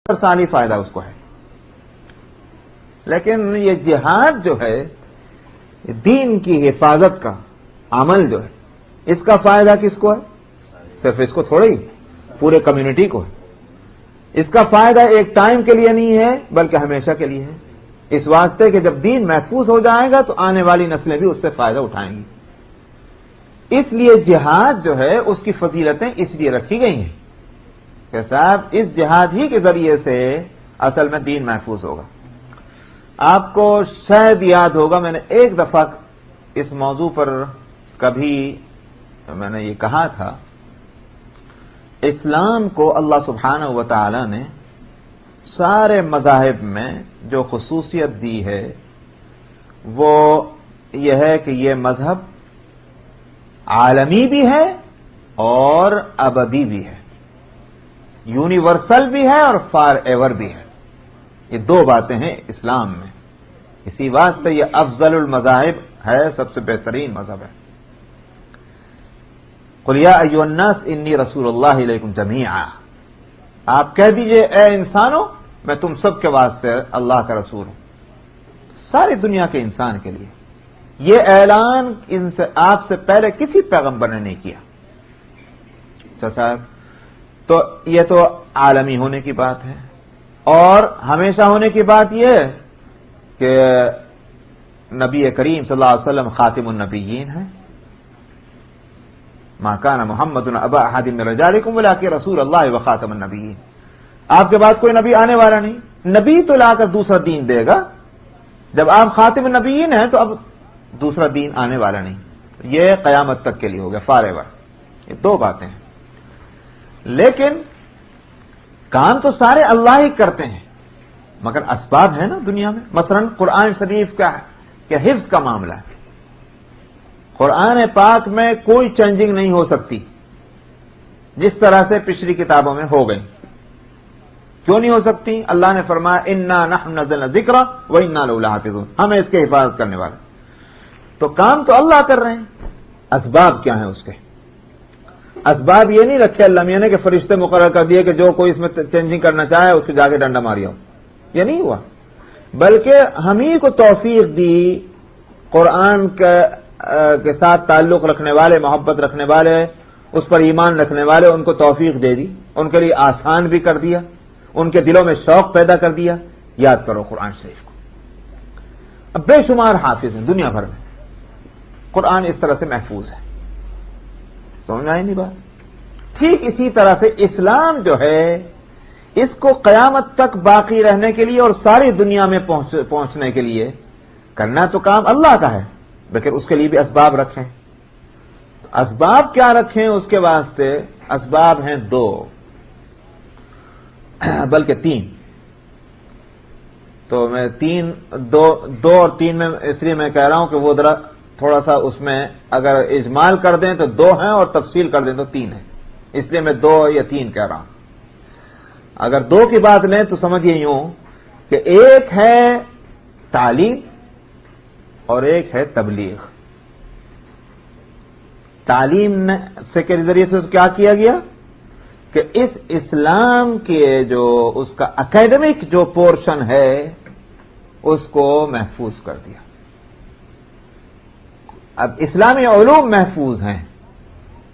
سالی فائدہ اس کو ہے. لیکن یہ جہاد جو ہے دین کی حفاظت کا عمل جو ہے اس کا فائدہ کس کو ہے؟ صرف اس کو تھوڑا ہی، پورے کمیونٹی کو ہے. اس کا فائدہ ایک ٹائم کے لیے نہیں ہے بلکہ ہمیشہ کے لیے ہے. اس واسطے کہ جب دین محفوظ ہو جائے گا تو آنے والی نسلیں بھی اس سے فائدہ اٹھائیں گی. اس لیے جہاد جو ہے اس کی فضیلتیں اس لیے رکھی گئی ہیں کہ صاحب اس جہاد ہی کے ذریعے سے اصل میں دین محفوظ ہوگا. آپ کو شاید یاد ہوگا میں نے ایک دفعہ اس موضوع پر کبھی میں نے یہ کہا تھا، اسلام کو اللہ سبحانہ و تعالی نے سارے مذاہب میں جو خصوصیت دی ہے وہ یہ ہے کہ یہ مذہب عالمی بھی ہے اور ابدی بھی ہے، یونیورسل بھی ہے اور فار ایور بھی ہے. یہ دو باتیں ہیں اسلام میں، اسی واسطے یہ افضل المذاہب ہے، سب سے بہترین مذہب ہے. قل یا ایھا الناس انی رسول اللہ الیکم جمیعا، آپ کہہ دیجئے اے انسانوں میں تم سب کے واسطے اللہ کا رسول ہوں، ساری دنیا کے انسان کے لیے. یہ اعلان ان سے آپ سے پہلے کسی پیغمبر نے نہیں کیا. اچھا صاحب، تو یہ تو عالمی ہونے کی بات ہے، اور ہمیشہ ہونے کی بات یہ ہے کہ نبی کریم صلی اللہ علیہ وسلم خاتم النبیین ہیں. ما کان محمد ابا احد من رجالکم ولکن رسول اللہ وخاتم النبیین. آپ کے بعد کوئی نبی آنے والا نہیں، نبی تو لا کر دوسرا دین دے گا. جب آپ خاتم النبیین ہیں تو اب دوسرا دین آنے والا نہیں. یہ قیامت تک کے لیے ہو گیا، فار ایور. یہ دو باتیں ہیں، لیکن کام تو سارے اللہ ہی کرتے ہیں، مگر اسباب ہے نا دنیا میں. مثلا قرآن شریف کا کہ حفظ کا معاملہ ہے، قرآن پاک میں کوئی چینجنگ نہیں ہو سکتی جس طرح سے پچھلی کتابوں میں ہو گئی. کیوں نہیں ہو سکتی؟ اللہ نے فرمایا انا نحن نزلنا الذکر وانا لہ لحافظون، ہمیں اس کی حفاظت کرنے والے. تو کام تو اللہ کر رہے ہیں. اسباب کیا ہیں اس کے؟ اسباب یہ نہیں رکھے اللہ میاں نے کہ فرشتے مقرر کر دیے کہ جو کوئی اس میں چینجنگ کرنا چاہے اس کو جا کے ڈنڈا ماری ہو. یہ نہیں ہوا، بلکہ ہم ہی کو توفیق دی. قرآن کے ساتھ تعلق رکھنے والے، محبت رکھنے والے، اس پر ایمان رکھنے والے، ان کو توفیق دے دی، ان کے لیے آسان بھی کر دیا، ان کے دلوں میں شوق پیدا کر دیا. یاد کرو قرآن شریف کو. اب بے شمار حافظ ہیں دنیا بھر میں، قرآن اس طرح سے محفوظ ہے. سمجھ آئی نہیں بات؟ ٹھیک اسی طرح سے اسلام جو ہے اس کو قیامت تک باقی رہنے کے لیے اور ساری دنیا میں پہنچنے کے لیے کرنا تو کام اللہ کا ہے، لیکن اس کے لیے بھی اسباب رکھیں. اسباب کیا رکھیں اس کے واسطے؟ اسباب ہیں دو، بلکہ تین. تو میں دو اور تین میں اس لیے میں کہہ رہا ہوں کہ وہ ذرا تھوڑا سا اس میں اگر اجمال کر دیں تو دو ہیں اور تفصیل کر دیں تو تین ہیں، اس لیے میں دو یا تین کہہ رہا ہوں. اگر دو کی بات لیں تو سمجھیے یوں کہ ایک ہے تعلیم اور ایک ہے تبلیغ. تعلیم سے کے ذریعے سے کیا کیا گیا کہ اس اسلام کے جو اس کا اکیڈمک جو پورشن ہے اس کو محفوظ کر دیا. اب اسلامی علوم محفوظ ہیں،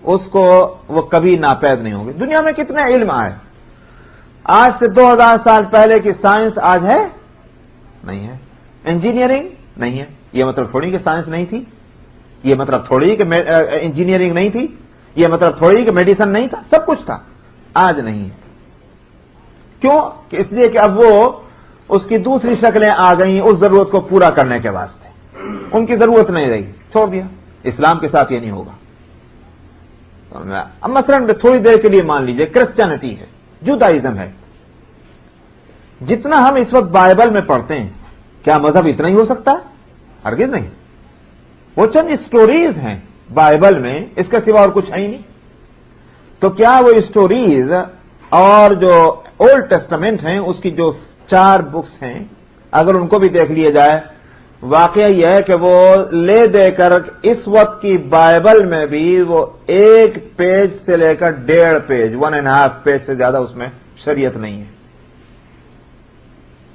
اس کو وہ کبھی ناپید نہیں ہوں گے. دنیا میں کتنے علم آئے، آج سے 2000 سال پہلے کی سائنس آج ہے نہیں ہے. انجینئرنگ نہیں ہے، یہ مطلب تھوڑی کہ سائنس نہیں تھی، یہ مطلب تھوڑی کہ انجینئرنگ نہیں تھی، یہ مطلب تھوڑی کہ میڈیسن نہیں تھا. سب کچھ تھا، آج نہیں ہے. کیوں؟ کہ اس لیے کہ اب وہ اس کی دوسری شکلیں آ گئیں اس ضرورت کو پورا کرنے کے واسطے. ان کی ضرورت نہیں رہی، چھوڑ دیا. اسلام کے ساتھ یہ نہیں ہوگا. اب مثلاً تھوڑی دیر کے لیے مان لیجئے کرسچینٹی ہے، جودائزم ہے. جتنا ہم اس وقت بائبل میں پڑھتے ہیں کیا مذہب اتنا ہی ہو سکتا ہے؟ ہرگز نہیں. وہ چند اسٹوریز ہیں بائبل میں، اس کے سوا اور کچھ ہے ہی نہیں. تو کیا وہ اسٹوریز اور جو اولڈ ٹیسٹمنٹ ہیں اس کی جو 4 بکس ہیں اگر ان کو بھی دیکھ لیا جائے، واقعہ یہ ہے کہ وہ لے دے کر اس وقت کی بائبل میں بھی وہ 1 پیج سے لے کر 1.5 پیج 1.5 پیج سے زیادہ اس میں شریعت نہیں ہے.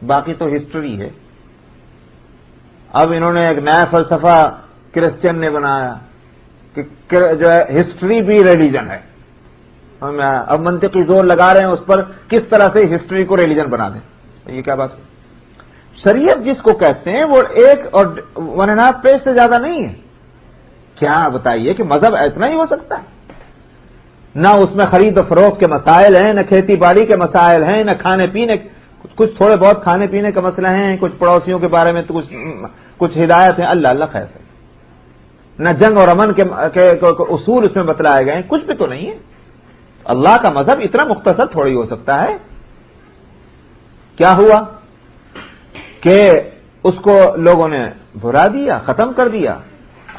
باقی تو ہسٹری ہے. اب انہوں نے ایک نیا فلسفہ کرسچن نے بنایا کہ جو ہے ہسٹری بھی ریلیجن ہے. ہم اب منطقی زور لگا رہے ہیں اس پر کس طرح سے ہسٹری کو ریلیجن بنا دیں. یہ کیا بات ہے؟ شریعت جس کو کہتے ہیں وہ 1 اور 1.5 پیج سے زیادہ نہیں ہے. کیا بتائیے کہ مذہب اتنا ہی ہو سکتا ہے؟ نہ اس میں خرید و فروخت کے مسائل ہیں، نہ کھیتی باڑی کے مسائل ہیں، نہ کھانے پینے، کچھ تھوڑے بہت کھانے پینے کے مسئلے ہیں، کچھ پڑوسیوں کے بارے میں تو کچھ ہدایت ہیں، اللہ خیر سے. نہ جنگ اور امن کے اصول اس میں بتلائے گئے ہیں، کچھ بھی تو نہیں ہے. اللہ کا مذہب اتنا مختصر تھوڑی ہو سکتا ہے. کیا ہوا کہ اس کو لوگوں نے بھرا دیا، ختم کر دیا.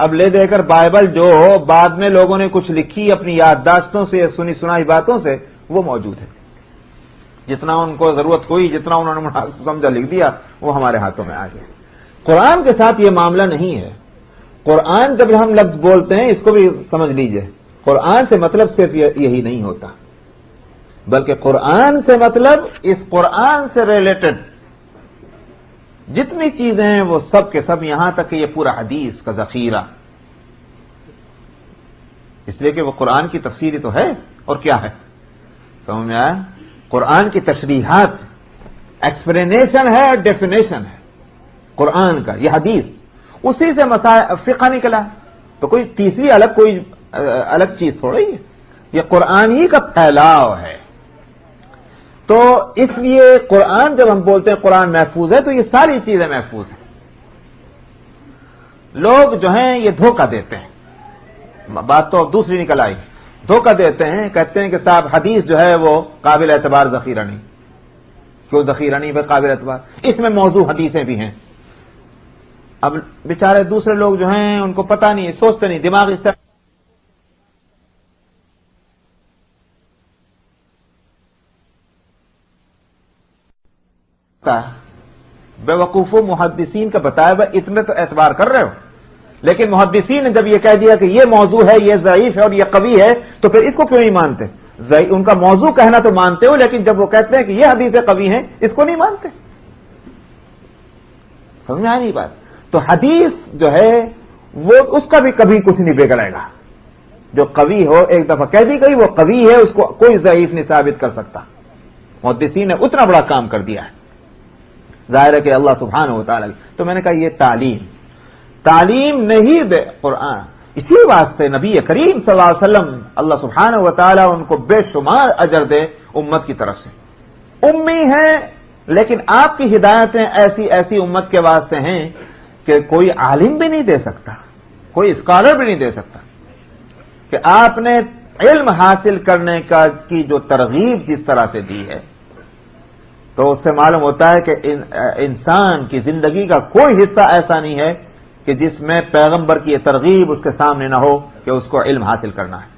اب لے دے کر بائبل جو بعد میں لوگوں نے کچھ لکھی اپنی یادداشتوں سے، سنی سنائی باتوں سے، وہ موجود ہے. جتنا ان کو ضرورت ہوئی، جتنا انہوں نے سمجھا لکھ دیا، وہ ہمارے ہاتھوں میں آ گیا. قرآن کے ساتھ یہ معاملہ نہیں ہے. قرآن جب ہم لفظ بولتے ہیں اس کو بھی سمجھ لیجئے، قرآن سے مطلب صرف یہی نہیں ہوتا، بلکہ قرآن سے مطلب اس قرآن سے ریلیٹڈ جتنی چیزیں ہیں وہ سب کے سب، یہاں تک کہ یہ پورا حدیث کا ذخیرہ. اس لیے کہ وہ قرآن کی تفسیری تو ہے. اور کیا ہے؟ سمجھ میں آیا؟ قرآن کی تشریحات، ایکسپلینیشن ہے اور ڈیفینیشن ہے قرآن کا. یہ حدیث اسی سے فقہ نکلا، تو کوئی تیسری الگ چیز تھوڑی ہے. یہ قرآن ہی کا پھیلاؤ ہے. تو اس لیے قرآن جب ہم بولتے ہیں قرآن محفوظ ہے تو یہ ساری چیزیں محفوظ ہیں. لوگ جو ہیں یہ دھوکہ دیتے ہیں، بات تو دوسری نکل آئی. دھوکہ دیتے ہیں، کہتے ہیں کہ صاحب حدیث جو ہے وہ قابل اعتبار ذخیرہ نہیں. کیوں ذخیرہ نہیں؟ قابل اعتبار، اس میں موضوع حدیثیں بھی ہیں. اب بیچارے دوسرے لوگ جو ہیں ان کو پتہ نہیں، سوچتے نہیں، دماغ اس طرح بے وقوفوں محدثین کا بتایا ہوا اتنے تو اعتبار کر رہے ہو، لیکن محدثین نے جب یہ کہہ دیا کہ یہ موضوع ہے، یہ ضعیف ہے اور یہ قوی ہے، تو پھر اس کو کیوں نہیں مانتے؟ ان کا موضوع کہنا تو مانتے ہو، لیکن جب وہ کہتے ہیں کہ یہ حدیثیں قوی ہیں، اس کو نہیں مانتے. سمجھ میں آ رہی بات؟ تو حدیث جو ہے وہ اس کا بھی کبھی کچھ نہیں بگڑے گا. جو قوی ہو، ایک دفعہ کہہ دی گئی وہ قوی ہے، اس کو کوئی ضعیف نہیں ثابت کر سکتا. محدثین نے اتنا بڑا کام کر دیا ہے. ظاہر ہے کہ اللہ سبحانہ و تعالی. تو میں نے کہا یہ تعلیم نہیں دے قرآن. اسی واسطے نبی کریم صلی اللہ علیہ وسلم اللہ سبحانہ و تعالی ان کو بے شمار اجر دے امت کی طرف سے. امی ہیں لیکن آپ کی ہدایتیں ایسی امت کے واسطے ہیں کہ کوئی عالم بھی نہیں دے سکتا، کوئی اسکالر بھی نہیں دے سکتا. کہ آپ نے علم حاصل کرنے کی جو ترغیب جس طرح سے دی ہے، تو اس سے معلوم ہوتا ہے کہ انسان کی زندگی کا کوئی حصہ ایسا نہیں ہے کہ جس میں پیغمبر کی یہ ترغیب اس کے سامنے نہ ہو کہ اس کو علم حاصل کرنا ہے.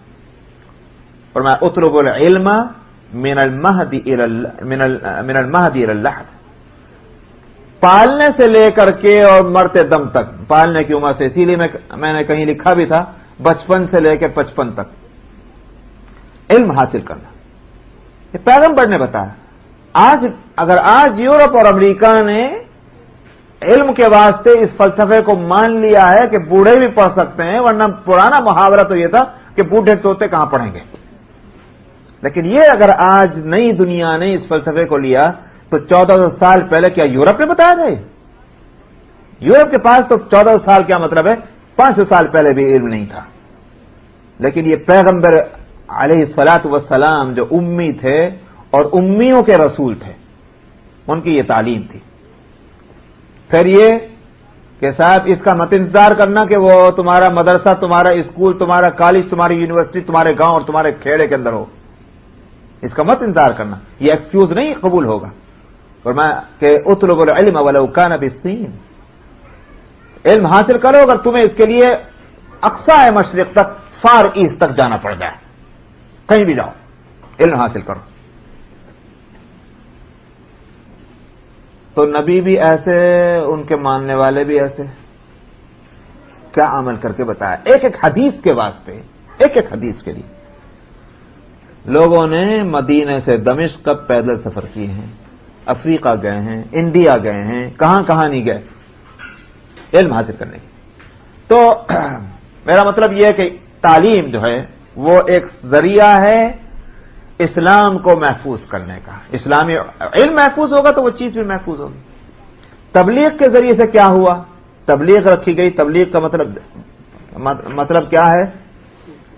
اور میں اطلب العلم من المہد الى اللحد، پالنے سے لے کر کے اور مرتے دم تک، پالنے کی عمر سے، اسی لیے میں نے کہیں لکھا بھی تھا بچپن سے لے کے 55 تک علم حاصل کرنا. یہ پیغمبر نے بتایا. اگر آج یورپ اور امریکہ نے علم کے واسطے اس فلسفے کو مان لیا ہے کہ بوڑھے بھی پڑھ سکتے ہیں، ورنہ پرانا محاورہ تو یہ تھا کہ بوڑھے طوطے کہاں پڑھیں گے. لیکن یہ اگر آج نئی دنیا نے اس فلسفے کو لیا تو 1400 سال پہلے کیا یورپ نے بتایا تھا؟ یورپ کے پاس تو 1400 سال کیا مطلب ہے، 500 سال پہلے بھی علم نہیں تھا. لیکن یہ پیغمبر علیہ الصلاۃ والسلام جو امی تھے اور امیوں کے رسول تھے، ان کی یہ تعلیم تھی. پھر یہ کہ صاحب اس کا مت انتظار کرنا کہ وہ تمہارا مدرسہ، تمہارا اسکول، تمہارا کالج، تمہاری یونیورسٹی تمہارے گاؤں اور تمہارے کھیڑے کے اندر ہو. اس کا مت انتظار کرنا، یہ ایکسکیوز نہیں قبول ہوگا. فرمایا کہ اطلب العلم ولو کان بالسین، علم حاصل کرو اگر تمہیں اس کے لیے اقصی مشرق تک، فار ایسٹ تک جانا پڑ جائے، کہیں بھی جاؤ علم حاصل کرو. تو نبی بھی ایسے، ان کے ماننے والے بھی ایسے. کیا عمل کر کے بتایا؟ ایک ایک حدیث کے واسطے، ایک ایک حدیث کے لیے لوگوں نے مدینے سے دمشق کا پیدل سفر کیے ہیں. افریقہ گئے ہیں، انڈیا گئے ہیں، کہاں کہاں نہیں گئے علم حاصل کرنے کی. تو میرا مطلب یہ ہے کہ تعلیم جو ہے وہ ایک ذریعہ ہے اسلام کو محفوظ کرنے کا. اسلامی علم محفوظ ہوگا تو وہ چیز بھی محفوظ ہوگی. تبلیغ کے ذریعے سے کیا ہوا؟ تبلیغ رکھی گئی. تبلیغ کا مطلب کیا ہے؟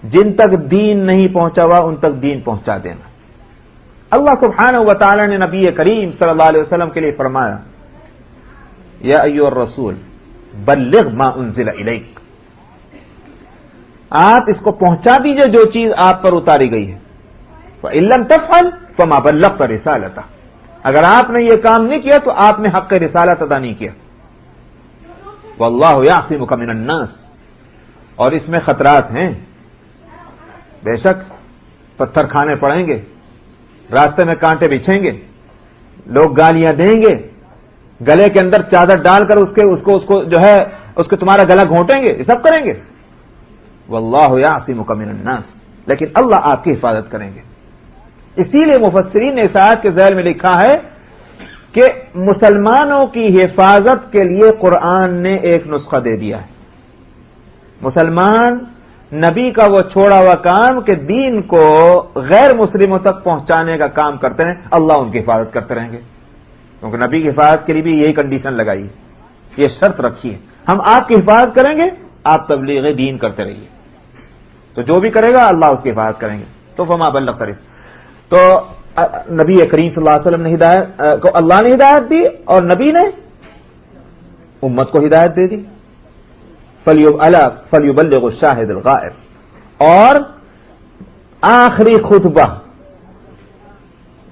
جن تک دین نہیں پہنچا ہوا ان تک دین پہنچا دینا. اللہ سبحانہ و تعالی نے نبی کریم صلی اللہ علیہ وسلم کے لیے فرمایا یا ایھا الرسول بلغ ما انزل الیک، آپ اس کو پہنچا دیجئے جو چیز آپ پر اتاری گئی ہے. فإن لم تفعل فما بلغت رسالتہ، اگر آپ نے یہ کام نہیں کیا تو آپ نے حق رسالت ادا نہیں کیا. واللہ یعصمک من الناس، اور اس میں خطرات ہیں. بے شک پتھر کھانے پڑیں گے، راستے میں کانٹے بچھیں گے، لوگ گالیاں دیں گے، گلے کے اندر چادر ڈال کر اس کو جو ہے اس کو تمہارا گلا گھونٹیں گے، یہ سب کریں گے. واللہ یعصمک من الناس، لیکن اللہ آپ کی حفاظت کریں گے. اسی لیے مفسرین نے اس آیت کے ذیل میں لکھا ہے کہ مسلمانوں کی حفاظت کے لیے قرآن نے ایک نسخہ دے دیا ہے. مسلمان نبی کا وہ چھوڑا ہوا کام کہ دین کو غیر مسلموں تک پہنچانے کا کام کرتے ہیں، اللہ ان کی حفاظت کرتے رہیں گے. کیونکہ نبی کی حفاظت کے لیے بھی یہی کنڈیشن لگائی ہے، یہ شرط رکھی ہے، ہم آپ کی حفاظت کریں گے، آپ تبلیغ دین کرتے رہیے. تو جو بھی کرے گا اللہ اس کی حفاظت کریں گے. تو فما بلغت رسالتہ، تو نبی کریم صلی اللہ علیہ وسلم نے ہدایت کو اللہ نے ہدایت دی اور نبی نے امت کو ہدایت دے دی. فلیبلغ الشاہد الغائب، اور آخری خطبہ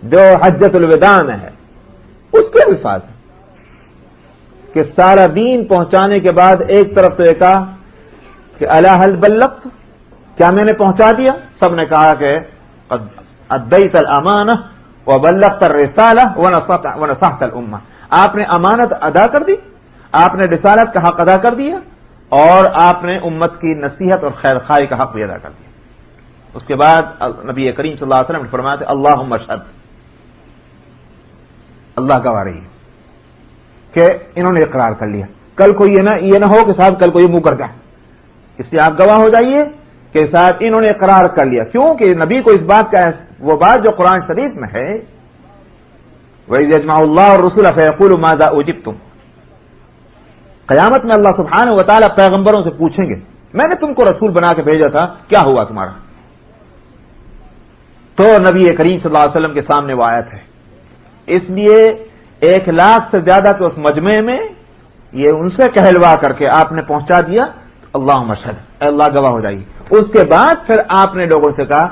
جو حجۃ الوداع میں ہے اس کے الفاظ ہیں کہ سارا دین پہنچانے کے بعد ایک طرف تو یہ کہا کہ الا هل بلغت، کیا میں نے پہنچا دیا؟ سب نے کہا کہ قد ادیت الامانہ وبلغت الرسالہ ونصحت الامہ، آپ نے امانت ادا کر دی، آپ نے رسالت کا حق ادا کر دیا، اور آپ نے امت کی نصیحت اور خیر خواہی کا حق بھی ادا کر دیا. اس کے بعد نبی کریم صلی اللہ علیہ وسلم نے فرمایا تھا اللہم اشہد، اللہ گواہ رہی کہ انہوں نے اقرار کر لیا. کل کو یہ نہ ہو کہ صاحب کل کو یہ منہ کر جائے، اس لیے آپ گواہ ہو جائیے کہ صاحب انہوں نے اقرار کر لیا. کیوں کہ نبی کو اس بات کا وہ بات جو قرآن شریف میں ہے وَإِذْ يَجْمَعُ اللَّهُ الرُّسُلَ فَيَقُولُ مَاذَا أُجِبْتُمْ، قیامت میں اللہ سبحانہ و تعالیٰ پیغمبروں سے پوچھیں گے میں نے تم کو رسول بنا کے بھیجا تھا، کیا ہوا تمہارا؟ تو نبی کریم صلی اللہ علیہ وسلم کے سامنے وہ آیت ہے. اس لیے 1,00,000 سے زیادہ کے اس مجمع میں یہ ان سے کہلوا کر کے آپ نے پہنچا دیا. اللہم اشہد، اے اللہ گواہ ہو جائیے. اس کے بعد پھر آپ نے لوگوں سے کہا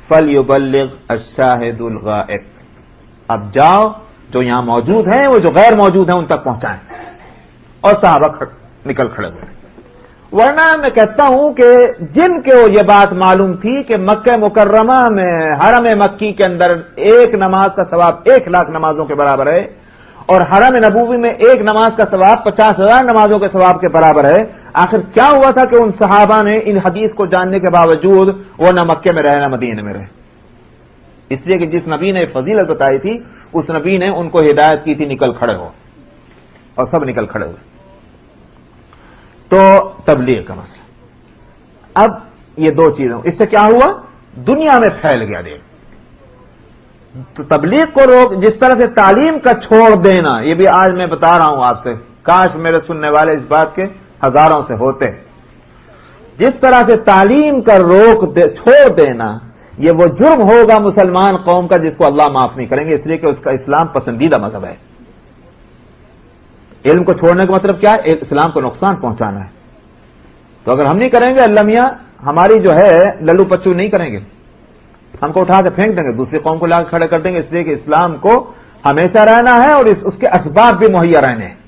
فلیبلغ الشاہد الغائب، اب جاؤ جو یہاں موجود ہیں وہ جو غیر موجود ہیں ان تک پہنچائیں. اور صحابہ نکل کھڑے ہوئے. ورنہ میں کہتا ہوں کہ جن کو یہ بات معلوم تھی کہ مکہ مکرمہ میں حرم مکی کے اندر ایک نماز کا ثواب 1,00,000 نمازوں کے برابر ہے، اور حرم نبوی میں ایک نماز کا ثواب 50,000 نمازوں کے ثواب کے برابر ہے، آخر کیا ہوا تھا کہ ان صحابہ نے ان حدیث کو جاننے کے باوجود وہ نہ مکے میں رہے نہ مدینے میں رہے؟ اس لیے کہ جس نبی نے فضیلت بتائی تھی اس نبی نے ان کو ہدایت کی تھی نکل کھڑے ہو، اور سب نکل کھڑے ہوئے. تو تبلیغ کا مسئلہ. اب یہ دو چیزیں، اس سے کیا ہوا؟ دنیا میں پھیل گیا دیکھ. تو تبلیغ کو روک، جس طرح سے تعلیم کا چھوڑ دینا، یہ بھی آج میں بتا رہا ہوں آپ سے، کاش میرے سننے والے اس بات کے ہزاروں سے ہوتے. جس طرح سے تعلیم کا چھوڑ دینا، یہ وہ جرم ہوگا مسلمان قوم کا جس کو اللہ معاف نہیں کریں گے، اس لیے کہ اس کا اسلام پسندیدہ مذہب ہے. علم کو چھوڑنے کا مطلب کیا ہے؟ اسلام کو نقصان پہنچانا ہے. تو اگر ہم نہیں کریں گے، اللہ میاں ہماری جو ہے للو پچو نہیں کریں گے، ہم کو اٹھا کے پھینک دیں گے، دوسری قوم کو لا کے کھڑے کر دیں گے. اس لیے کہ اسلام کو ہمیشہ رہنا ہے اور اس کے اسباب بھی مہیا رہنے ہیں.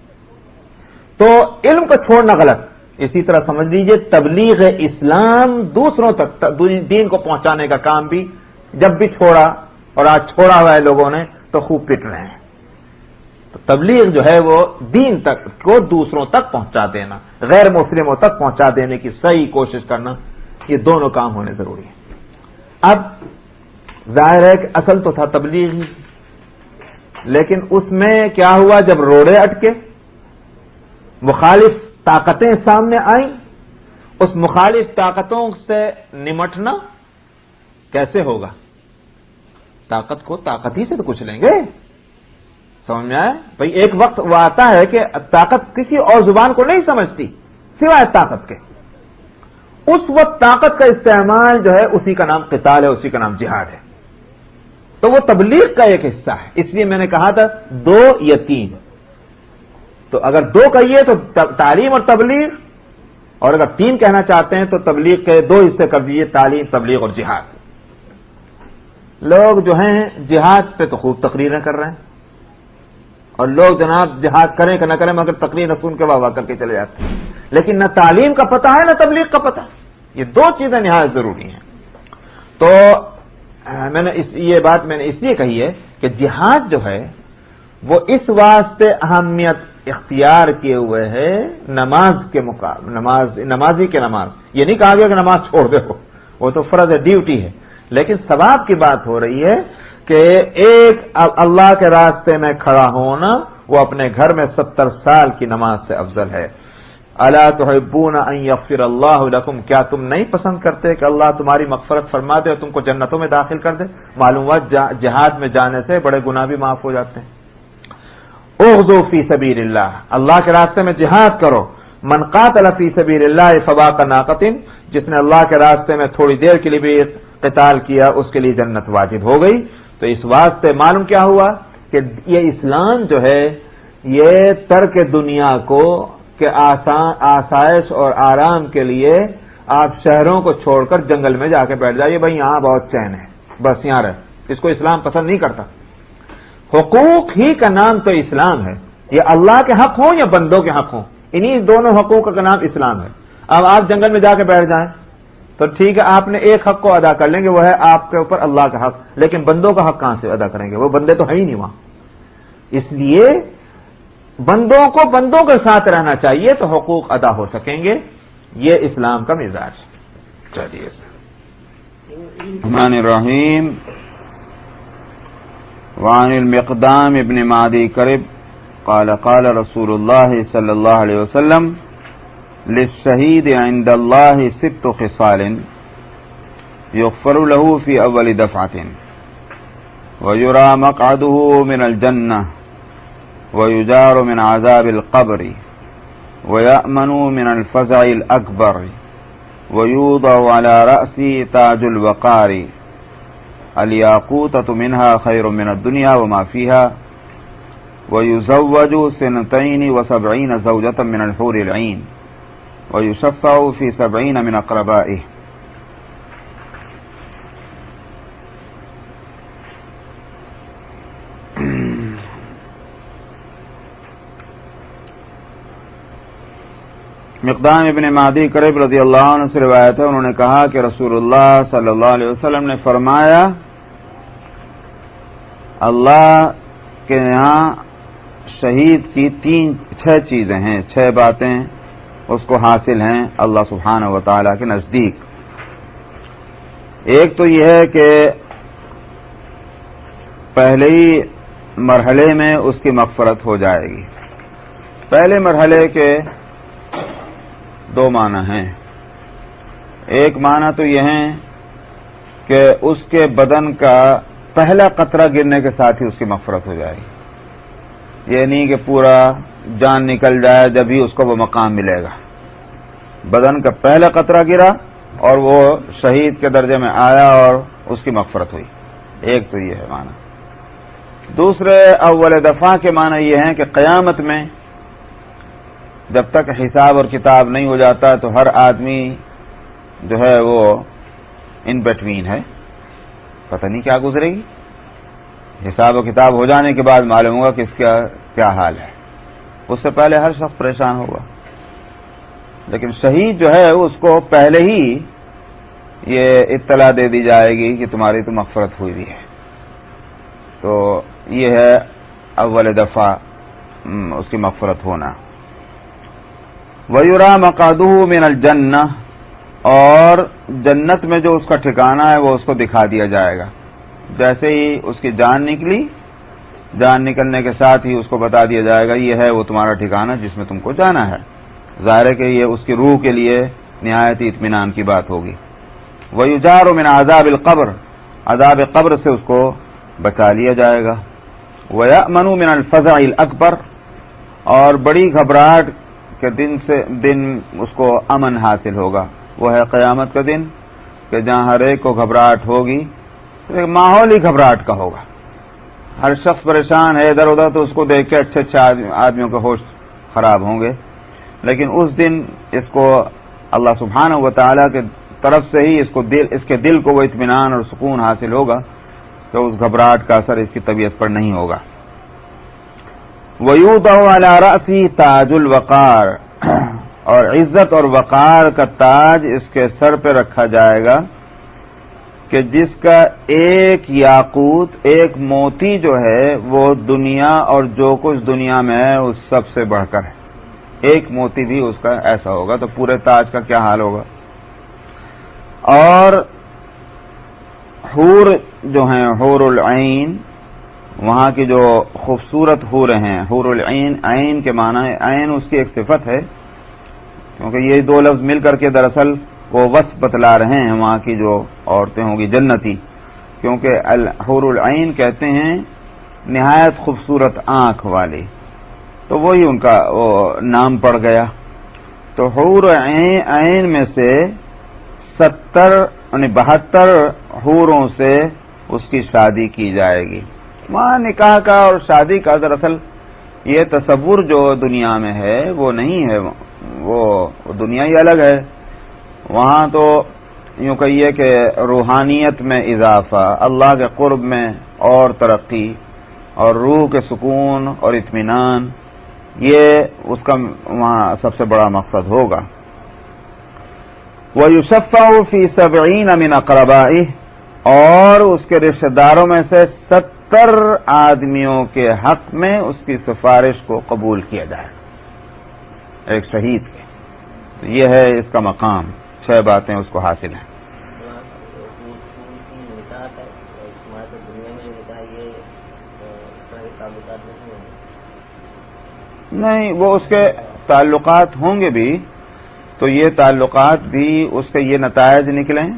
تو علم کو چھوڑنا غلط. اسی طرح سمجھ لیجئے تبلیغ اسلام دوسروں تک دین کو پہنچانے کا کام بھی جب بھی چھوڑا، اور آج چھوڑا ہوا ہے لوگوں نے تو خوب پٹ رہے ہیں. تو تبلیغ جو ہے وہ دین تک کو دوسروں تک پہنچا دینا، غیر مسلموں تک پہنچا دینے کی صحیح کوشش کرنا، یہ دونوں کام ہونے ضروری ہیں. اب ظاہر ہے کہ اصل تو تھا تبلیغ ہی، لیکن اس میں کیا ہوا؟ جب روڑے اٹکے، مخالف طاقتیں سامنے آئیں، اس مخالف طاقتوں سے نمٹنا کیسے ہوگا؟ طاقت کو طاقت ہی سے تو کچھ لیں گے. سمجھ میں آئے بھائی؟ ایک وقت وہ آتا ہے کہ طاقت کسی اور زبان کو نہیں سمجھتی سوائے طاقت کے. اس وقت طاقت کا استعمال جو ہے اسی کا نام قتال ہے، اسی کا نام جہاد ہے. تو وہ تبلیغ کا ایک حصہ ہے. اس لیے میں نے کہا تھا 2 یا 3. تو اگر 2 کہیے تو تعلیم اور تبلیغ، اور اگر 3 کہنا چاہتے ہیں تو تبلیغ کے 2 حصے کر دیجیے، تعلیم، تبلیغ اور جہاد. لوگ جو ہیں جہاد پہ تو خوب تقریریں کر رہے ہیں، اور لوگ جناب جہاد کریں کہ نہ کریں مگر تقریر نہ سن کے واہ واہ کر کے چلے جاتے ہیں، لیکن نہ تعلیم کا پتہ ہے نہ تبلیغ کا پتہ. یہ 2 چیزیں نہایت ضروری ہیں. تو یہ بات میں نے اس لیے کہی ہے کہ جہاد جو ہے وہ اس واسطے اہمیت اختیار کیے ہوئے ہے نماز کے مقابل، نمازی کے نماز. یہ نہیں کہا گیا کہ نماز چھوڑ دے، وہ تو فرض ہے، ڈیوٹی ہے، لیکن ثواب کی بات ہو رہی ہے کہ ایک اللہ کے راستے میں کھڑا ہونا وہ اپنے گھر میں 70 سال کی نماز سے افضل ہے. الا تحبون ان یغفر اللہ لکم، کیا تم نہیں پسند کرتے کہ اللہ تمہاری مغفرت فرما دے اور تم کو جنتوں میں داخل کر دے؟ معلوم ہوا جہاد میں جانے سے بڑے گناہ بھی معاف ہو جاتے ہیں. اغزوا فی سبیل اللہ، اللہ کے راستے میں جہاد کرو. من قاتل فی سبیل اللہ فباق ناقۃ، جس نے اللہ کے راستے میں تھوڑی دیر کے لیے بھی قتال کیا اس کے لیے جنت واجب ہو گئی. تو اس واسطے معلوم کیا ہوا کہ یہ اسلام جو ہے یہ ترک دنیا کو کہ آسائش اور آرام کے لیے آپ شہروں کو چھوڑ کر جنگل میں جا کے بیٹھ جائیے، بھائی یہاں بہت چین ہے، بس یہاں رہ. اس کو اسلام پسند نہیں کرتا. حقوق ہی کا نام تو اسلام ہے. یہ اللہ کے حق ہوں یا بندوں کے حق ہوں، انہی دونوں حقوق کا نام اسلام ہے. اب آپ جنگل میں جا کے بیٹھ جائیں تو ٹھیک ہے، آپ نے ایک حق کو ادا کر لیں گے، وہ ہے آپ کے اوپر اللہ کا حق، لیکن بندوں کا حق کہاں سے ادا کریں گے؟ وہ بندے تو ہے ہی نہیں وہاں. اس لیے بندوں کو بندوں کے ساتھ رہنا چاہیے تو حقوق ادا ہو سکیں گے. یہ اسلام کا مزاج. چلیے الرحمن الرحیم. وعن المقدام ابن معدی کرب قال قال رسول اللہ صلی اللہ علیہ وسلم للشہید عند اللہ 6 خصال یغفر له فی اول دفعۃ ویرى مقعده من الجنہ ويجار من عذاب القبر ويأمن من الفزع الأكبر ويوضع على رأسه تاج الوقار الياقوتة منها خير من الدنيا وما فيها ويزوج 72 زوجة من الحور العين ويشفع في 70 من أقربائه. مقدام ابن معدی کرب رضی اللہ عنہ سے روایت ہے، انہوں نے کہا کہ رسول اللہ صلی اللہ علیہ وسلم نے فرمایا اللہ کے یہاں شہید کی 6 چیزیں ہیں، 6 باتیں اس کو حاصل ہیں اللہ سبحانہ و تعالی کے نزدیک. ایک تو یہ ہے کہ پہلے ہی مرحلے میں اس کی مغفرت ہو جائے گی. پہلے مرحلے کے 2 معنی ہیں. ایک معنی تو یہ ہے کہ اس کے بدن کا پہلا قطرہ گرنے کے ساتھ ہی اس کی مغفرت ہو جائے گی. یہ نہیں کہ پورا جان نکل جائے جب ہی اس کو وہ مقام ملے گا. بدن کا پہلا قطرہ گرا اور وہ شہید کے درجے میں آیا اور اس کی مغفرت ہوئی. ایک تو یہ ہے معنی. دوسرے اول دفعہ کے معنی یہ ہیں کہ قیامت میں جب تک حساب اور کتاب نہیں ہو جاتا تو ہر آدمی جو ہے وہ ان بٹوین ہے، پتہ نہیں کیا گزرے گی. حساب و کتاب ہو جانے کے بعد معلوم ہوگا کہ اس کا کیا حال ہے. اس سے پہلے ہر شخص پریشان ہوگا، لیکن شہید جو ہے اس کو پہلے ہی یہ اطلاع دے دی جائے گی کہ تمہاری تو مغفرت ہوئی بھی ہے. تو یہ ہے اول دفعہ اس کی مغفرت ہونا. وَيُرَى مَقْعَدُهُ مِنَ الْجَنَّةِ، اور جنت میں جو اس کا ٹھکانہ ہے وہ اس کو دکھا دیا جائے گا. جیسے ہی اس کی جان نکلی جان نکلنے کے ساتھ ہی اس کو بتا دیا جائے گا یہ ہے وہ تمہارا ٹھکانہ جس میں تم کو جانا ہے. ظاہر ہے کہ یہ اس کی روح کے لیے نہایت ہی اطمینان کی بات ہوگی. وَيُجَارُ مِنْ عَذَابِ الْقَبْرِ عذاب قبر سے اس کو بچا لیا جائے گا. وَيَأْمَنُ مِنَ الْفَزَعِ الْأَكْبَرِ اور بڑی گھبراہٹ کے دن اس کو امن حاصل ہوگا. وہ ہے قیامت کا دن کہ جہاں ہر ایک کو گھبراہٹ ہوگی. تو ایک ماحول ہی گھبراہٹ کا ہوگا. ہر شخص پریشان ہے ادھر ادھر تو اس کو دیکھ کے اچھے آدمیوں کے ہوش خراب ہوں گے. لیکن اس دن اس کو اللہ سبحانہ و تعالیٰ کے طرف سے ہی اس کے دل کو وہ اطمینان اور سکون حاصل ہوگا کہ اس گھبراہٹ کا اثر اس کی طبیعت پر نہیں ہوگا. وَيُوضَعُ عَلَى رَأْسِهِ تَاجُ الْوَقَارِ اور عزت اور وقار کا تاج اس کے سر پہ رکھا جائے گا کہ جس کا ایک یاقوت ایک موتی جو ہے وہ دنیا اور جو کچھ دنیا میں ہے اس سب سے بڑھ کر ہے. ایک موتی بھی اس کا ایسا ہوگا تو پورے تاج کا کیا حال ہوگا. اور حور جو ہیں حور العین وہاں کی جو خوبصورت حوریں ہیں حور العین عین کے معنی عین اس کی ایک صفت ہے کیونکہ یہ دو لفظ مل کر کے دراصل وہ وصف بتلا رہے ہیں وہاں کی جو عورتیں ہوں گی جنتی. کیونکہ حور العین کہتے ہیں نہایت خوبصورت آنکھ والی تو وہی ان کا وہ نام پڑ گیا. تو حور عین میں سے 72 حوروں سے اس کی شادی کی جائے گی. وہاں نکاح کا اور شادی کا دراصل یہ تصور جو دنیا میں ہے وہ نہیں ہے. وہ دنیا ہی الگ ہے. وہاں تو یوں کہیے کہ روحانیت میں اضافہ اللہ کے قرب میں اور ترقی اور روح کے سکون اور اطمینان یہ اس کا وہاں سب سے بڑا مقصد ہوگا. وَيُشَفَّعُ فِي 70 مِنْ أَقْرَبَائِهِ اور اس کے رشتہ داروں میں سے 70 آدمیوں کے حق میں اس کی سفارش کو قبول کیا جائے ایک شہید کے. تو یہ ہے اس کا مقام. 6 باتیں اس کو حاصل ہیں. نہیں وہ اس کے تعلقات ہوں گے بھی تو یہ تعلقات بھی اس کے یہ نتائج نکلیں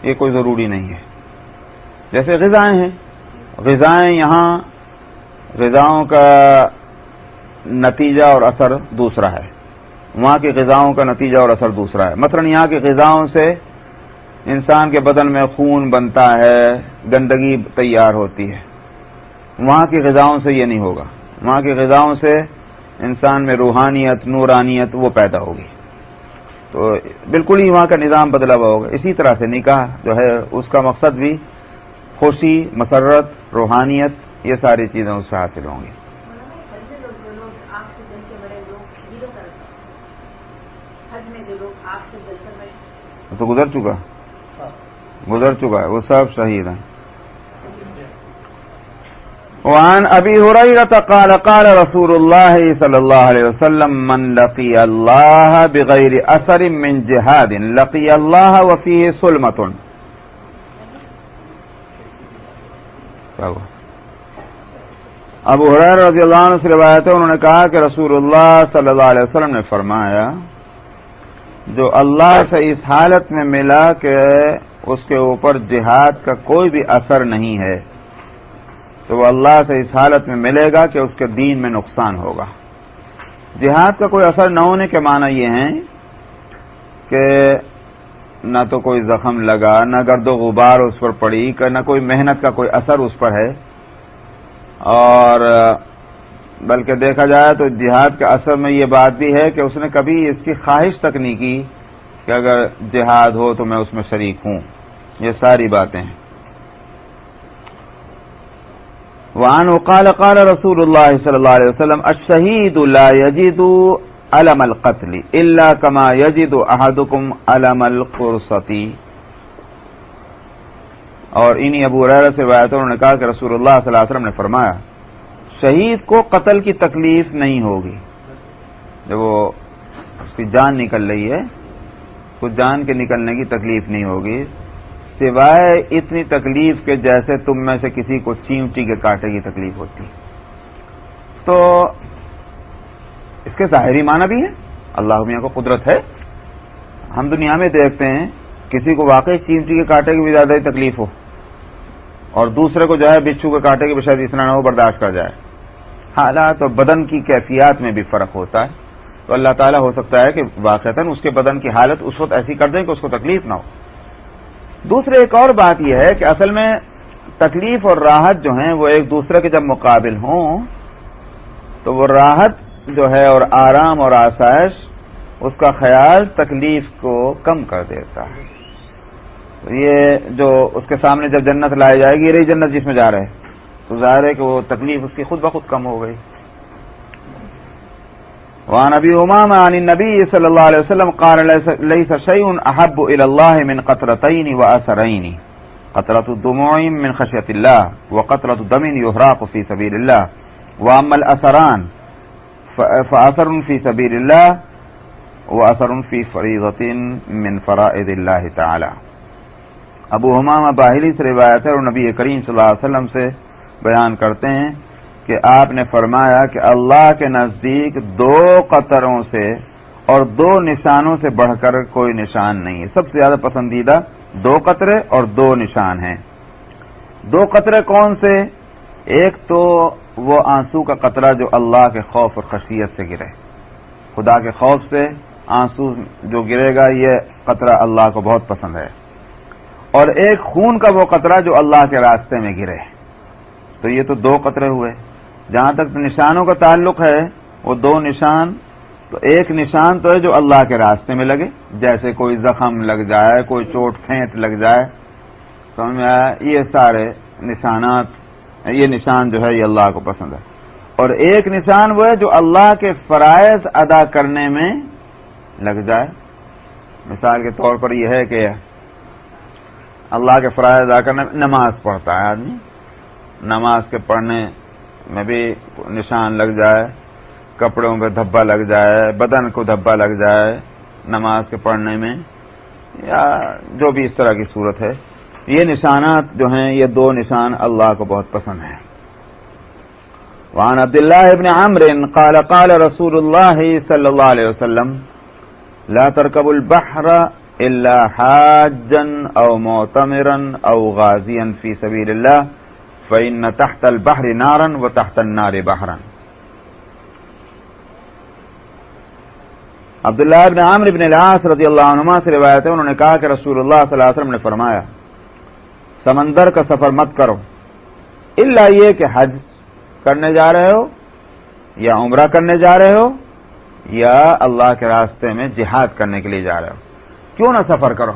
یہ کوئی ضروری نہیں ہے. جیسے غذائیں ہیں غذائیں یہاں غذاؤں کا نتیجہ اور اثر دوسرا ہے وہاں کی غذاؤں کا نتیجہ اور اثر دوسرا ہے. مثلا یہاں کی غذاؤں سے انسان کے بدن میں خون بنتا ہے گندگی تیار ہوتی ہے. وہاں کی غذاؤں سے یہ نہیں ہوگا. وہاں کی غذاؤں سے انسان میں روحانیت نورانیت وہ پیدا ہوگی. تو بالکل ہی وہاں کا نظام بدلا ہوا ہوگا. اسی طرح سے نکاح جو ہے اس کا مقصد بھی خوشی مسرت روحانیت یہ ساری چیزیں اس سے حاصل ہوں گی. تو گزر چکا ہے وہ سب شہید ہیں. وعن ابی ہریرہ قال قال رسول اللہ صلی اللہ علیہ وسلم من لقی اللہ بغیر اثر من جہاد لقی اللہ وفیہ سلمۃ. ابو ہریرہ رضی اللہ عنہ سے روایت ہے انہوں نے کہا کہ رسول اللہ صلی اللہ علیہ وسلم نے فرمایا جو اللہ سے اس حالت میں ملا کہ اس کے اوپر جہاد کا کوئی بھی اثر نہیں ہے تو وہ اللہ سے اس حالت میں ملے گا کہ اس کے دین میں نقصان ہوگا. جہاد کا کوئی اثر نہ ہونے کے معنی یہ ہیں کہ نہ تو کوئی زخم لگا نہ گرد و غبار اس پر پڑی کہ نہ کوئی محنت کا کوئی اثر اس پر ہے اور بلکہ دیکھا جائے تو جہاد کے اثر میں یہ بات بھی ہے کہ اس نے کبھی اس کی خواہش تک نہیں کی کہ اگر جہاد ہو تو میں اس میں شریک ہوں. یہ ساری باتیں ہیں. وعنه قال قال رسول الله صلی اللہ علیہ وسلم الشہید لا يجد علم القتل الا كما يجد احدكم علم القرصة. اور انہی ابو ہریرہ سے روایت ہے انہوں نے کہا کہ رسول اللہ صلی اللہ علیہ وسلم نے فرمایا شہید کو قتل کی تکلیف نہیں ہوگی جب وہ اس کی جان نکل رہی ہے تو جان کے نکلنے کی تکلیف نہیں ہوگی سوائے اتنی تکلیف کے جیسے تم میں سے کسی کو چیونٹی کے کانٹے کی تکلیف ہوتی. تو اس کے ظاہری معنی بھی ہے، اللہ میاں کو قدرت ہے. ہم دنیا میں دیکھتے ہیں کسی کو واقعی چیمٹی کے کانٹے کی بھی زیادہ ہی تکلیف ہو اور دوسرے کو جو ہے بچھو کے کانٹے کی بھی شاید اتنا نہ ہو، برداشت کر جائے. حالات اور بدن کی کیفیات میں بھی فرق ہوتا ہے. تو اللہ تعالیٰ ہو سکتا ہے کہ واقعتاً اس کے بدن کی حالت اس وقت ایسی کر دیں کہ اس کو تکلیف نہ ہو. دوسرے ایک اور بات یہ ہے کہ اصل میں تکلیف اور راحت جو ہیں وہ ایک دوسرے کے جب مقابل ہوں تو وہ راحت جو ہے اور آرام اور آسائش اس کا خیال تکلیف کو کم کر دیتا ہے. یہ جو اس کے سامنے جب جنت لائی جائے گی، یہ رہی جنت جس میں جا رہے تو ظاہر ہے کہ وہ تکلیف اس کی خود بخود کم ہو گئی. وعن ابی امامہ عن النبی صلی اللہ علیہ وسلم قال لیس شیء احب الی اللہ من قطرتین واثرین قطرۃ الدموع من خشیۃ اللہ وقطرۃ دم یحراق فی سبیل اللہ واما الاثران فاثر فی سبیل اللہ واثر فی فریضۃ من فرائض اللہ تعالی. ابو حمامہ باہلی سے روایت ہے اور نبی کریم صلی اللہ علیہ وسلم سے بیان کرتے ہیں کہ آپ نے فرمایا کہ اللہ کے نزدیک 2 قطروں سے اور 2 نشانوں سے بڑھ کر کوئی نشان نہیں ہے. سب سے زیادہ پسندیدہ 2 قطرے اور 2 نشان ہیں. 2 قطرے کون سے؟ ایک تو وہ آنسو کا قطرہ جو اللہ کے خوف اور خشیت سے گرے، خدا کے خوف سے آنسو جو گرے گا یہ قطرہ اللہ کو بہت پسند ہے. اور ایک خون کا وہ قطرہ جو اللہ کے راستے میں گرے. تو یہ تو 2 قطرے ہوئے. جہاں تک نشانوں کا تعلق ہے وہ 2 نشان، تو ایک نشان تو ہے جو اللہ کے راستے میں لگے، جیسے کوئی زخم لگ جائے، کوئی چوٹ پھینٹ لگ جائے، سمجھ میں آیا؟ یہ سارے نشانات، یہ نشان جو ہے یہ اللہ کو پسند ہے. اور ایک نشان وہ ہے جو اللہ کے فرائض ادا کرنے میں لگ جائے. مثال کے طور پر یہ ہے کہ اللہ کے فرائض ادا کرنے میں نماز پڑھتا ہے آدمی، نماز کے پڑھنے میں بھی نشان لگ جائے، کپڑوں پہ دھبا لگ جائے، بدن کو دھبا لگ جائے نماز کے پڑھنے میں، یا جو بھی اس طرح کی صورت ہے، یہ نشانات جو ہیں یہ 2 نشان اللہ کو بہت پسند ہیں. وعن عبداللہ ابن عمرو قال قال رسول اللہ صلی اللہ علیہ وسلم لا ترکبوا البحر الا حاجا او معتمرا او غازیا فی سبیل اللہ فإن تحت البحر نارا وتحت النار بحرا. عبداللہ ابن عامر ابن العاص رضی اللہ عنہما سے روایت ہے، انہوں نے کہا کہ رسول اللہ صلی اللہ علیہ وسلم نے فرمایا سمندر کا سفر مت کرو الا یہ کہ حج کرنے جا رہے ہو یا عمرہ کرنے جا رہے ہو یا اللہ کے راستے میں جہاد کرنے کے لیے جا رہے ہو. کیوں نہ سفر کرو؟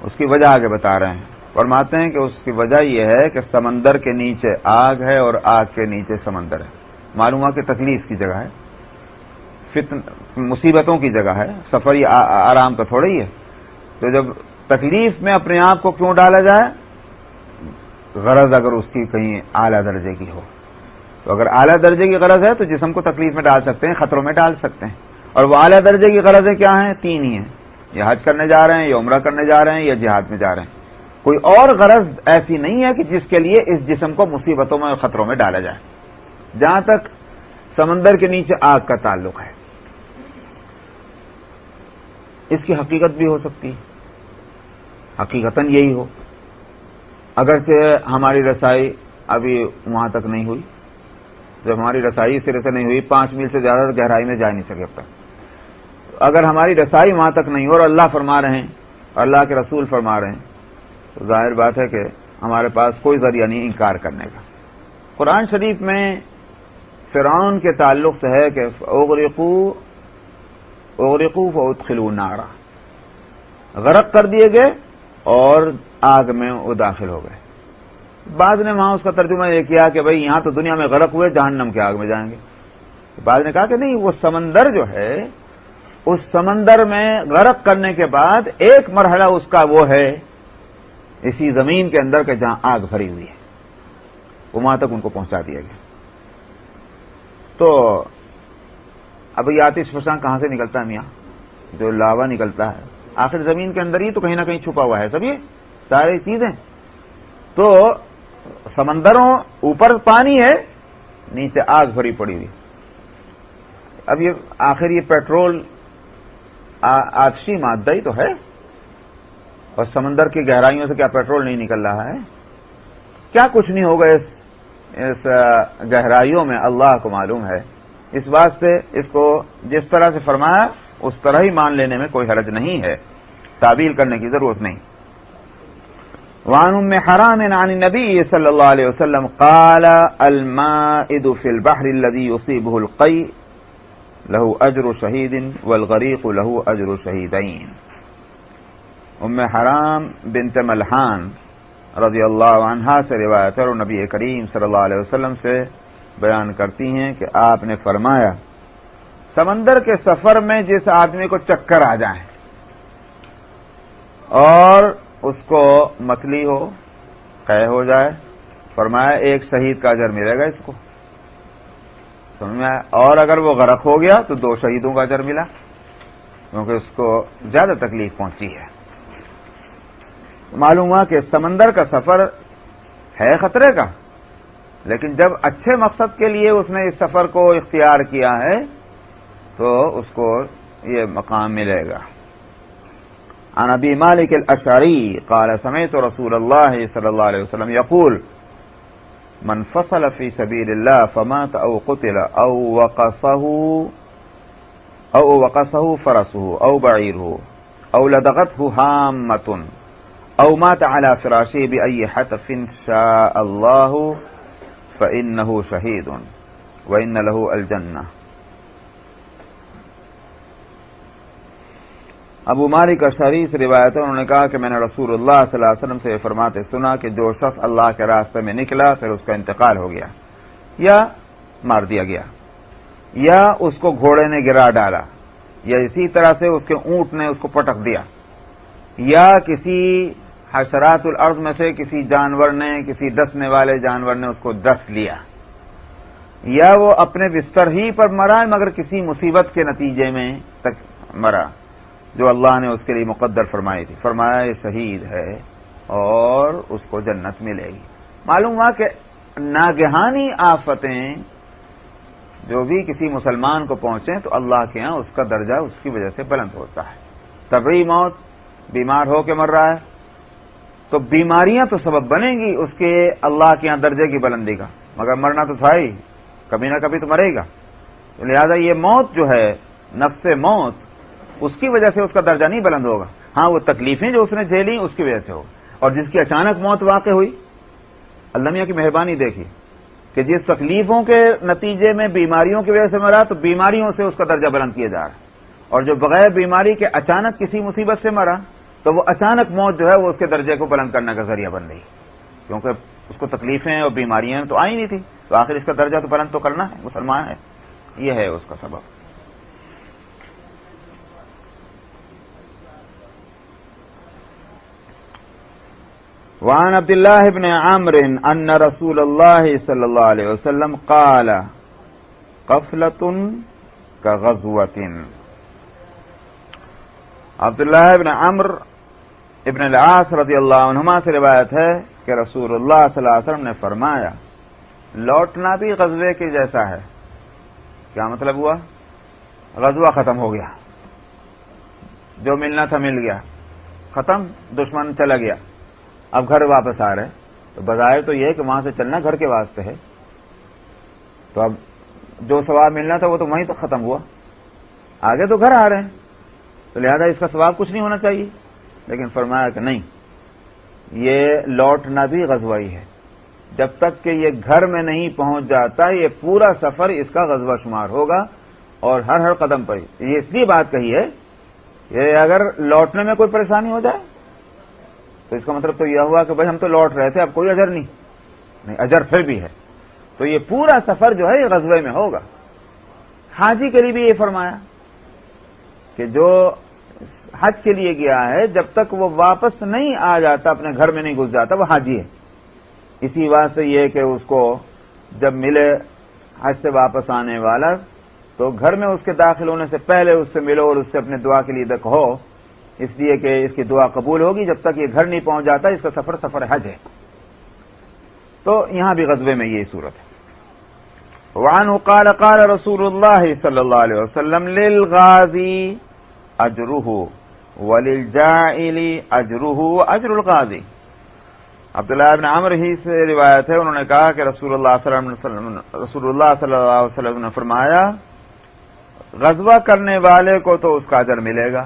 اس کی وجہ آگے بتا رہے ہیں. فرماتے ہیں کہ اس کی وجہ یہ ہے کہ سمندر کے نیچے آگ ہے اور آگ کے نیچے سمندر ہے. معلوم ہے کہ تکلیف کی جگہ ہے، مصیبتوں کی جگہ ہے. سفر یہ آرام کا تھوڑا ہی ہے. تو جب تکلیف میں اپنے آپ کو کیوں ڈالا جائے؟ غرض اگر اس کی کہیں اعلیٰ درجے کی ہو، تو اگر اعلیٰ درجے کی غرض ہے تو جسم کو تکلیف میں ڈال سکتے ہیں، خطروں میں ڈال سکتے ہیں. اور وہ اعلیٰ درجے کی غرضیں کیا ہیں؟ 3 ہی ہیں، یا حج کرنے جا رہے ہیں، یا عمرہ کرنے جا رہے ہیں، یا جہاد میں جا رہے ہیں. کوئی اور غرض ایسی نہیں ہے کہ جس کے لیے اس جسم کو مصیبتوں میں اور خطروں میں ڈالا جائے. جہاں تک سمندر کے نیچے آگ کا تعلق ہے، اس کی حقیقت بھی ہو سکتی ہے، حقیقتاً یہی ہو، اگرچہ ہماری رسائی ابھی وہاں تک نہیں ہوئی. جب ہماری رسائی اس طرح سے نہیں ہوئی، 5 میل سے زیادہ گہرائی میں جا نہیں سکے اب تک. اگر ہماری رسائی وہاں تک نہیں ہو اور اللہ فرما رہے ہیں، اللہ کے رسول فرما رہے ہیں، تو ظاہر بات ہے کہ ہمارے پاس کوئی ذریعہ نہیں انکار کرنے کا. قرآن شریف میں فرعون کے تعلق سے ہے کہ اغرقوا فادخلوا نارا، غرق کر دیے گئے اور آگ میں وہ داخل ہو گئے. بعض نے وہاں اس کا ترجمہ یہ کیا کہ بھئی یہاں تو دنیا میں غرق ہوئے، جہنم کے آگ میں جائیں گے. بعض نے کہا کہ نہیں، وہ سمندر جو ہے، اس سمندر میں غرق کرنے کے بعد ایک مرحلہ اس کا وہ ہے اسی زمین کے اندر کے جہاں آگ بھری ہوئی ہے، وہ وہاں تک ان کو پہنچا دیا گیا. تو اب یہ آتش فشاں کہاں سے نکلتا ہے میاں؟ جو لاوا نکلتا ہے آخر زمین کے اندر ہی تو کہیں نہ کہیں چھپا ہوا ہے سب یہ ساری چیزیں. تو سمندروں اوپر پانی ہے نیچے آگ بھری پڑی ہوئی. اب یہ آخر یہ پیٹرول آتشی مادہ ہی تو ہے، اور سمندر کی گہرائیوں سے کیا پیٹرول نہیں نکل رہا ہے؟ کیا کچھ نہیں ہوگا اس گہرائیوں میں، اللہ کو معلوم ہے. اس واسطے اس کو جس طرح سے فرمایا اس طرح ہی مان لینے میں کوئی حرج نہیں ہے، تعبیل کرنے کی ضرورت نہیں. وعن ام حرام عن النبي صلى الله عليه وسلم قال المائد في البحر الذي يصيبه القيء له اجر شهيد والغريق له اجر شهيدين. ام حرام بنت ملحان رضی اللہ عنہا سے روایت ہے اور نبی کریم صلی اللہ علیہ وسلم سے بیان کرتی ہیں کہ آپ نے فرمایا سمندر کے سفر میں جس آدمی کو چکر آ جائے اور اس کو متلی ہو، قے ہو جائے، فرمایا ایک شہید کا اجر ملے گا اس کو. اور اگر وہ غرق ہو گیا تو 2 شہیدوں کا اجر ملا، کیونکہ اس کو زیادہ تکلیف پہنچی ہے. معلوم ہوا کہ سمندر کا سفر ہے خطرے کا، لیکن جب اچھے مقصد کے لیے اس نے اس سفر کو اختیار کیا ہے تو اس کو یہ مقام ملے گا. عن ابی مالک الاشعری قال سمعت رسول اللہ صلی اللہ علیہ وسلم یقول من فصل في سبيل الله فمات او قتل او وقصه فرسه او بعيره او لدغته هامة او مات على فراشه بأي حتف شاء الله فإنه شهيد وإن له الجنة. ابو مالک اشعری سے روایت ہے، انہوں نے کہا کہ میں نے رسول اللہ صلی اللہ علیہ وسلم سے فرماتے سنا کہ جو شخص اللہ کے راستے میں نکلا پھر اس کا انتقال ہو گیا یا مار دیا گیا یا اس کو گھوڑے نے گرا ڈالا یا اسی طرح سے اس کے اونٹ نے اس کو پٹک دیا یا کسی حشرات الارض میں سے کسی جانور نے، کسی ڈسنے والے جانور نے اس کو ڈس لیا، یا وہ اپنے بستر ہی پر مرا مگر کسی مصیبت کے نتیجے میں تک مرا جو اللہ نے اس کے لیے مقدر فرمائی تھی، فرمایا یہ شہید ہے اور اس کو جنت ملے گی. معلوم ہوا کہ ناگہانی آفتیں جو بھی کسی مسلمان کو پہنچیں تو اللہ کے ہاں اس کا درجہ اس کی وجہ سے بلند ہوتا ہے. طبعی موت، بیمار ہو کے مر رہا ہے تو بیماریاں تو سبب بنیں گی اس کے اللہ کے ہاں درجے کی بلندی کا، مگر مرنا تو تھا ہی، کبھی نہ کبھی تو مرے گا. لہذا یہ موت جو ہے، نفس موت، اس کی وجہ سے اس کا درجہ نہیں بلند ہوگا. ہاں وہ تکلیفیں جو اس نے جھیلی اس کی وجہ سے ہوگا. اور جس کی اچانک موت واقع ہوئی، اللہ میاں کی مہربانی دیکھی کہ جس تکلیفوں کے نتیجے میں بیماریوں کی وجہ سے مرا تو بیماریوں سے اس کا درجہ بلند کیا جا رہا ہے، اور جو بغیر بیماری کے اچانک کسی مصیبت سے مرا تو وہ اچانک موت جو ہے وہ اس کے درجے کو بلند کرنے کا ذریعہ بن رہی، کیونکہ اس کو تکلیفیں اور بیماریاں تو آئی نہیں تھی، تو آخر اس کا درجہ تو بلند تو کرنا ہے، مسلمان ہے. یہ ہے اس کا سبب. وعن عبد الله بن عمرو ان رسول الله صلى الله عليه وسلم قال قفلة كغزوة. عبداللہ ابن عمرو ابن العاص رضی اللہ عنہما سے روایت ہے کہ رسول اللہ صلی اللہ علیہ وسلم نے فرمایا لوٹنا بھی غزوے کے جیسا ہے. کیا مطلب ہوا؟ غزوہ ختم ہو گیا، جو ملنا تھا مل گیا، ختم، دشمن چلا گیا، اب گھر واپس آ رہے تو بظاہر تو یہ ہے کہ وہاں سے چلنا گھر کے واسطے ہے، تو اب جو ثواب ملنا تھا وہ تو وہیں تو ختم ہوا، آگے تو گھر آ رہے ہیں، تو لہذا اس کا ثواب کچھ نہیں ہونا چاہیے. لیکن فرمایا کہ نہیں، یہ لوٹنا بھی غزوہ ہی ہے. جب تک کہ یہ گھر میں نہیں پہنچ جاتا یہ پورا سفر اس کا غزوہ شمار ہوگا، اور ہر ہر قدم پر یہ اس لیے بات کہی ہے کہ اگر لوٹنے میں کوئی پریشانی ہو جائے تو اس کا مطلب تو یہ ہوا کہ بھائی ہم تو لوٹ رہے تھے، اب کوئی اجر نہیں، اجر پھر بھی ہے. تو یہ پورا سفر جو ہے یہ غزوے میں ہوگا. حاجی کے لیے بھی یہ فرمایا کہ جو حج کے لیے گیا ہے جب تک وہ واپس نہیں آ جاتا، اپنے گھر میں نہیں گھس جاتا، وہ حاجی ہے. اسی واسطے یہ کہ اس کو جب ملے حج سے واپس آنے والا تو گھر میں اس کے داخل ہونے سے پہلے اس سے ملو اور اس سے اپنے دعا کے لیے کہو، اس لیے کہ اس کی دعا قبول ہوگی. جب تک یہ گھر نہیں پہنچ جاتا اس کا سفر حج ہے. تو یہاں بھی غزوے میں یہی صورت ہے. وعنه قال قال رسول الله صلى الله عليه وسلم للغازي اجره وللجاعل اجره واجر الغازي. عبداللہ ابن عمر ہی سے روایت ہے، انہوں نے کہا کہ رسول اللہ صلی اللہ علیہ وسلم نے فرمایا غزوہ کرنے والے کو تو اس کا اجر ملے گا،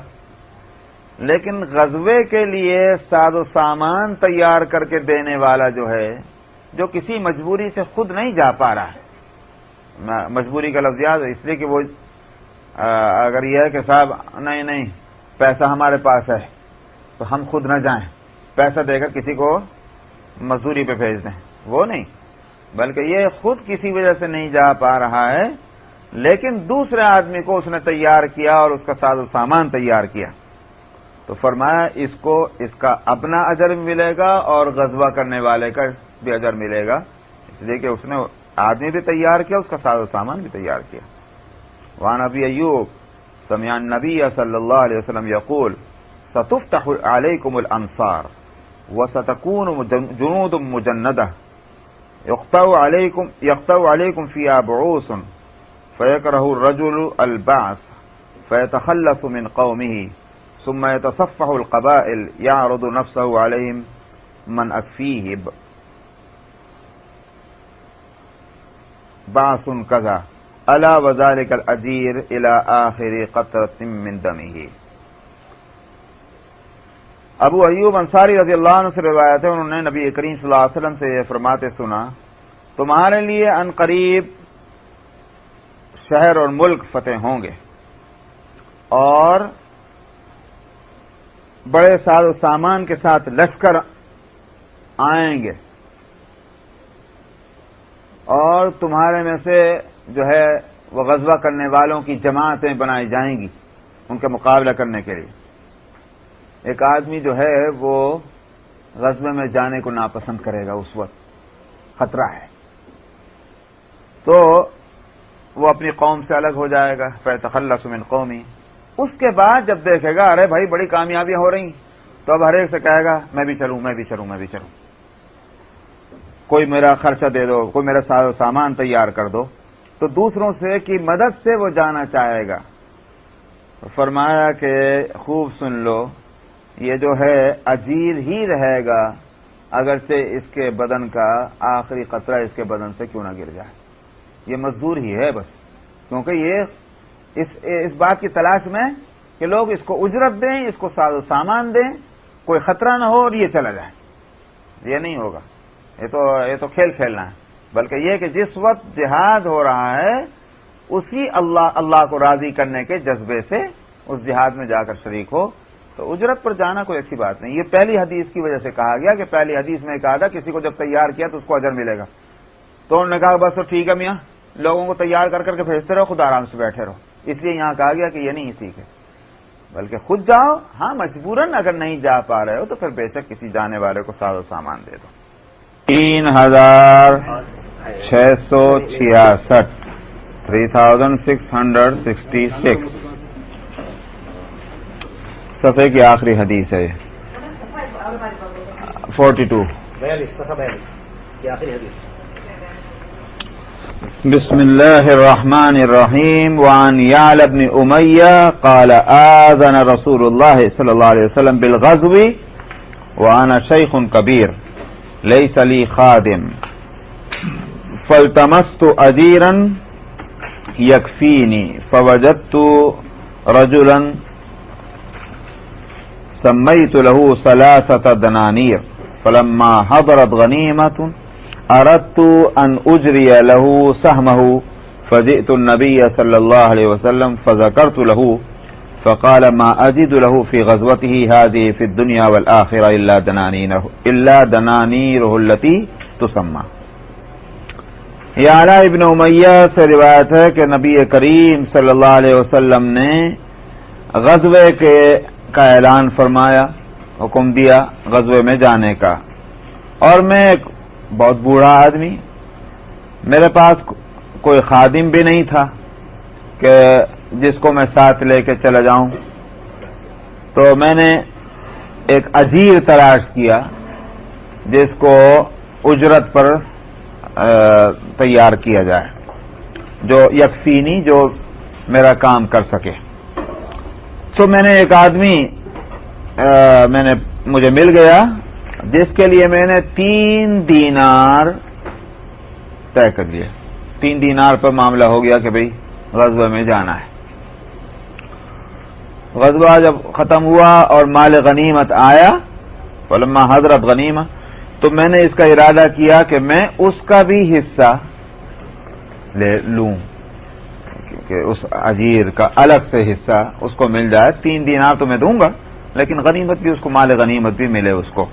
لیکن غزوے کے لیے ساز و سامان تیار کر کے دینے والا جو ہے، جو کسی مجبوری سے خود نہیں جا پا رہا ہے، مجبوری کا لفظ یاد ہے اس لیے کہ وہ اگر یہ ہے کہ صاحب نہیں پیسہ ہمارے پاس ہے تو ہم خود نہ جائیں، پیسہ دے کر کسی کو مزدوری پہ بھیج دیں، وہ نہیں، بلکہ یہ خود کسی وجہ سے نہیں جا پا رہا ہے لیکن دوسرے آدمی کو اس نے تیار کیا اور اس کا ساز و سامان تیار کیا، تو فرمایا اس کو اس کا اپنا اجر بھی ملے گا اور غزوہ کرنے والے کا بھی اجر ملے گا، اس لیے کہ اس نے آدمی بھی تیار کیا، اس کا ساز و سامان بھی تیار کیا. وعن ابی ایوب سمع النبی صلی اللہ علیہ وسلم یقول ستفتح علیکم الامصار وستكون جنود مجندة يقطع عليكم فيها بعوث فيكره الرجل البعث فيتخلص من قومه ثم يتصفح القبائل يعرض نفسه عليهم من أكفيه بعث كذا ألا وذلك الأجير إلى آخر قطرة من دمه. ابو ایوب انصاری رضی اللہ عنہ سے روایت ہے، انہوں نے نبی کریم صلی اللہ علیہ وسلم سے یہ فرماتے سنا تمہارے لیے ان قریب شہر اور ملک فتح ہوں گے اور بڑے ساز و سامان کے ساتھ لشکر آئیں گے اور تمہارے میں سے جو ہے وہ غزوہ کرنے والوں کی جماعتیں بنائی جائیں گی ان کا مقابلہ کرنے کے لیے. ایک آدمی جو ہے وہ غزوے میں جانے کو ناپسند کرے گا، اس وقت خطرہ ہے تو وہ اپنی قوم سے الگ ہو جائے گا، فیتخلص من قومی. اس کے بعد جب دیکھے گا ارے بھائی بڑی کامیابیاں ہو رہی تو اب ہر ایک سے کہے گا میں بھی چلوں، کوئی میرا خرچہ دے دو، کوئی میرا سامان تیار کر دو، تو دوسروں سے کی مدد سے وہ جانا چاہے گا. فرمایا کہ خوب سن لو یہ جو ہے اجیر ہی رہے گا اگرچہ اس کے بدن کا آخری قطرہ اس کے بدن سے کیوں نہ گر جائے، یہ مزدور ہی ہے بس، کیونکہ یہ اس بات کی تلاش میں کہ لوگ اس کو اجرت دیں، اس کو ساز و سامان دیں، کوئی خطرہ نہ ہو اور یہ چلا جائے. یہ نہیں ہوگا، یہ تو کھیل کھیلنا ہے، بلکہ یہ کہ جس وقت جہاد ہو رہا ہے اسی اللہ کو راضی کرنے کے جذبے سے اس جہاد میں جا کر شریک ہو، تو اجرت پر جانا کوئی اچھی بات نہیں. یہ پہلی حدیث کی وجہ سے کہا گیا کہ پہلی حدیث میں کہا تھا کسی کو جب تیار کیا تو اس کو اجر ملے گا، تو انہوں نے کہا بس تو ٹھیک ہے میاں لوگوں کو تیار کر کے بھیجتے رہو، خود آرام سے بیٹھے رہو، اس لیے یہاں کہا گیا کہ یہ نہیں ٹھیک ہے، بلکہ خود جاؤ. ہاں مجبوراً اگر نہیں جا پا رہے ہو تو پھر بے شک کسی جانے والے کو ساز و سامان دے دو. 3666 3666 صفحے کی آخری حدیث ہے 42. بسم اللہ الرحمن الرحیم. وعن یعلى بن امیہ قال آذن رسول اللہ صلی اللہ علیہ وسلم بالغزو وانا شیخ کبیر لیس لی خادم فالتمست اجیرا یکفینی فوجدت رجلا سميت له 3 دنانير فلما حضرت غنيمة أردت أن أجري له سهمه فجئت النبي صلى الله عليه وسلم فذكرت له فقال ما أجد له في غزوته هذه في الدنيا والآخرة إلا دنانيره التي تسمى. یعلا ابن امیہ سے روایت ہے کہ نبی کریم صلی اللہ علیہ وسلم نے غزوے کا اعلان فرمایا، حکم دیا غزوے میں جانے کا، اور میں ایک بہت بوڑھا آدمی، میرے پاس کوئی خادم بھی نہیں تھا کہ جس کو میں ساتھ لے کے چلا جاؤں، تو میں نے ایک اجیر تلاش کیا جس کو اجرت پر تیار کیا جائے. جو یکفینی، جو میرا کام کر سکے. تو میں نے ایک آدمی مجھے مل گیا جس کے لیے میں نے 3 دینار طے کر لیے. 3 دینار پر معاملہ ہو گیا کہ بھئی غزوہ میں جانا ہے. غزوہ جب ختم ہوا اور مال غنیمت آیا، فلما حضرت غنیمہ، تو میں نے اس کا ارادہ کیا کہ میں اس کا بھی حصہ لے لوں، کہ اس اجیر کا الگ سے حصہ اس کو مل جائے. 3 دینار تو میں دوں گا، لیکن غنیمت بھی اس کو، مال غنیمت بھی ملے اس کو.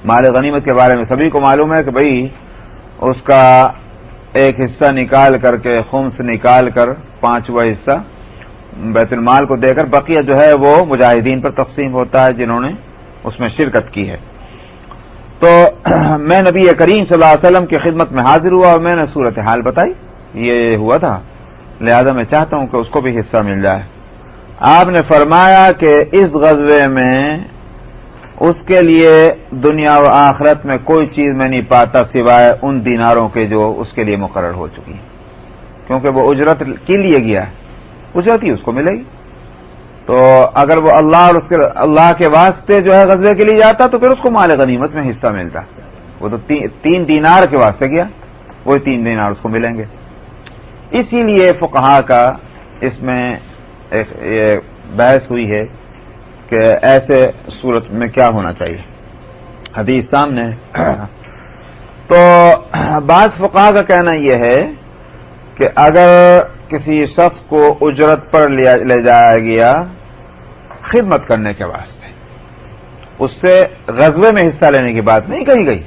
مال غنیمت کے بارے میں سبھی کو معلوم ہے کہ بھئی اس کا ایک حصہ نکال کر کے، خمس نکال کر 5واں حصہ بیت المال کو دے کر، بقیہ جو ہے وہ مجاہدین پر تقسیم ہوتا ہے جنہوں نے اس میں شرکت کی ہے. تو میں نبی کریم صلی اللہ علیہ وسلم کی خدمت میں حاضر ہوا اور میں نے صورتحال بتائی، یہ ہوا تھا، لہذا میں چاہتا ہوں کہ اس کو بھی حصہ مل جائے. آپ نے فرمایا کہ اس غزوے میں اس کے لیے دنیا و آخرت میں کوئی چیز میں نہیں پاتا سوائے ان دیناروں کے جو اس کے لیے مقرر ہو چکی ہیں، کیونکہ وہ اجرت کے لیے گیا ہے، اجرت ہی اس کو ملے گی. تو اگر وہ اللہ کے واسطے جو ہے غزوے کے لیے جاتا تو پھر اس کو مال غنیمت میں حصہ ملتا. وہ تو 3 دینار کے واسطے گیا، وہی 3 دینار اس کو ملیں گے. اسی لیے فقہا کا اس میں یہ بحث ہوئی ہے کہ ایسے صورت میں کیا ہونا چاہیے. حدیث سامنے ہے. تو بعض فقہا کا کہنا یہ ہے کہ اگر کسی شخص کو اجرت پر لے جایا گیا خدمت کرنے کے واسطے، اس سے غزوے میں حصہ لینے کی بات نہیں کہی گئی.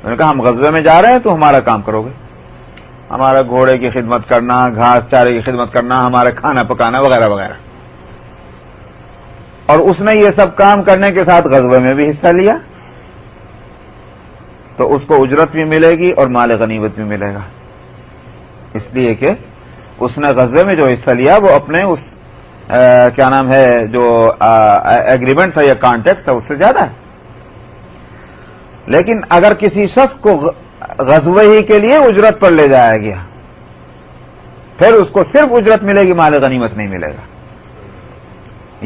میں نے کہا ہم غزوے میں جا رہے ہیں تو ہمارا کام کرو گے، ہمارا گھوڑے کی خدمت کرنا، گھاس چارے کی خدمت کرنا، ہمارا کھانا پکانا وغیرہ وغیرہ. اور اس نے یہ سب کام کرنے کے ساتھ غزوے میں بھی حصہ لیا تو اس کو اجرت بھی ملے گی اور مال غنیمت بھی ملے گا، اس لیے کہ اس نے غزوے میں جو حصہ لیا وہ اپنے اس کیا نام ہے جو ایگریمنٹ تھا یا کانٹیکٹ تھا اس سے زیادہ ہے. لیکن اگر کسی شخص کو غزوے ہی کے لیے اجرت پر لے جایا گیا پھر اس کو صرف اجرت ملے گی، مال غنیمت نہیں ملے گا.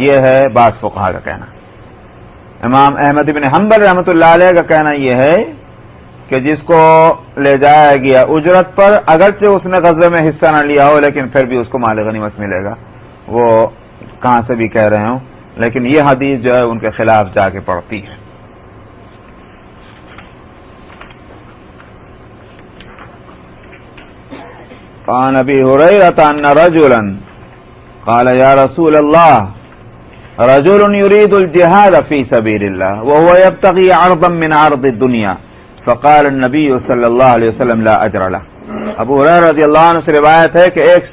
یہ ہے بعض فقہا کا کہنا. امام احمد بن حنبل رحمۃ اللہ علیہ کا کہنا یہ ہے کہ جس کو لے جایا گیا اجرت پر، اگرچہ اس نے غزوے میں حصہ نہ لیا ہو لیکن پھر بھی اس کو مال غنیمت ملے گا. وہ کہاں سے بھی کہہ رہے ہوں، لیکن یہ حدیث جو ہے ان کے خلاف جا کے پڑتی ہے. عن ابي هريرة ان رجلا قال يا رسول الله رجل يريد الجهاد في سبيل الله وهو يبتغي عرضا من عرض الدنيا فقال النبي صلى الله عليه وسلم لا اجر له. ابو ہریرہ رضی اللہ عنہ سے روایت ہے کہ ایک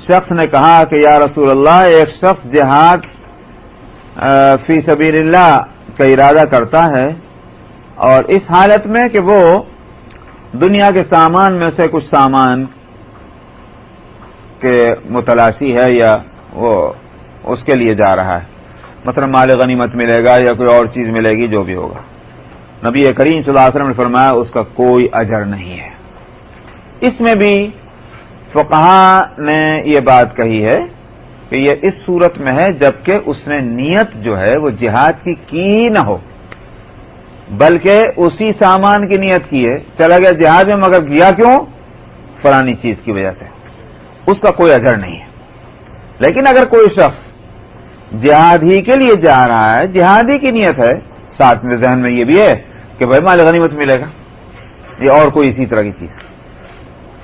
شخص نے کہا کہ یا رسول اللہ، ایک شخص جہاد فی سبیل اللہ کا ارادہ کرتا ہے اور اس حالت میں کہ وہ دنیا کے سامان میں سے کچھ سامان کے متلاشی ہے یا وہ اس کے لیے جا رہا ہے، مثلا مال غنیمت ملے گا یا کوئی اور چیز ملے گی، جو بھی ہوگا. نبی کریم صلی اللہ علیہ وسلم نے فرمایا اس کا کوئی اجر نہیں ہے. اس میں بھی فقہا نے یہ بات کہی ہے کہ یہ اس صورت میں ہے جبکہ اس نے نیت جو ہے وہ جہاد کی نہ ہو، بلکہ اسی سامان کی نیت کی ہے، چلا گیا جہاد میں مگر گیا کیوں؟ فلانی چیز کی وجہ سے، اس کا کوئی اجر نہیں ہے. لیکن اگر کوئی شخص جہاد ہی کے لیے جا رہا ہے، جہاد ہی کی نیت ہے، ساتھ میں ذہن میں یہ بھی ہے کہ بھائی مال غنیمت ملے گا یا اور کوئی اسی طرح کی چیز،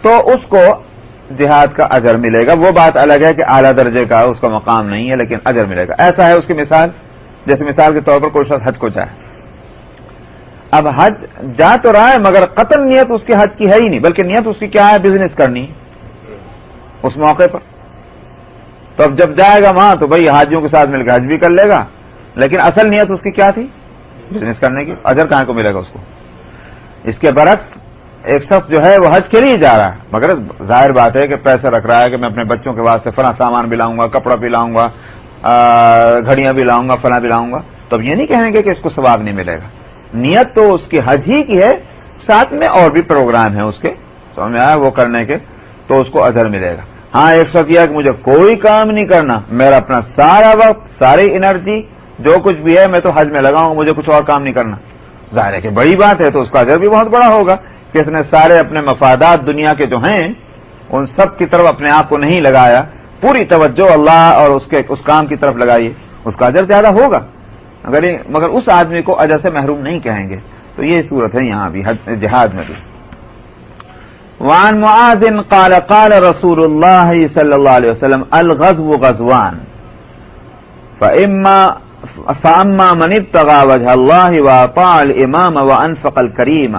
تو اس کو جہاد کا اجر ملے گا. وہ بات الگ ہے کہ اعلیٰ درجے کا اس کا مقام نہیں ہے لیکن اجر ملے گا. ایسا ہے اس کی مثال، جیسے مثال کے طور پر کوئی شخص حج کو جائے، اب حج جا تو رہا ہے مگر قطعاً نیت اس کی حج کی ہے ہی نہیں، بلکہ نیت اس کی کیا ہے؟ بزنس کرنی اس موقع پر. تو اب جب جائے گا وہاں تو بھائی حاجیوں کے ساتھ مل کے حج بھی کر لے گا، لیکن اصل نیت اس کی کیا تھی؟ بزنس کرنے کی. اجر کہاں کو ملے گا اس کو؟ اس کے برعکس ایک شخص جو ہے وہ حج کے لیے جا رہا ہے مگر ظاہر بات ہے کہ پیسہ رکھ رہا ہے کہ میں اپنے بچوں کے واسطے فلاں سامان بھی لاؤں گا، کپڑا بھی لاؤں گا، گھڑیاں بھی لاؤں گا، فلاں بھی لاؤں گا، تو اب یہ نہیں کہیں گے کہ اس کو ثواب نہیں ملے گا. نیت تو اس کی حج ہی کی ہے، ساتھ میں اور بھی پروگرام ہیں اس کے سمجھ میں آیا وہ کرنے کے. تو اس کو اجر ملے گا. ہاں ایک شخص یہ کہ مجھے کوئی کام نہیں کرنا, میرا اپنا سارا وقت ساری انرجی جو کچھ بھی ہے میں تو حج میں لگاؤں, مجھے کچھ اور کام نہیں کرنا, ظاہر ہے کہ بڑی بات ہے, تو اس کا اجر بھی بہت بڑا ہوگا کہ اس نے سارے اپنے مفادات دنیا کے جو ہیں ان سب کی طرف اپنے آپ کو نہیں لگایا, پوری توجہ اللہ اور اس کام کی طرف لگائیے, اس کا اجر زیادہ ہوگا. مگر اس آدمی کو اجر سے محروم نہیں کہیں گے. تو یہ صورت ہے یہاں بھی جہاد میں بھی. وعن معاذ قال قال رسول اللہ صلی اللہ علیہ وسلم الغزو غزوان فاما من ابتغى وجه الله واطاع الامام وانفق الكريم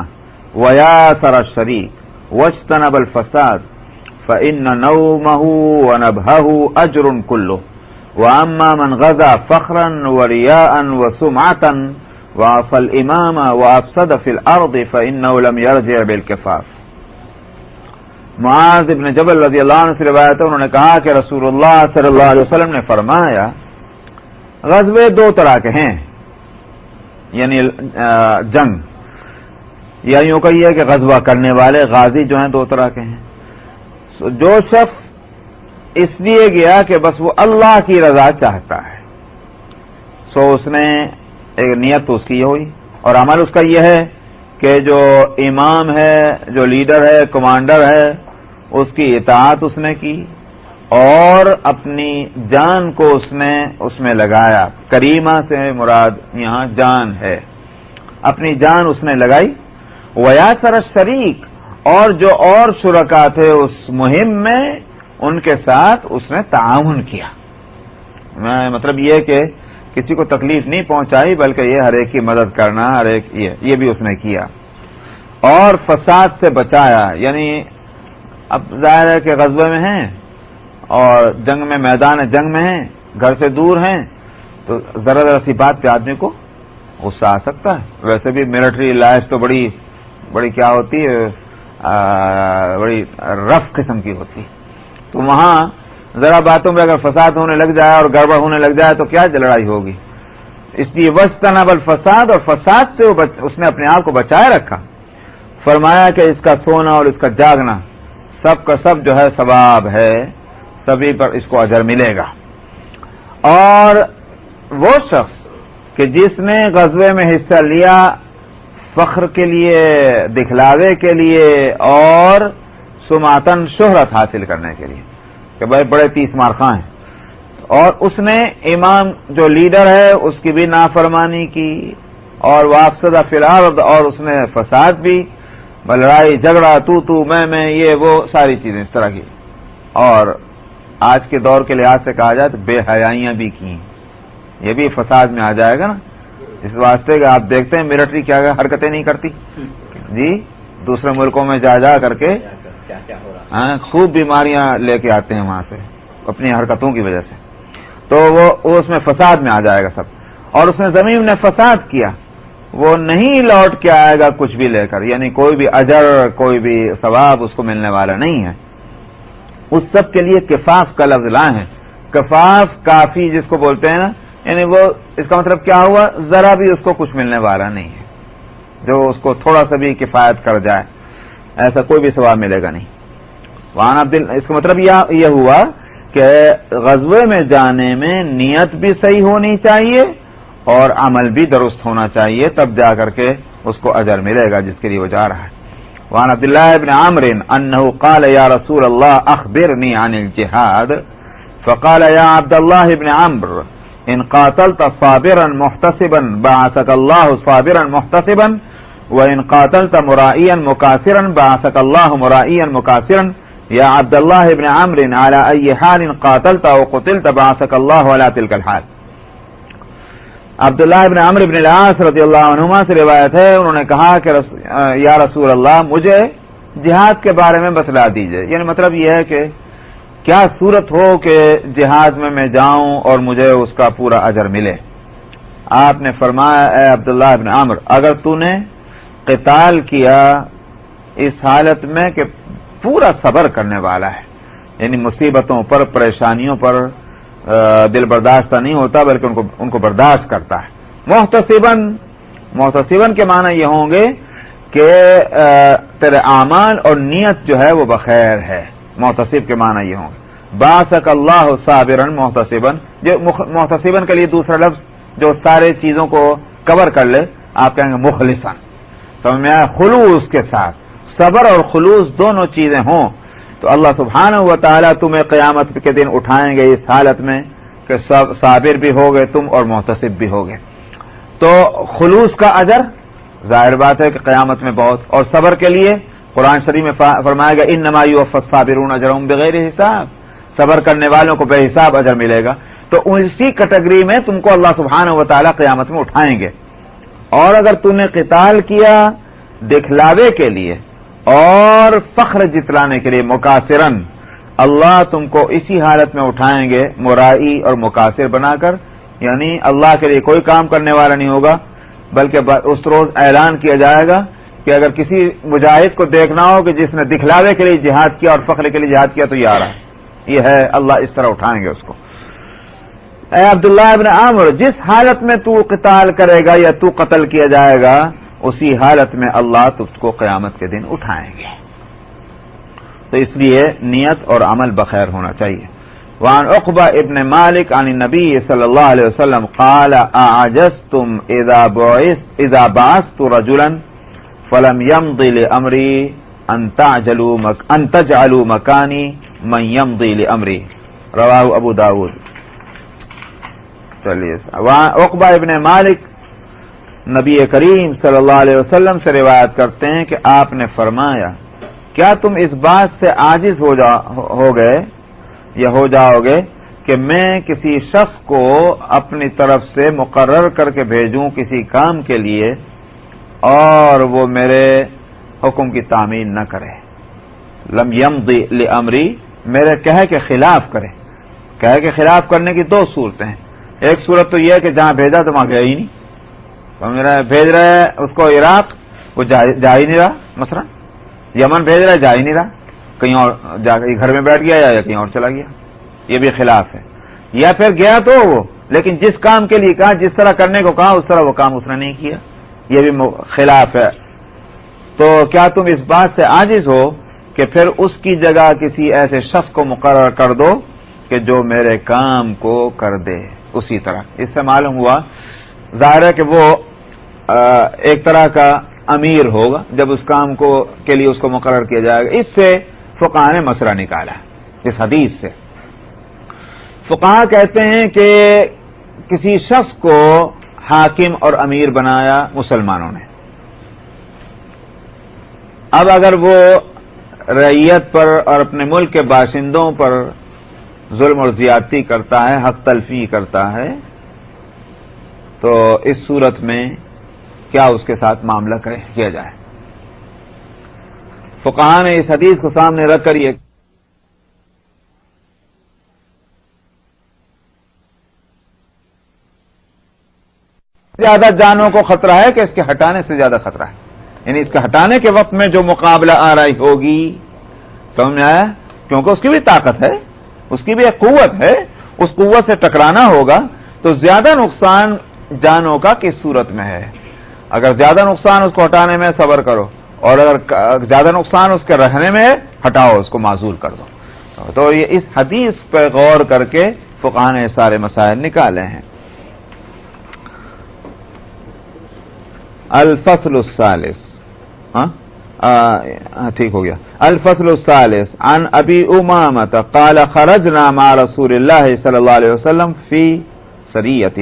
وياسر الشريك واجتنب الفساد فان نومه ونبهه اجر كله واما من غزا فخرا ورياء وسمعة وعصى الامام وافسد في الارض فانه لم يرجع بالكفاف. معاذ ابن جبل رضی اللہ عنہ سے روایت ہے, انہوں نے کہا کہ رسول اللہ صلی اللہ علیہ وسلم نے فرمایا غزوے دو طرح کے ہیں, یعنی جنگ, یا یوں کہیے کہ غزوہ کرنے والے غازی جو ہیں دو طرح کے ہیں. جو شخص اس لیے گیا کہ بس وہ اللہ کی رضا چاہتا ہے, سو اس نے ایک نیت تو اس کی یہ ہوئی, اور عمل اس کا یہ ہے کہ جو امام ہے, جو لیڈر ہے, کمانڈر ہے, اس کی اطاعت اس نے کی اور اپنی جان کو اس نے اس میں لگایا. کریمہ سے مراد یہاں جان ہے, اپنی جان اس نے لگائی. ویاسر الشریک, اور جو اور شرکا تھے اس مہم میں ان کے ساتھ اس نے تعاون کیا. مطلب یہ کہ کسی کو تکلیف نہیں پہنچائی بلکہ یہ ہر ایک کی مدد کرنا, ہر ایک یہ بھی اس نے کیا. اور فساد سے بچایا, یعنی اب ظاہر ہے کہ غزوے میں ہیں اور جنگ میں, میدان جنگ میں ہیں, گھر سے دور ہیں, تو ذرا ذرا سی بات پہ آدمی کو غصہ آ سکتا ہے. ویسے بھی ملٹری لائف تو بڑی کیا ہوتی ہے, بڑی رف قسم کی ہوتی ہے. تو وہاں ذرا باتوں میں اگر فساد ہونے لگ جائے اور گڑبڑ ہونے لگ جائے تو کیا لڑائی ہوگی. اس لیے وجتنب الفساد, اور فساد سے اس نے اپنے آپ کو بچائے رکھا. فرمایا کہ اس کا سونا اور اس کا جاگنا سب کا سب جو ہے ثواب ہے, سبھی پر اس کو اجر ملے گا. اور وہ شخص کہ جس نے غزوے میں حصہ لیا فخر کے لیے, دکھلاوے کے لیے اور سماتن شہرت حاصل کرنے کے لیے کہ بھائی بڑے 30 مار خاں ہیں, اور اس نے امام جو لیڈر ہے اس کی بھی نافرمانی کی, اور وافسدہ فی الارض, اور اس نے فساد بھی, لڑائی جھگڑا, تو میں یہ وہ ساری چیزیں اس طرح کی, اور آج کے دور کے لحاظ سے کہا جائے تو بے حیائیاں بھی کی. یہ بھی فساد میں آ جائے گا نا, اس واسطے کہ آپ دیکھتے ہیں ملٹری کیا حرکتیں نہیں کرتی جی, دوسرے ملکوں میں جا کر کے خوب بیماریاں لے کے آتے ہیں وہاں سے اپنی حرکتوں کی وجہ سے. تو وہ اس میں فساد میں آ جائے گا سب. اور اس نے زمین نے فساد کیا, وہ نہیں لوٹ کے آئے گا کچھ بھی لے کر, یعنی کوئی بھی اجر, کوئی بھی ثواب اس کو ملنے والا نہیں ہے. اس سب کے لیے کفاف کا لفظ لائے ہیں. کفاف کافی جس کو بولتے ہیں نا, یعنی وہ اس کا مطلب کیا ہوا, ذرا بھی اس کو کچھ ملنے والا نہیں ہے, جو اس کو تھوڑا سا بھی کفایت کر جائے ایسا کوئی بھی ثواب ملے گا نہیں. وہاں اس کا مطلب یہ ہوا کہ غزوے میں جانے میں نیت بھی صحیح ہونی چاہیے اور عمل بھی درست ہونا چاہیے, تب جا کر کے اس کو اجر ملے گا جس کے لیے وہ جا رہا ہے. وعن عبد الله بن عمرو انه قال يا رسول الله اخبرني عن الجهاد فقال يا عبد الله بن عمرو ان قاتلت صابرا محتسبا بعثك الله صابرا محتسبا وان قاتلت مرائيا مكاسرا بعثك الله مرائيا مكاسرا يا عبد الله بن عمرو على اي حال قاتلت او قتلت بعثك الله على تلك الحال. عبداللہ ابن عمرو ابن العاص رضی اللہ عنہما سے روایت ہے, انہوں نے کہا کہ یا رسول اللہ مجھے جہاد کے بارے میں بتلا دیجئے, یعنی مطلب یہ ہے کہ کیا صورت ہو کہ جہاد میں جاؤں اور مجھے اس کا پورا اجر ملے. آپ نے فرمایا اے عبداللہ ابن عمرو, اگر تو نے قتال کیا اس حالت میں کہ پورا صبر کرنے والا ہے, یعنی مصیبتوں پر, پریشانیوں پر دل برداشتہ نہیں ہوتا بلکہ ان کو برداشت کرتا ہے. محتسباً کے معنی یہ ہوں گے کہ تیرے اعمال اور نیت جو ہے وہ بخیر ہے, محتسب کے معنی یہ ہوں گے. باسک اللہ صابرن محتسبن، جو محتسبن کے لیے دوسرا لفظ جو سارے چیزوں کو کور کر لے، آپ کہیں گے مخلصن. سمجھ میں آیا؟ خلوص کے ساتھ، صبر اور خلوص دونوں چیزیں ہوں تو اللہ سبحانہ و تعالیٰ تمہیں قیامت کے دن اٹھائیں گے اس حالت میں کہ صابر بھی ہوگے تم اور محتسب بھی ہوگے. تو خلوص کا اجر ظاہر بات ہے کہ قیامت میں بہت، اور صبر کے لیے قرآن شریف میں فرمایا گیا انما یوفی الصابرون اجرهم بغیر حساب، صبر کرنے والوں کو بے حساب اجر ملے گا. تو اسی کیٹیگری میں تم کو اللہ سبحانہ و تعالیٰ قیامت میں اٹھائیں گے. اور اگر تم نے قتال کیا دکھلاوے کے لیے اور فخر جتلانے کے لیے مکاثرن، اللہ تم کو اسی حالت میں اٹھائیں گے مرائی اور مکاثر بنا کر، یعنی اللہ کے لیے کوئی کام کرنے والا نہیں ہوگا، بلکہ اس روز اعلان کیا جائے گا کہ اگر کسی مجاہد کو دیکھنا ہو کہ جس نے دکھلاوے کے لیے جہاد کیا اور فخر کے لیے جہاد کیا تو یہ آ رہا ہے. یہ ہے اللہ اس طرح اٹھائیں گے اس کو. اے عبداللہ ابن عامر، جس حالت میں تو قتال کرے گا یا تو قتل کیا جائے گا اسی حالت میں اللہ تجھ کو قیامت کے دن اٹھائیں گے. تو اس لیے نیت اور عمل بخیر ہونا چاہیے. وعن عقبہ ابن مالک عن النبی صلی اللہ علیہ وسلم قال اعجزتم اذا بعثت رجلا فلم يمضي لامری ان تجعلوا مکانی من يمضي لامری، رواہ ابو داود. چلیے، عقبہ ابن مالک نبی کریم صلی اللہ علیہ وسلم سے روایت کرتے ہیں کہ آپ نے فرمایا کیا تم اس بات سے عاجز ہو گئے یا ہو جاؤ گے کہ میں کسی شخص کو اپنی طرف سے مقرر کر کے بھیجوں کسی کام کے لیے اور وہ میرے حکم کی تعمیل نہ کرے. لم یمضی لامری، میرے کہے کے خلاف کرے. کہے کے خلاف کرنے کی دو صورتیں ہیں. ایک صورت تو یہ ہے کہ جہاں بھیجا تو وہاں گیا ہی نہیں، سمجھ رہے، بھیج رہے اس کو عراق، وہ جا ہی نہیں رہا. مثلا یمن بھیج رہا ہے، جا ہی نہیں رہا، کہیں اور جا کے گھر میں بیٹھ گیا یا کہیں اور چلا گیا. یہ بھی خلاف ہے. یا پھر گیا تو وہ لیکن جس کام کے لیے کہا، جس طرح کرنے کو کہا اس طرح وہ کام اس نے نہیں کیا، یہ بھی خلاف ہے. تو کیا تم اس بات سے عاجز ہو کہ پھر اس کی جگہ کسی ایسے شخص کو مقرر کر دو کہ جو میرے کام کو کر دے اسی طرح. اس سے معلوم ہوا ظاہر ہے کہ وہ ایک طرح کا امیر ہوگا جب اس کام کو کے لیے اس کو مقرر کیا جائے گا. اس سے فقہاء نے مسئلہ نکالا اس حدیث سے. فقہاء کہتے ہیں کہ کسی شخص کو حاکم اور امیر بنایا مسلمانوں نے، اب اگر وہ رعیت پر اور اپنے ملک کے باشندوں پر ظلم اور زیادتی کرتا ہے، حق تلفی کرتا ہے، تو اس صورت میں کیا اس کے ساتھ معاملہ کیا جائے. فقہاء نے اس حدیث کو سامنے رکھ کر یہ زیادہ جانوں کو خطرہ ہے کہ اس کے ہٹانے سے زیادہ خطرہ ہے. یعنی اس کے ہٹانے کے وقت میں جو مقابلہ آ رہی ہوگی، سمجھ میں آیا، کیونکہ اس کی بھی طاقت ہے، اس کی بھی ایک قوت ہے، اس قوت سے ٹکرانا ہوگا. تو زیادہ نقصان جانوں کا کس صورت میں ہے؟ اگر زیادہ نقصان اس کو ہٹانے میں صبر کرو، اور اگر زیادہ نقصان اس کے رہنے میں ہے ہٹاؤ، اس کو معزول کر دو. تو یہ اس حدیث پہ غور کر کے فقہاء نے سارے مسائل نکالے ہیں. الفصل الثالث، ٹھیک ہو گیا. الفصل الثالث عن ابی امامۃ قال خرجنا مع رسول اللہ صلی اللہ علیہ وسلم فی سریۃ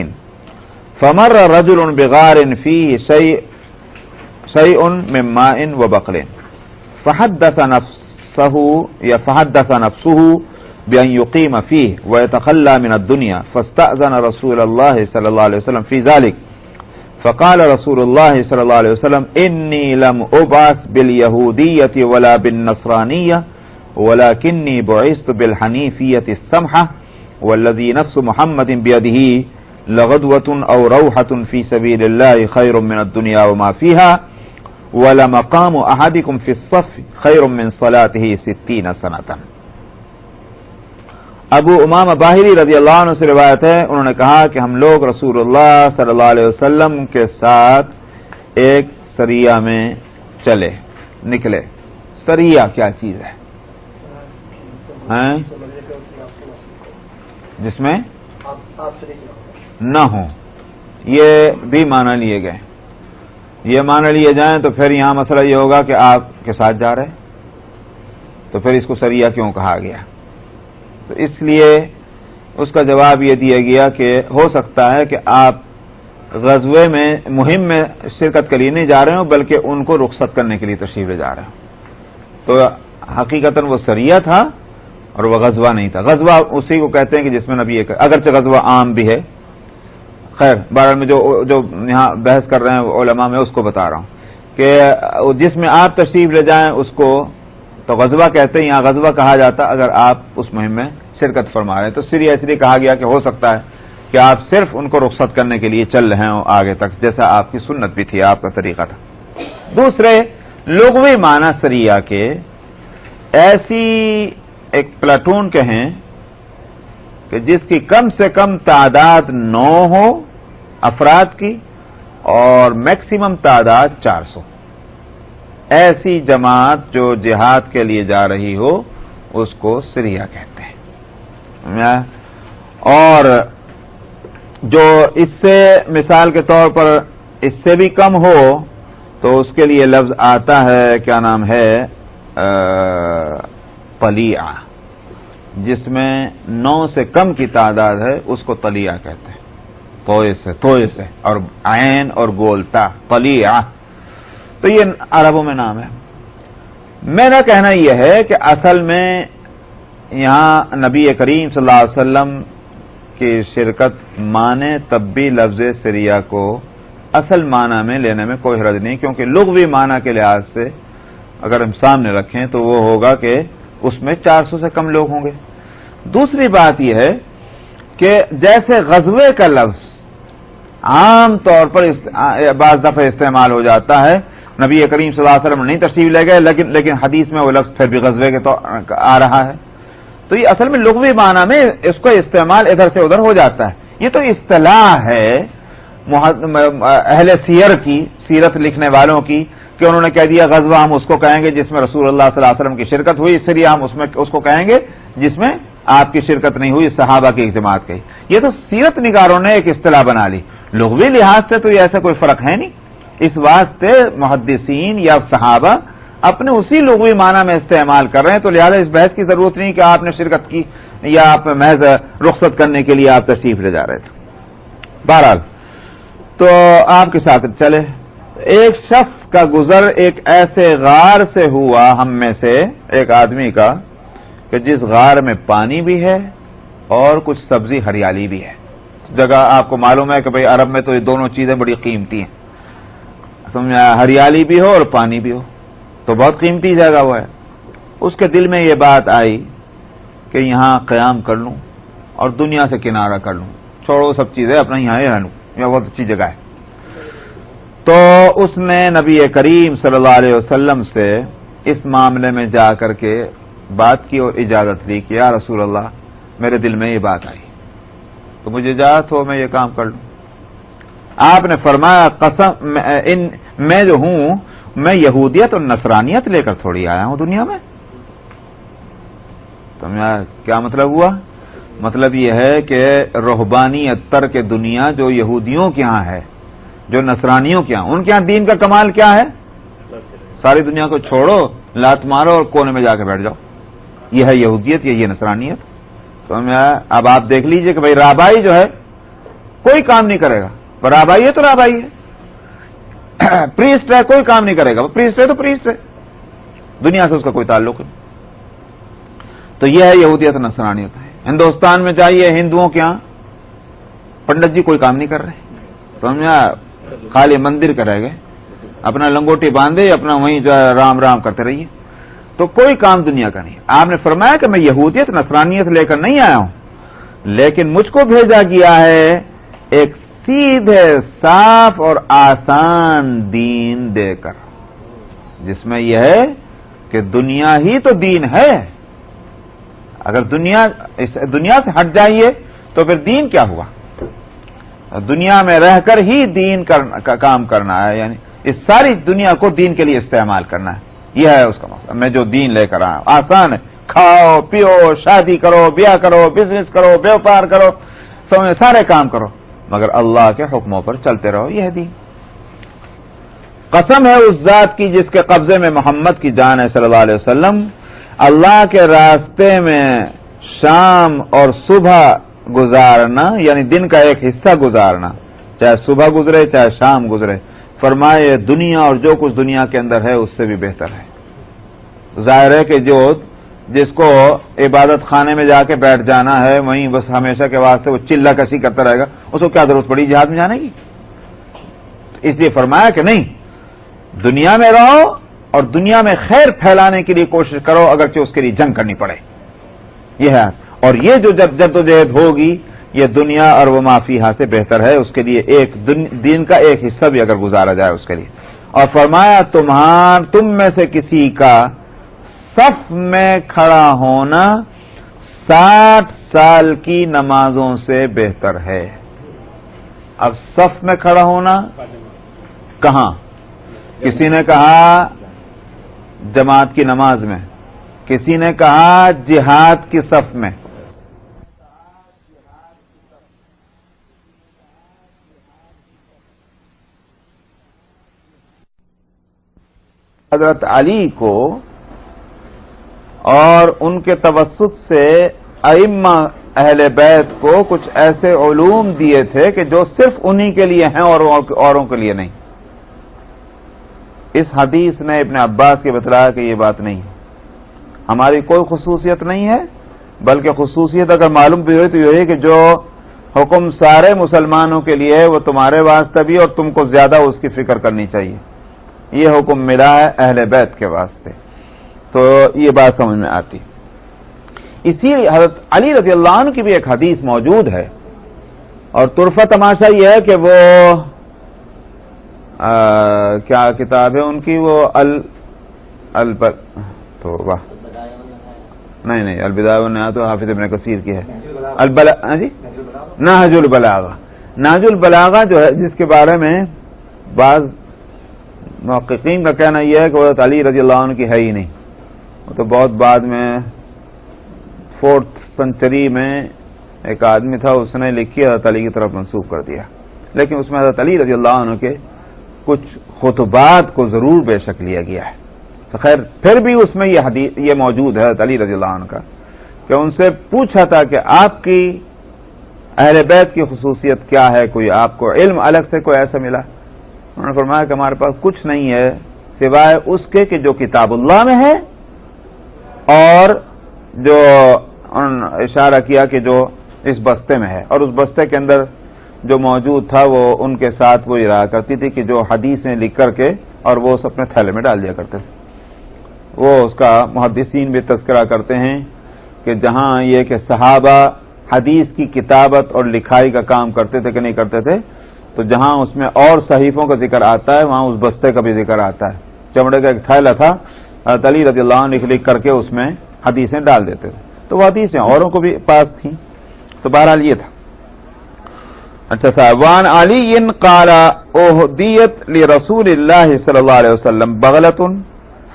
فمر رجل بغار فیہ شیء من ماء وبقل فحدث نفسه بأن يقيم فيه ويتخلى من الدنيا فاستأذن رسول الله صلى الله عليه وسلم في ذلك فقال رسول الله صلى الله عليه وسلم إني لم أبعث باليهودية ولا بالنصرانية ولكني بعثت بالحنيفية السمحة والذي نفس محمد بيده لغدوة أو روحة في سبيل الله خير من الدنيا وما فيها ولمقام أحدكم في الصف خير من صلاته 60 سنة. ابو امامہ باہلی رضی اللہ عنہ سے روایت ہے، انہوں نے کہا کہ ہم لوگ رسول اللہ صلی اللہ علیہ وسلم کے ساتھ ایک سریہ میں نکلے. سریہ کیا چیز ہے؟ ہیں جس میں نہ ہو، یہ بھی معنی لیے گئے. یہ معنی لیے جائیں تو پھر یہاں مسئلہ یہ ہوگا کہ آپ کے ساتھ جا رہے تو پھر اس کو سریہ کیوں کہا گیا؟ تو اس لیے اس کا جواب یہ دیا گیا کہ ہو سکتا ہے کہ آپ غزوے میں مہم میں شرکت کے لیے نہیں جا رہے ہوں بلکہ ان کو رخصت کرنے کے لیے تشریف لے جا رہے ہوں. تو حقیقتاً وہ سریہ تھا اور وہ غزوہ نہیں تھا. غزوہ اسی کو کہتے ہیں کہ جس میں نبی اگرچہ غزوہ عام بھی ہے. خیر بہرحال میں جو یہاں بحث کر رہے ہیں علماء میں اس کو بتا رہا ہوں کہ جس میں آپ تشریف لے جائیں اس کو تو غزوہ کہتے ہیں. یہاں غزوہ کہا جاتا اگر آپ اس مہم میں شرکت فرما رہے ہیں. تو سریہ اس لیے کہا گیا کہ ہو سکتا ہے کہ آپ صرف ان کو رخصت کرنے کے لیے چل رہے ہوں آگے تک، جیسا آپ کی سنت بھی تھی، آپ کا طریقہ تھا. دوسرے لغوی معنی سریہ کے ایسی ایک پلاٹون کہیں کہ جس کی کم سے کم تعداد 9 ہو افراد کی اور میکسیمم تعداد 400. ایسی جماعت جو جہاد کے لیے جا رہی ہو اس کو سریہ کہتے ہیں. اور جو اس سے مثال کے طور پر اس سے بھی کم ہو تو اس کے لیے لفظ آتا ہے، کیا نام ہے، طلیعہ. جس میں 9 سے کم کی تعداد ہے اس کو طلیعہ کہتے ہیں. توئے سے اور عین اور گولتا طلیعہ. تو یہ عربوں میں نام ہے. میرا کہنا یہ ہے کہ اصل میں یہاں نبی کریم صلی اللہ علیہ وسلم کی شرکت مانے تب بھی لفظ سریہ کو اصل معنی میں لینے میں کوئی حرج نہیں، کیونکہ لغوی معنی کے لحاظ سے اگر ہم سامنے رکھیں تو وہ ہوگا کہ اس میں 400 سے کم لوگ ہوں گے. دوسری بات یہ ہے کہ جیسے غزوے کا لفظ عام طور پر بعض دفعہ استعمال ہو جاتا ہے، نبی کریم صلی اللہ علیہ وسلم نہیں تشریف لے گئے لیکن حدیث میں وہ لفظ پھر بھی غزوے کے طور آ رہا ہے. تو یہ اصل میں لغوی معنی میں اس کو استعمال ادھر سے ادھر ہو جاتا ہے. یہ تو اصطلاح ہے اہل سیر کی، سیرت لکھنے والوں کی، کہ انہوں نے کہہ دیا غزوہ ہم اس کو کہیں گے جس میں رسول اللہ صلی اللہ علیہ وسلم کی شرکت ہوئی، سریہ ہم اس کو کہیں گے جس میں آپ کی شرکت نہیں ہوئی، صحابہ کی ایک جماعت کی. یہ تو سیرت نگاروں نے ایک اصطلاح بنا لی. لغوی لحاظ سے تو یہ ایسا کوئی فرق ہے نہیں. اس واسطے محدثین یا صحابہ اپنے اسی لغوی معنی میں استعمال کر رہے ہیں. تو لہذا اس بحث کی ضرورت نہیں کہ آپ نے شرکت کی یا آپ محض رخصت کرنے کے لیے آپ تشریف لے جا رہے تھے. بہرحال تو آپ کے ساتھ چلے. ایک شخص کا گزر ایک ایسے غار سے ہوا ہم میں سے ایک آدمی کا کہ جس غار میں پانی بھی ہے اور کچھ سبزی ہریالی بھی ہے. جگہ آپ کو معلوم ہے کہ بھئی عرب میں تو یہ دونوں چیزیں بڑی قیمتی ہیں. سمجھا، ہریالی بھی ہو اور پانی بھی ہو تو بہت قیمتی جگہ وہ ہے. اس کے دل میں یہ بات آئی کہ یہاں قیام کر لوں اور دنیا سے کنارہ کر لوں، چھوڑو سب چیزیں، اپنا یہاں رہ لوں، یہ بہت اچھی جگہ ہے. تو اس نے نبی کریم صلی اللہ علیہ وسلم سے اس معاملے میں جا کر کے بات کی اور اجازت لی کہ یا رسول اللہ میرے دل میں یہ بات آئی تو مجھے اجازت ہو میں یہ کام کر لوں. آپ نے فرمایا قسم میں جو ہوں میں یہودیت اور نصرانیت لے کر تھوڑی آیا ہوں دنیا میں. تو کیا مطلب ہوا؟ مطلب یہ ہے کہ رہبانیت ترک دنیا جو یہودیوں کے ہاں ہے، جو نصرانیوں کے ہاں، ان کے ہاں دین کا کمال کیا ہے؟ ساری دنیا کو چھوڑو، لات مارو اور کونے میں جا کے بیٹھ جاؤ. یہ ہے یہودیت، یہ نصرانیت. تو اب آپ دیکھ لیجئے کہ بھئی رابائی جو ہے کوئی کام نہیں کرے گا. رابائی ہے تو رابائی ہے، پریسٹ ہے کوئی کام نہیں کرے گا، پریسٹ ہے تو پریسٹ ہے، دنیا سے اس کا کوئی تعلق نہیں. تو یہ ہے یہودیت اور نصرانیت. ہندوستان میں جائیے ہندوؤں کے ہاں پنڈت جی کوئی کام نہیں کر رہے، سمجھا، خالی مندر کا رہ گئے، اپنا لنگوٹی باندھے اپنا وہیں جو ہے رام رام کرتے رہیے. تو کوئی کام دنیا کا نہیں. آپ نے فرمایا کہ میں یہودیت نصرانیت لے کر نہیں آیا ہوں، لیکن مجھ کو بھیجا گیا ہے ایک سیدھے صاف اور آسان دین دے کر، جس میں یہ ہے کہ دنیا ہی تو دین ہے. اگر دنیا سے ہٹ جائیے تو پھر دین کیا ہوا؟ دنیا میں رہ کر ہی دین کا کام کرنا ہے، یعنی اس ساری دنیا کو دین کے لیے استعمال کرنا ہے. یہ ہے اس کا مسئلہ. میں جو دین لے کر آیا آسان ہے، کھاؤ پیو، شادی کرو، بیاہ کرو، بزنس کرو، بیوپار کرو، سارے کام کرو، مگر اللہ کے حکموں پر چلتے رہو، یہ دین۔ قسم ہے اس ذات کی جس کے قبضے میں محمد کی جان ہے صلی اللہ علیہ وسلم، اللہ کے راستے میں شام اور صبح گزارنا، یعنی دن کا ایک حصہ گزارنا، چاہے صبح گزرے چاہے شام گزرے، فرمائے دنیا اور جو کچھ دنیا کے اندر ہے اس سے بھی بہتر ہے۔ ظاہر ہے کہ جس کو عبادت خانے میں جا کے بیٹھ جانا ہے، وہیں بس ہمیشہ کے واسطے وہ چلہ کشی کرتا رہے گا، اس کو کیا ضرورت پڑی جہاد میں جانے کی؟ اس لیے فرمایا کہ نہیں، دنیا میں رہو اور دنیا میں خیر پھیلانے کے لیے کوشش کرو، اگرچہ اس کے لیے جنگ کرنی پڑے، یہ ہے۔ اور یہ جو جدوجہد ہوگی یہ دنیا اور وہ مافیہا سے بہتر ہے، اس کے لیے ایک دین کا ایک حصہ بھی اگر گزارا جائے اس کے لیے۔ اور فرمایا تم میں سے کسی کا صف میں کھڑا ہونا 60 سال کی نمازوں سے بہتر ہے۔ اب صف میں کھڑا ہونا کہاں؟ کسی نے کہا جماعت کی نماز میں، کسی نے کہا جہاد کی صف میں۔ حضرت علی کو اور ان کے توسط سے ائمہ اہل بیت کو کچھ ایسے علوم دیے تھے کہ جو صرف انہی کے لیے ہیں اور اوروں کے لیے نہیں۔ اس حدیث نے ابن عباس کے بتلایا کہ یہ بات نہیں ہے، ہماری کوئی خصوصیت نہیں ہے، بلکہ خصوصیت اگر معلوم بھی ہوئی تو یہ ہے کہ جو حکم سارے مسلمانوں کے لیے ہے وہ تمہارے واسطے بھی، اور تم کو زیادہ اس کی فکر کرنی چاہیے۔ یہ حکم ملا ہے اہل بیت کے واسطے، تو یہ بات سمجھ میں آتی۔ اسی حضرت علی رضی اللہ عنہ کی بھی ایک حدیث موجود ہے، اور طرفہ تماشا یہ ہے کہ وہ کیا کتاب ہے ان کی، وہ نہیں البدایہ والنہایہ تو حافظ ابن کثیر کی ہے، نہج البلاغہ۔ نہج البلاغہ جو ہے، جس کے بارے میں بعض محققین کا کہنا یہ ہے کہ حضرت علی رضی اللہ عنہ کی ہے ہی نہیں، وہ تو بہت بعد میں 4th سنچری میں ایک آدمی تھا، اس نے لکھی، حضرت علی کی طرف منسوب کر دیا، لیکن اس میں حضرت علی رضی اللہ عنہ کے کچھ خطبات کو ضرور بے شک لیا گیا ہے۔ تو خیر پھر بھی اس میں یہ حدیث یہ موجود ہے حضرت علی رضی اللہ عنہ کا، کہ ان سے پوچھا تھا کہ آپ کی اہل بیت کی خصوصیت کیا ہے، کوئی آپ کو علم الگ سے کوئی ایسا ملا؟ انہوں نے فرمایا کہ ہمارے پاس کچھ نہیں ہے سوائے اس کے کہ جو کتاب اللہ میں ہے، اور جو انہوں نے اشارہ کیا کہ جو اس بستے میں ہے، اور اس بستے کے اندر جو موجود تھا وہ ان کے ساتھ وہ رہا کرتی تھی کہ جو حدیثیں لکھ کر کے اور وہ اس اپنے تھیلے میں ڈال دیا کرتے تھے۔ وہ اس کا محدثین بھی تذکرہ کرتے ہیں کہ جہاں یہ کہ صحابہ حدیث کی کتابت اور لکھائی کا کام کرتے تھے کہ نہیں کرتے تھے، تو جہاں اس میں اور صحیفوں کا ذکر آتا ہے وہاں اس بستے کا بھی ذکر آتا ہے۔ چمڑے کا ایک تھیلا تھا، حضرت علی رضی اللہ عنہ لکھ کر کے اس میں حدیثیں ڈال دیتے تھے، تو وہ حدیثیں اوروں کو بھی پاس تھیں۔ تو بہرحال یہ تھا۔ اچھا صاحب، وان علی قال اہدیت لرسول اللہ صلی اللہ علیہ وسلم بغلۃ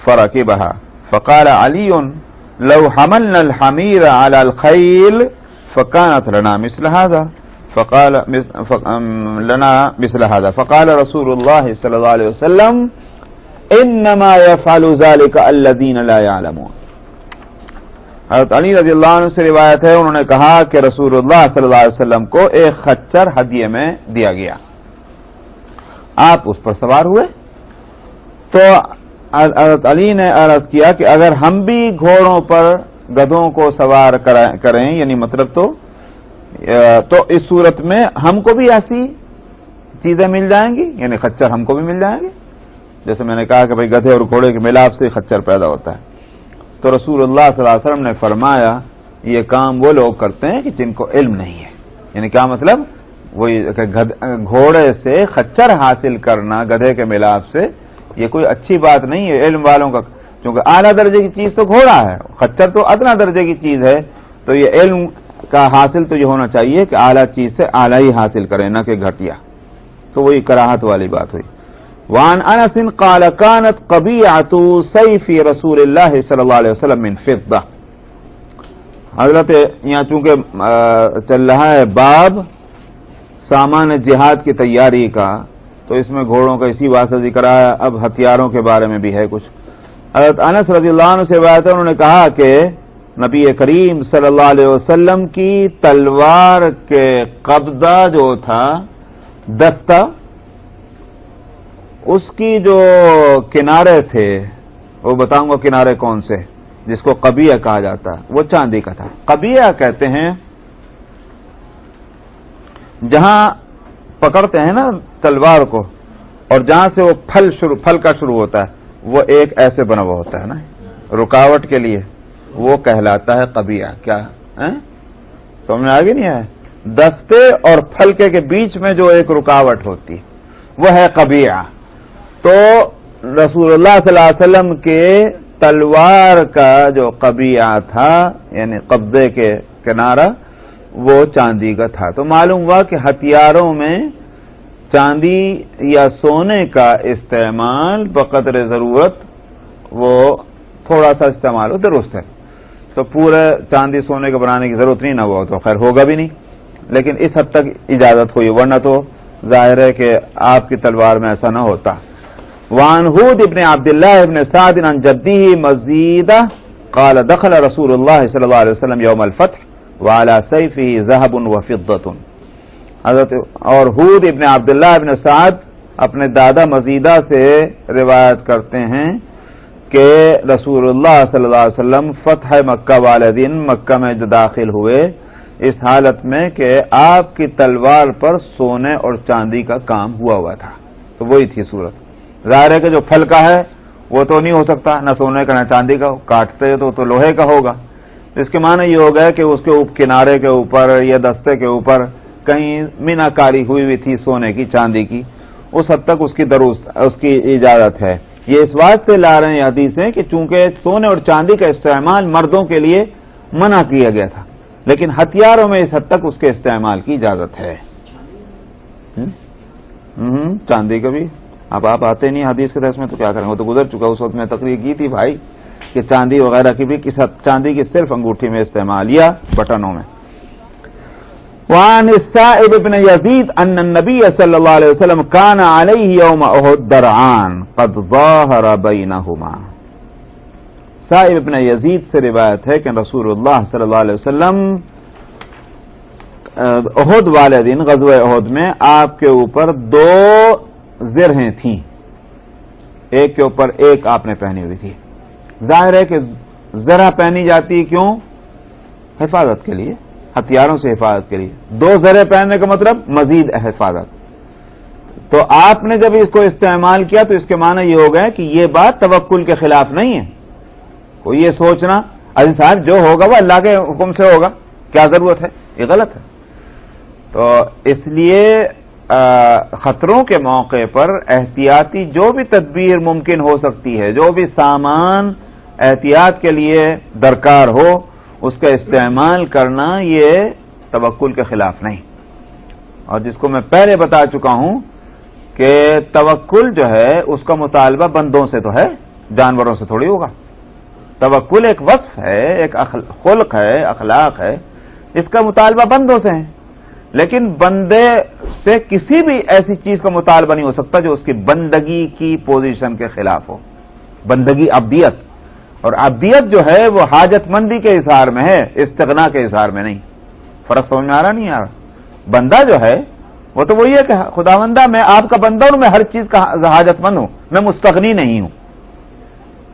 فرکبها فقال علی لو حملنا الحمیر علی الخیل فكانت لنا مثل هذا فقال رسول الله صلى الله عليه وسلم انما يفعل ذلك الذين لا يعلمون۔ حضرت علی رضی اللہ عنہ سے روایت ہے، انہوں نے کہا کہ رسول اللہ صلی اللہ علیہ وسلم کو ایک خچر ہدیے میں دیا گیا، آپ اس پر سوار ہوئے، تو حضرت علی نے عرض کیا کہ اگر ہم بھی گھوڑوں پر گدھوں کو سوار کریں، یعنی مطلب تو اس صورت میں ہم کو بھی ایسی چیزیں مل جائیں گی، یعنی خچر ہم کو بھی مل جائیں گے، جیسے میں نے کہا کہ بھئی گدھے اور گھوڑے کے ملاپ سے خچر پیدا ہوتا ہے۔ تو رسول اللہ صلی اللہ علیہ وسلم نے فرمایا یہ کام وہ لوگ کرتے ہیں کہ جن کو علم نہیں ہے، یعنی کیا مطلب، وہی گھوڑے سے خچر حاصل کرنا گدھے کے ملاپ سے یہ کوئی اچھی بات نہیں ہے علم والوں کا، کیونکہ اعلیٰ درجے کی چیز تو گھوڑا ہے، خچر تو ادنا درجے کی چیز ہے، تو یہ علم کا حاصل تو یہ ہونا چاہیے کہ اعلیٰ چیز سے اعلیٰ ہی حاصل کریں، نہ کہ گھٹیا، تو وہی کراہت والی بات ہوئی۔ وعن انس قال كانت قبيعة سيف رسول الله صلى الله عليه وسلم من فضة حضرت یہاں چونکہ چل رہا ہے باب سامان جہاد کی تیاری کا، تو اس میں گھوڑوں کا اسی واسطے ذکر آیا. اب ہتھیاروں کے بارے میں بھی ہے کچھ. حضرت انس رضی اللہ عنہ سے روایت ہے، انہوں نے کہا کہ نبی کریم صلی اللہ علیہ وسلم کی تلوار کے قبضہ جو تھا، دستہ، اس کی جو کنارے تھے، وہ بتاؤں گا کنارے کون سے، جس کو قبیہ کہا جاتا ہے، وہ چاندی کا تھا. قبیہ کہتے ہیں جہاں پکڑتے ہیں نا تلوار کو، اور جہاں سے وہ پھل کا شروع ہوتا ہے، وہ ایک ایسے بنا ہوا ہوتا ہے نا رکاوٹ کے لیے، وہ کہلاتا ہے قبیہ. کیا سمجھ میں آگے نہیں ہے؟ دستے اور پھلکے کے بیچ میں جو ایک رکاوٹ ہوتی وہ ہے قبیہ. تو رسول اللہ صلی اللہ علیہ وسلم کے تلوار کا جو قبیہ تھا، یعنی قبضے کے کنارہ، وہ چاندی کا تھا. تو معلوم ہوا کہ ہتھیاروں میں چاندی یا سونے کا استعمال بقدر ضرورت، وہ تھوڑا سا استعمال ہو درست ہے. تو پورے چاندی سونے کے بنانے کی ضرورت نہیں نہ ہوا تو خیر ہوگا بھی نہیں، لیکن اس حد تک اجازت ہوئی، ورنہ تو ظاہر ہے کہ آپ کی تلوار میں ایسا نہ ہوتا. وعن ہود ابن عبداللہ ابن سعد عن جدہ مزیدہ قال دخل رسول اللہ صلی اللہ علیہ وسلم یوم الفتح وعلى سیفہ ذہب وفضۃ. حضرت اور ہود ابن عبداللہ ابن سعد اپنے دادا مزیدہ سے روایت کرتے ہیں کہ رسول اللہ صلی اللہ علیہ وسلم فتح مکہ والے دن مکہ میں جو داخل ہوئے، اس حالت میں کہ آپ کی تلوار پر سونے اور چاندی کا کام ہوا تھا. تو وہی تھی صورت. ظاہر ہے کہ جو پھل کا ہے وہ تو نہیں ہو سکتا، نہ سونے کا نہ چاندی کا، کاٹتے تو لوہے کا ہوگا. اس کے معنی یہ ہو گیا کہ اس کے کنارے کے اوپر یا دستے کے اوپر کہیں مینا کاری ہوئی تھی سونے کی چاندی کی، اس حد تک اس کی اجازت ہے. یہ اس بات سے لا رہے ہیں حدیثیں کہ چونکہ سونے اور چاندی کا استعمال مردوں کے لیے منع کیا گیا تھا، لیکن ہتھیاروں میں اس حد تک اس کے استعمال کی اجازت ہے. چاندی کا بھی اب آپ آتے نہیں حدیث کے درس میں تو کیا کریں، وہ تو گزر چکا. اس وقت میں تقریر کی تھی بھائی کہ چاندی وغیرہ کی بھی چاندی کی صرف انگوٹھی میں استعمال یا بٹنوں میں. وعن السائب بن يزيد ان النبي صلى الله عليه وسلم كان عليه يوم احد درعان قد ظاهر بينهما. سائب بن یزید سے روایت ہے کہ رسول اللہ صلی اللہ علیہ وسلم احد والے دن غزوہ احد میں آپ کے اوپر 2 زرہیں تھیں، ایک کے اوپر ایک آپ نے پہنی ہوئی تھی. ظاہر ہے کہ زرہ پہنی جاتی کیوں؟ حفاظت کے لیے، ہتھیاروں سے حفاظت کے لیے. 2 زرے پہننے کا مطلب مزید حفاظت. تو آپ نے جب اس کو استعمال کیا تو اس کے معنی یہ ہو گیا کہ یہ بات توکل کے خلاف نہیں ہے. کوئی یہ سوچنا عزیز صاحب جو ہوگا وہ اللہ کے حکم سے ہوگا، کیا ضرورت ہے، یہ غلط ہے. تو اس لیے خطروں کے موقع پر احتیاطی جو بھی تدبیر ممکن ہو سکتی ہے، جو بھی سامان احتیاط کے لیے درکار ہو، اس کا استعمال کرنا یہ توکل کے خلاف نہیں. اور جس کو میں پہلے بتا چکا ہوں کہ توکل جو ہے اس کا مطالبہ بندوں سے تو ہے، جانوروں سے تھوڑی ہوگا. توکل ایک وصف ہے، ایک خلق ہے، اخلاق ہے، اس کا مطالبہ بندوں سے ہے. لیکن بندے سے کسی بھی ایسی چیز کا مطالبہ نہیں ہو سکتا جو اس کی بندگی کی پوزیشن کے خلاف ہو. بندگی عبدیت، اور عبدیت جو ہے وہ حاجت مندی کے اظہار میں ہے، استغنا کے اظہار میں نہیں. فرق سمجھ میں آ رہا نہیں آ رہا؟ بندہ جو ہے وہ تو وہی ہے کہ خداوندہ میں آپ کا بندہ ہوں، میں ہر چیز کا حاجت مند ہوں، میں مستغنی نہیں ہوں.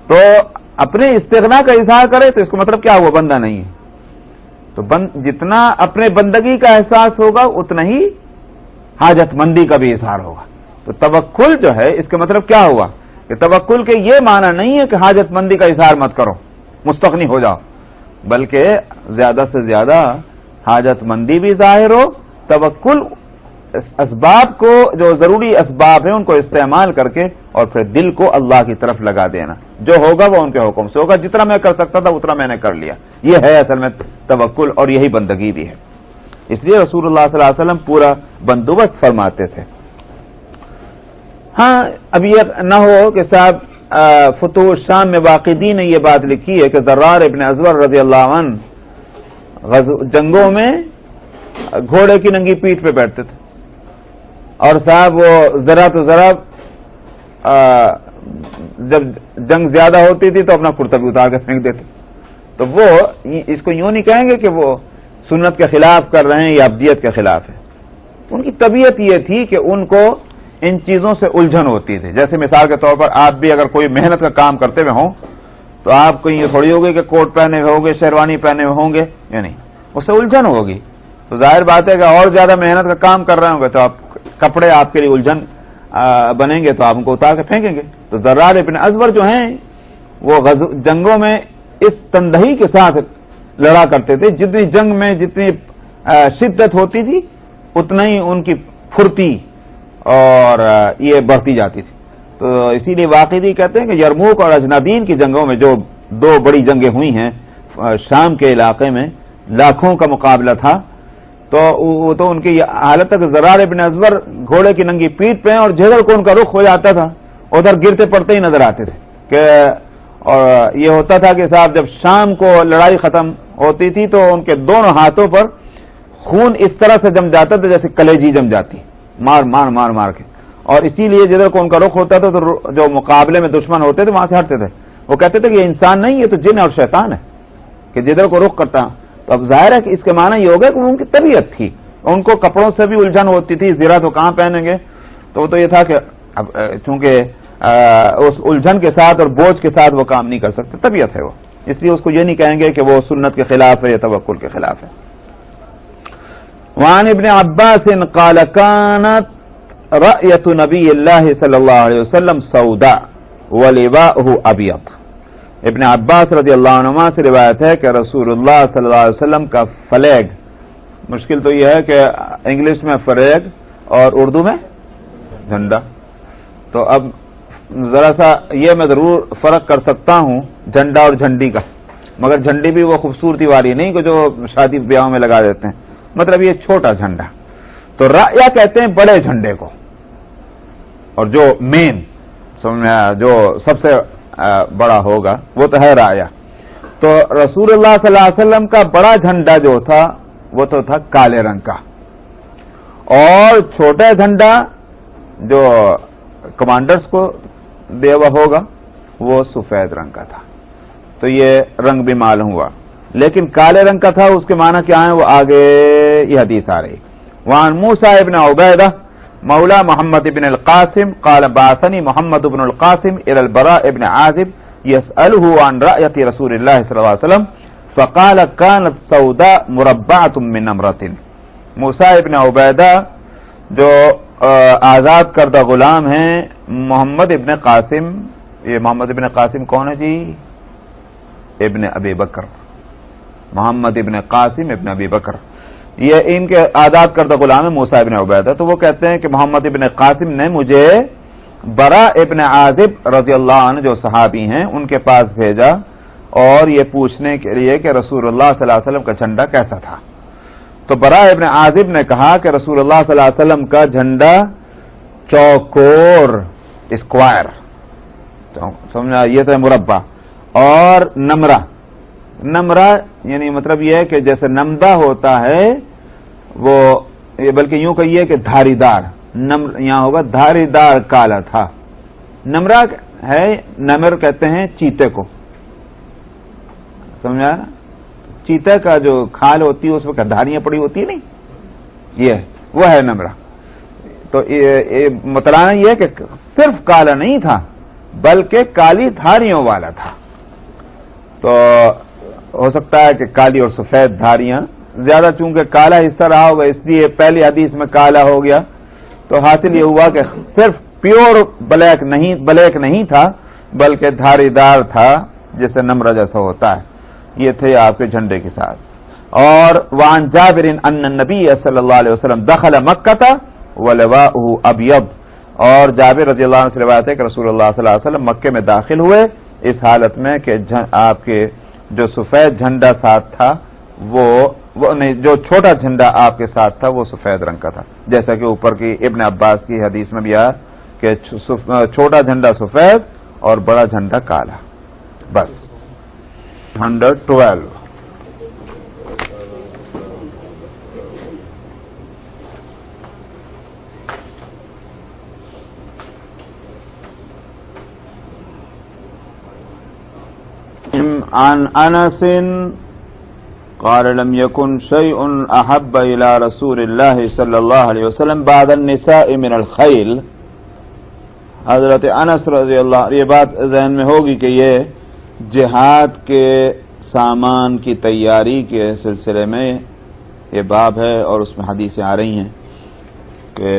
تو اپنے استغنا کا اظہار کرے تو اس کا مطلب کیا ہوا؟ بندہ نہیں ہے. تو جتنا اپنے بندگی کا احساس ہوگا اتنا ہی حاجت مندی کا بھی اظہار ہوگا. تو توکل جو ہے اس کا مطلب کیا ہوا کہ توکل کے یہ معنی نہیں ہے کہ حاجت مندی کا اظہار مت کرو، مستغنی ہو جاؤ، بلکہ زیادہ سے زیادہ حاجت مندی بھی ظاہر ہو. توکل اسباب کو، جو ضروری اسباب ہیں ان کو استعمال کر کے اور پھر دل کو اللہ کی طرف لگا دینا. جو ہوگا وہ ان کے حکم سے ہوگا، جتنا میں کر سکتا تھا اتنا میں نے کر لیا. یہ ہے اصل میں توکل، اور یہی بندگی بھی ہے. اس لیے رسول اللہ صلی اللہ علیہ وسلم پورا بندوبست فرماتے تھے. ہاں اب یہ نہ ہو کہ صاحب فتوح شام میں واقعی نے یہ بات لکھی ہے کہ ضرار ابن ازور رضی اللہ عنہ جنگوں میں گھوڑے کی ننگی پیٹھ پہ بیٹھتے تھے، اور صاحب وہ ذرا تو ذرا جب جنگ زیادہ ہوتی تھی تو اپنا کرتا بھی اتار کے پھینک دیتے. تو وہ اس کو یوں نہیں کہیں گے کہ وہ سنت کے خلاف کر رہے ہیں یا ابدیت کے خلاف ہے. ان کی طبیعت یہ تھی کہ ان کو ان چیزوں سے الجھن ہوتی تھی. جیسے مثال کے طور پر آپ بھی اگر کوئی محنت کا کام کرتے ہوئے ہوں تو آپ کو یہ تھوڑی ہوگی کہ کوٹ پہنے ہوئے ہوں گے، شیروانی پہنے ہوئے ہوں گے، یا نہیں، اس سے الجھن ہوگی. تو ظاہر بات ہے کہ اور زیادہ محنت کا کام کر رہے ہوں گے تو آپ کپڑے آپ کے لیے الجھن بنیں گے تو آپ ان کو اتار کے پھینکیں گے. تو ضرار ابن ازور جو ہیں وہ جنگوں میں اس تندہی کے ساتھ لڑا کرتے تھے. جتنی جنگ میں جتنی شدت ہوتی تھی اتنا ہی ان کی پھرتی اور یہ بڑھتی جاتی تھی. تو اسی لیے واقعی کہتے ہیں کہ یرموک اور اجنادین کی جنگوں میں جو دو بڑی جنگیں ہوئی ہیں شام کے علاقے میں لاکھوں کا مقابلہ تھا، تو وہ تو ان کی حالت تک ضرار ابن ازور گھوڑے کی ننگی پیٹھ پہ اور جدھر کو ان کا رخ ہو جاتا تھا ادھر گرتے پڑتے ہی نظر آتے تھے. کہ اور یہ ہوتا تھا کہ صاحب جب شام کو لڑائی ختم ہوتی تھی تو ان کے دونوں ہاتھوں پر خون اس طرح سے جم جاتا تھا جیسے کلیجی جم جاتی، مار مار مار مار کے. اور اسی لیے جدھر کو ان کا رخ ہوتا تھا تو جو مقابلے میں دشمن ہوتے تھے وہاں سے ہٹتے تھے. وہ کہتے تھے کہ یہ انسان نہیں، یہ تو جن اور شیطان ہے کہ جدھر کو رخ کرتا. تو اب ظاہر ہے کہ اس کے معنی یہ ہوگا کہ ان کی طبیعت تھی، ان کو کپڑوں سے بھی الجھن ہوتی تھی. زیرہ تو کہاں پہنیں گے، تو وہ تو یہ تھا کہ اب چونکہ اس الجھن کے ساتھ اور بوجھ کے ساتھ وہ کام نہیں کر سکتے، طبیعت ہے وہ، اس لیے اس کو یہ نہیں کہیں گے کہ وہ سنت کے خلاف ہے یا توکل کے خلاف ہے. وعن ابن عباس قال كانت رأية نبی اللہ صلی اللہ علیہ وسلم سوداء ولباؤه ابیض. ابن عباس رضی اللہ عنہما سے روایت ہے کہ رسول اللہ صلی اللہ علیہ وسلم کا فلیگ، مشکل تو یہ ہے کہ انگلش میں فلیگ اور اردو میں جھنڈا، تو اب ذرا سا یہ میں ضرور فرق کر سکتا ہوں جھنڈا اور جھنڈی کا، مگر جھنڈی بھی وہ خوبصورتی والی نہیں کہ جو شادی بیاہوں میں لگا دیتے ہیں، مطلب یہ چھوٹا جھنڈا. تو رایا کہتے ہیں بڑے جھنڈے کو، اور جو مین جو سب سے بڑا ہوگا وہ تو ہے رایا. تو رسول اللہ صلی اللہ علیہ وسلم کا بڑا جھنڈا جو تھا وہ تو تھا کالے رنگ کا، اور چھوٹا جھنڈا جو کمانڈرز کو دیا ہوا ہوگا وہ سفید رنگ کا تھا. تو یہ رنگ بھی معلوم ہوا، لیکن کالے رنگ کا تھا اس کے معنی کیا ہیں وہ آگے یہ حدیث آ رہی. وعن موسیٰ ابن عبیدہ مولا محمد ابن القاسم قال بعثني محمد ابن القاسم الى البراء ابن عازب يسأله عن رأية رسول الله صلی اللہ علیہ وسلم فقال كانت سوداء مربعة من نمرة. موسیٰ ابن عبیدہ جو آزاد کردہ غلام ہیں محمد ابن قاسم. یہ محمد ابن قاسم کون ہے جی؟ ابن ابی بکر، محمد ابن قاسم ابن ابی بکر، یہ ان کے آزاد کردہ غلام ہے موسیٰ ابن عبیدہ. تو وہ کہتے ہیں کہ محمد ابن قاسم نے مجھے برا ابن عازب رضی اللہ عنہ جو صحابی ہیں ان کے پاس بھیجا اور یہ پوچھنے کے لیے کہ رسول اللہ صلی اللہ علیہ وسلم کا جھنڈا کیسا تھا. تو برا ابن عازب نے کہا کہ رسول اللہ صلی اللہ علیہ وسلم کا جھنڈا چوکور، اسکوائر، سمجھا، یہ تو ہے مربع. اور نمرہ یعنی مطلب یہ ہے کہ جیسے نمدہ ہوتا ہے وہ، بلکہ یوں کہیے کہ دھاری دار، یہاں ہوگا دھاری دار کالا تھا. نمرہ ہے، نمر کہتے ہیں چیتے کو، سمجھا، چیتے کا جو کھال ہوتی ہے اس میں دھاریاں پڑی ہوتی ہے، نہیں، یہ وہ ہے نمرہ. تو مطلب یہ ہے کہ صرف کالا نہیں تھا بلکہ کالی دھاریوں والا تھا. تو ہو سکتا ہے کہ کالی اور سفید دھاریاں، زیادہ چونکہ کالا حصہ رہا ہوگا اس لیے پہلی حدیث میں کالا ہو گیا. تو حاصل یہ ہوا کہ صرف پیور بلیک نہیں تھا بلکہ دھاری دار تھا جیسے نمرہ جیسا ہوتا ہے. یہ تھے آپ کے جھنڈے کے ساتھ. اور وعن جابر ان النبی صلی اللہ علیہ وسلم دخل مکہ ولواؤہ ابیض. اور جابر رضی اللہ عنہ سے روایت ہے کہ رسول اللہ صلی اللہ علیہ وسلم مکے میں داخل ہوئے اس حالت میں کہ آپ کے جو سفید جھنڈا ساتھ تھا وہ نہیں، جو چھوٹا جھنڈا آپ کے ساتھ تھا وہ سفید رنگ کا تھا، جیسا کہ اوپر کی ابن عباس کی حدیث میں بھی آیا کہ چھوٹا جھنڈا سفید اور بڑا جھنڈا کالا. بس 112 عن انس قال لم يكن شيء احب الى رسول الله صلی اللہ علیہ وسلم بعد النساء من الخیل. حضرت انس رضی اللہ، یہ بات ذہن میں ہوگی کہ یہ جہاد کے سامان کی تیاری کے سلسلے میں یہ باب ہے، اور اس میں حدیثیں آ رہی ہیں کہ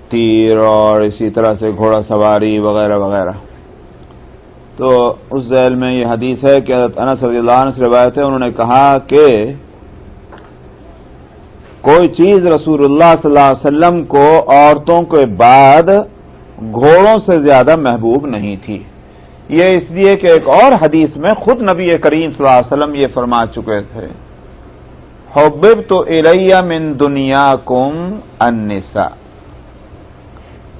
تیر اور اسی طرح سے گھوڑا سواری وغیرہ وغیرہ. تو اس ذیل میں یہ حدیث ہے کہ حضرت انس رضی اللہ عنہ سے روایت ہے، انہوں نے کہا کہ کوئی چیز رسول اللہ صلی اللہ علیہ وسلم کو عورتوں کے بعد گھوڑوں سے زیادہ محبوب نہیں تھی. یہ اس لیے کہ ایک اور حدیث میں خود نبی کریم صلی اللہ علیہ وسلم یہ فرما چکے تھے، حببت الی من دنیاکم النساء،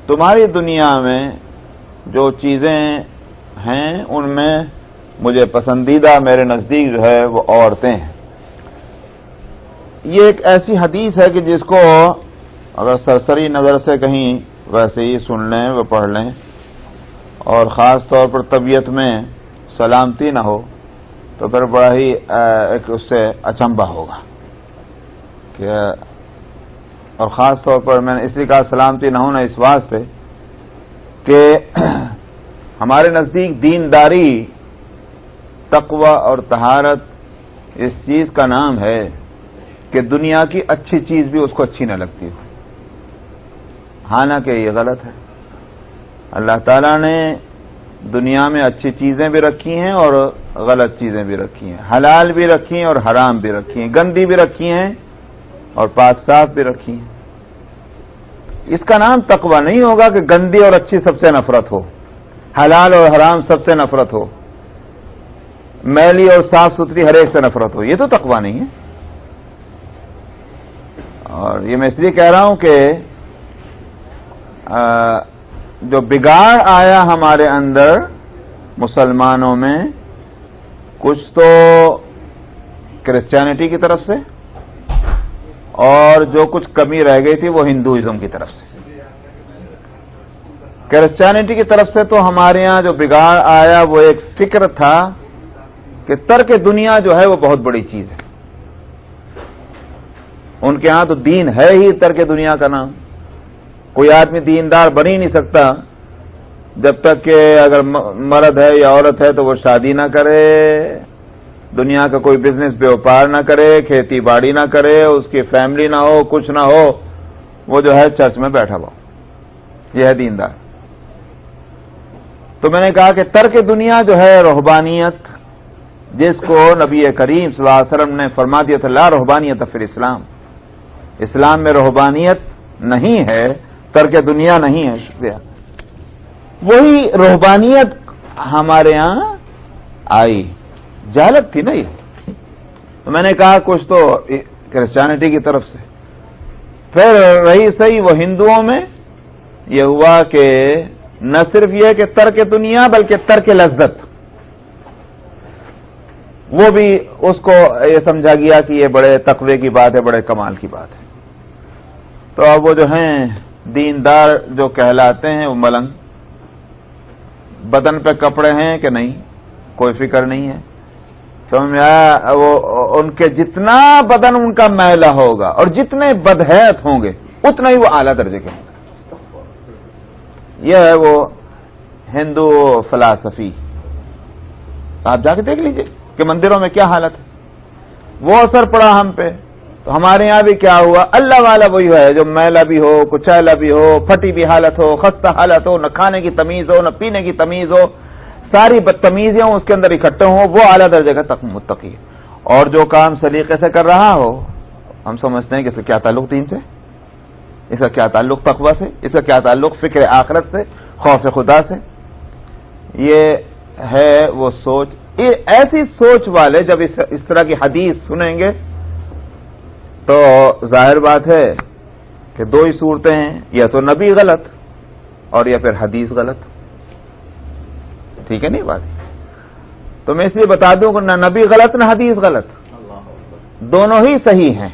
تمہاری دنیا میں جو چیزیں ہیں ان میں مجھے پسندیدہ میرے نزدیک جو ہے وہ عورتیں ہیں. یہ ایک ایسی حدیث ہے کہ جس کو اگر سرسری نظر سے کہیں ویسے ہی سن لیں و پڑھ لیں، اور خاص طور پر طبیعت میں سلامتی نہ ہو تو پھر بڑا ہی ایک اس سے اچنبھا ہوگا کہ، اور خاص طور پر میں نے اس لیے کہا سلامتی نہ ہونا اس واسطے کہ ہمارے نزدیک دینداری، تقوی اور طہارت اس چیز کا نام ہے کہ دنیا کی اچھی چیز بھی اس کو اچھی نہ لگتی ہو. حالانکہ یہ غلط ہے. اللہ تعالیٰ نے دنیا میں اچھی چیزیں بھی رکھی ہیں اور غلط چیزیں بھی رکھی ہیں، حلال بھی رکھی ہیں اور حرام بھی رکھی ہیں، گندی بھی رکھی ہیں اور پاک صاف بھی رکھی ہیں. اس کا نام تقوی نہیں ہوگا کہ گندی اور اچھی سب سے نفرت ہو، حلال اور حرام سب سے نفرت ہو، میلی اور صاف ستھری ہر ایک سے نفرت ہو. یہ تو تقوی نہیں ہے. اور یہ میں اس لیے کہہ رہا ہوں کہ جو بگاڑ آیا ہمارے اندر مسلمانوں میں، کچھ تو کرسچینٹی کی طرف سے، اور جو کچھ کمی رہ گئی تھی وہ ہندوازم کی طرف سے. کرسچینٹی کی طرف سے تو ہمارے ہاں جو بگاڑ آیا وہ ایک فکر تھا کہ ترک دنیا جو ہے وہ بہت بڑی چیز ہے. ان کے ہاں تو دین ہے ہی ترک دنیا کا نام. کوئی آدمی دیندار بن ہی نہیں سکتا جب تک کہ اگر مرد ہے یا عورت ہے تو وہ شادی نہ کرے، دنیا کا کوئی بزنس بیوپار نہ کرے، کھیتی باڑی نہ کرے، اس کی فیملی نہ ہو، کچھ نہ ہو، وہ جو ہے چرچ میں بیٹھا ہوا. یہ ہے دیندار. تو میں نے کہا کہ ترک دنیا جو ہے رہبانیت، جس کو نبی کریم صلی اللہ علیہ وسلم نے فرما دیا تھا لا رہبانیت فی الاسلام، اسلام میں رہبانیت نہیں ہے، ترک دنیا نہیں ہے. شکریہ. وہی رہبانیت ہمارے ہاں آئی، جہالت تھی نا یہ. تو میں نے کہا کچھ تو کرسچینٹی کی طرف سے، پھر رہی صحیح وہ ہندوؤں میں یہ ہوا کہ نہ صرف یہ کہ ترک دنیا بلکہ ترک لذت، وہ بھی اس کو یہ سمجھا گیا کہ یہ بڑے تقوی کی بات ہے، بڑے کمال کی بات ہے. تو اب وہ جو ہیں دیندار جو کہلاتے ہیں وہ ملنگ، بدن پہ کپڑے ہیں کہ نہیں کوئی فکر نہیں ہے. سمجھ میں آیا؟ وہ ان کے جتنا بدن ان کا میلا ہوگا اور جتنے بدحیت ہوں گے اتنا ہی وہ اعلیٰ درجے کے ہوں گے. یہ ہے وہ ہندو فلاسفی. آپ جا کے دیکھ لیجئے کہ مندروں میں کیا حالت ہے. وہ اثر پڑا ہم پہ. تو ہمارے یہاں بھی کیا ہوا، اللہ والا وہی ہے جو میلا بھی ہو، کچیلا بھی ہو، پھٹی بھی حالت ہو، خستہ حالت ہو، نہ کھانے کی تمیز ہو، نہ پینے کی تمیز ہو، ساری بدتمیزیاں اس کے اندر اکٹھے ہوں، وہ اعلیٰ درجے کا متقی. اور جو کام سلیقے سے کر رہا ہو، ہم سمجھتے ہیں کہ اس کا کیا تعلق دین سے، اس کا کیا تعلق تقوی سے، اس کا کیا تعلق فکر آخرت سے، خوف خدا سے. یہ ہے وہ سوچ. ایسی سوچ والے جب اس طرح کی حدیث سنیں گے تو ظاہر بات ہے کہ دو ہی صورتیں ہیں، یا تو نبی غلط اور یا پھر حدیث غلط. ٹھیک ہے نہیں بات؟ تو میں اس لیے بتا دوں کہ نہ نبی غلط نہ حدیث غلط، دونوں ہی صحیح ہیں.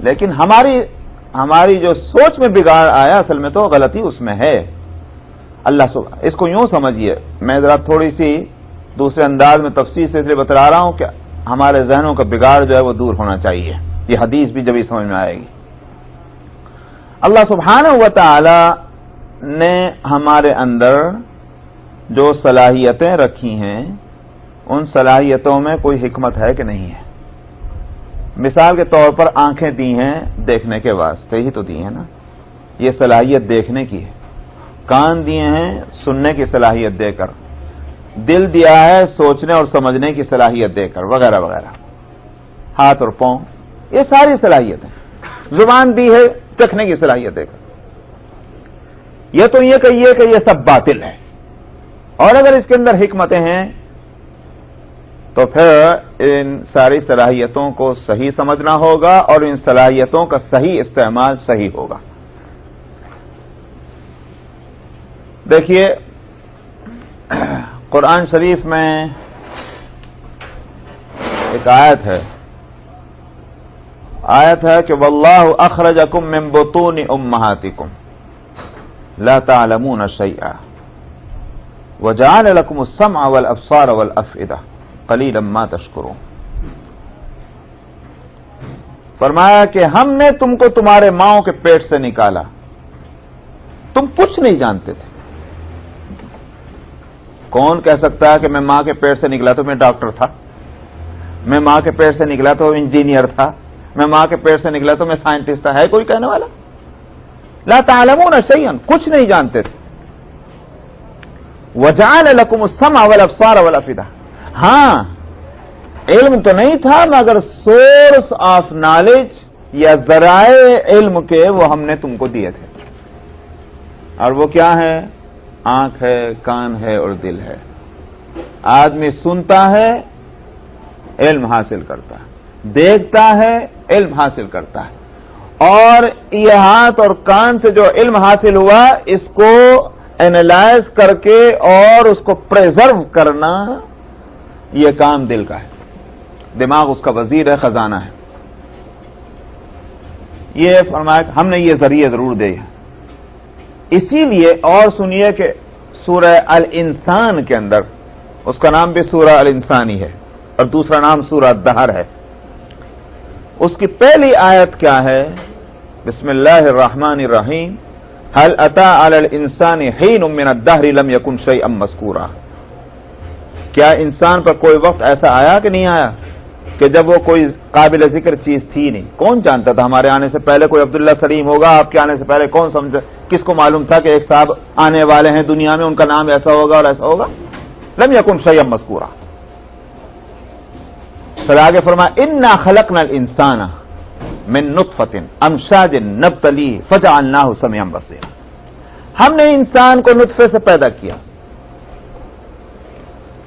لیکن ہماری جو سوچ میں بگاڑ آیا اصل میں تو غلطی اس میں ہے. اللہ سبحانہ، اس کو یوں سمجھیے، میں ذرا تھوڑی سی دوسرے انداز میں تفصیل سے اس لیے بتا رہا ہوں کہ ہمارے ذہنوں کا بگاڑ جو ہے وہ دور ہونا چاہیے. یہ حدیث بھی جبھی سمجھ میں آئے گی. اللہ سبحانہ و تعالی نے ہمارے اندر جو صلاحیتیں رکھی ہیں ان صلاحیتوں میں کوئی حکمت ہے کہ نہیں ہے؟ مثال کے طور پر آنکھیں دی ہیں دیکھنے کے واسطے ہی تو دی ہیں نا، یہ صلاحیت دیکھنے کی ہے. کان دیے ہیں سننے کی صلاحیت دے کر، دل دیا ہے سوچنے اور سمجھنے کی صلاحیت دے کر، وغیرہ وغیرہ. ہاتھ اور پاؤں یہ ساری صلاحیتیں. زبان دی ہے چکھنے کی صلاحیت دے کر. یہ تو یہ کہیے کہ یہ سب باطل ہے، اور اگر اس کے اندر حکمتیں ہیں تو پھر ان ساری صلاحیتوں کو صحیح سمجھنا ہوگا اور ان صلاحیتوں کا صحیح استعمال صحیح ہوگا. دیکھیے قرآن شریف میں ایک آیت ہے کہ واللہ اخرجکم من بطون امہاتکم لا تعلمون شیئا وجعل لکم السمع والابصار والافئدہ قلیلا ما تشکرون. فرمایا کہ ہم نے تم کو تمہارے ماؤں کے پیٹ سے نکالا، تم کچھ نہیں جانتے تھے. کون کہہ سکتا ہے کہ میں ماں کے پیٹ سے نکلا تو میں ڈاکٹر تھا، میں ماں کے پیٹ سے نکلا تو انجینئر تھا، میں ماں کے پیٹ سے نکلا تو میں سائنٹسٹ تھا؟ ہے کوئی کہنے والا؟ لا تعلمون شیئا، کچھ نہیں جانتے تھے. وجعل لکم السمع والابصار والافئدہ، ہاں علم تو نہیں تھا مگر سورس آف نالج یا ذرائع علم کے وہ ہم نے تم کو دیے تھے. اور وہ کیا ہے؟ آنکھ ہے، کان ہے اور دل ہے. آدمی سنتا ہے علم حاصل کرتا ہے، دیکھتا ہے علم حاصل کرتا ہے، اور یہ ہاتھ اور کان سے جو علم حاصل ہوا اس کو اینالائز کر کے اور اس کو پریزرو کرنا یہ کام دل کا ہے. دماغ اس کا وزیر ہے، خزانہ ہے. یہ فرمایا کہ ہم نے یہ ذریعے ضرور دے. اسی لیے اور سنیے کہ سورہ الانسان کے اندر، اس کا نام بھی سورہ الانسانی ہے اور دوسرا نام سورہ دہر ہے، اس کی پہلی آیت کیا ہے؟ بسم اللہ الرحمن الرحیم هل اتى على الانسان حين من الدهر لم يكن شيئا مذكورا. کیا انسان پر کوئی وقت ایسا آیا کہ نہیں آیا کہ جب وہ کوئی قابل ذکر چیز تھی نہیں؟ کون جانتا تھا ہمارے آنے سے پہلے کوئی عبداللہ سلیم ہوگا؟ آپ کے آنے سے پہلے کون سمجھا؟ کس کو معلوم تھا کہ ایک صاحب آنے والے ہیں دنیا میں، ان کا نام ایسا ہوگا اور ایسا ہوگا؟ لم يكن شيئا مذكورا. پھر آگے فرمایا انا خلقنا الانسان من نطفۃ امشاج نبتلیہ فجعلناہ سمیعا بصیرا. ہم نے انسان کو نطفے سے پیدا کیا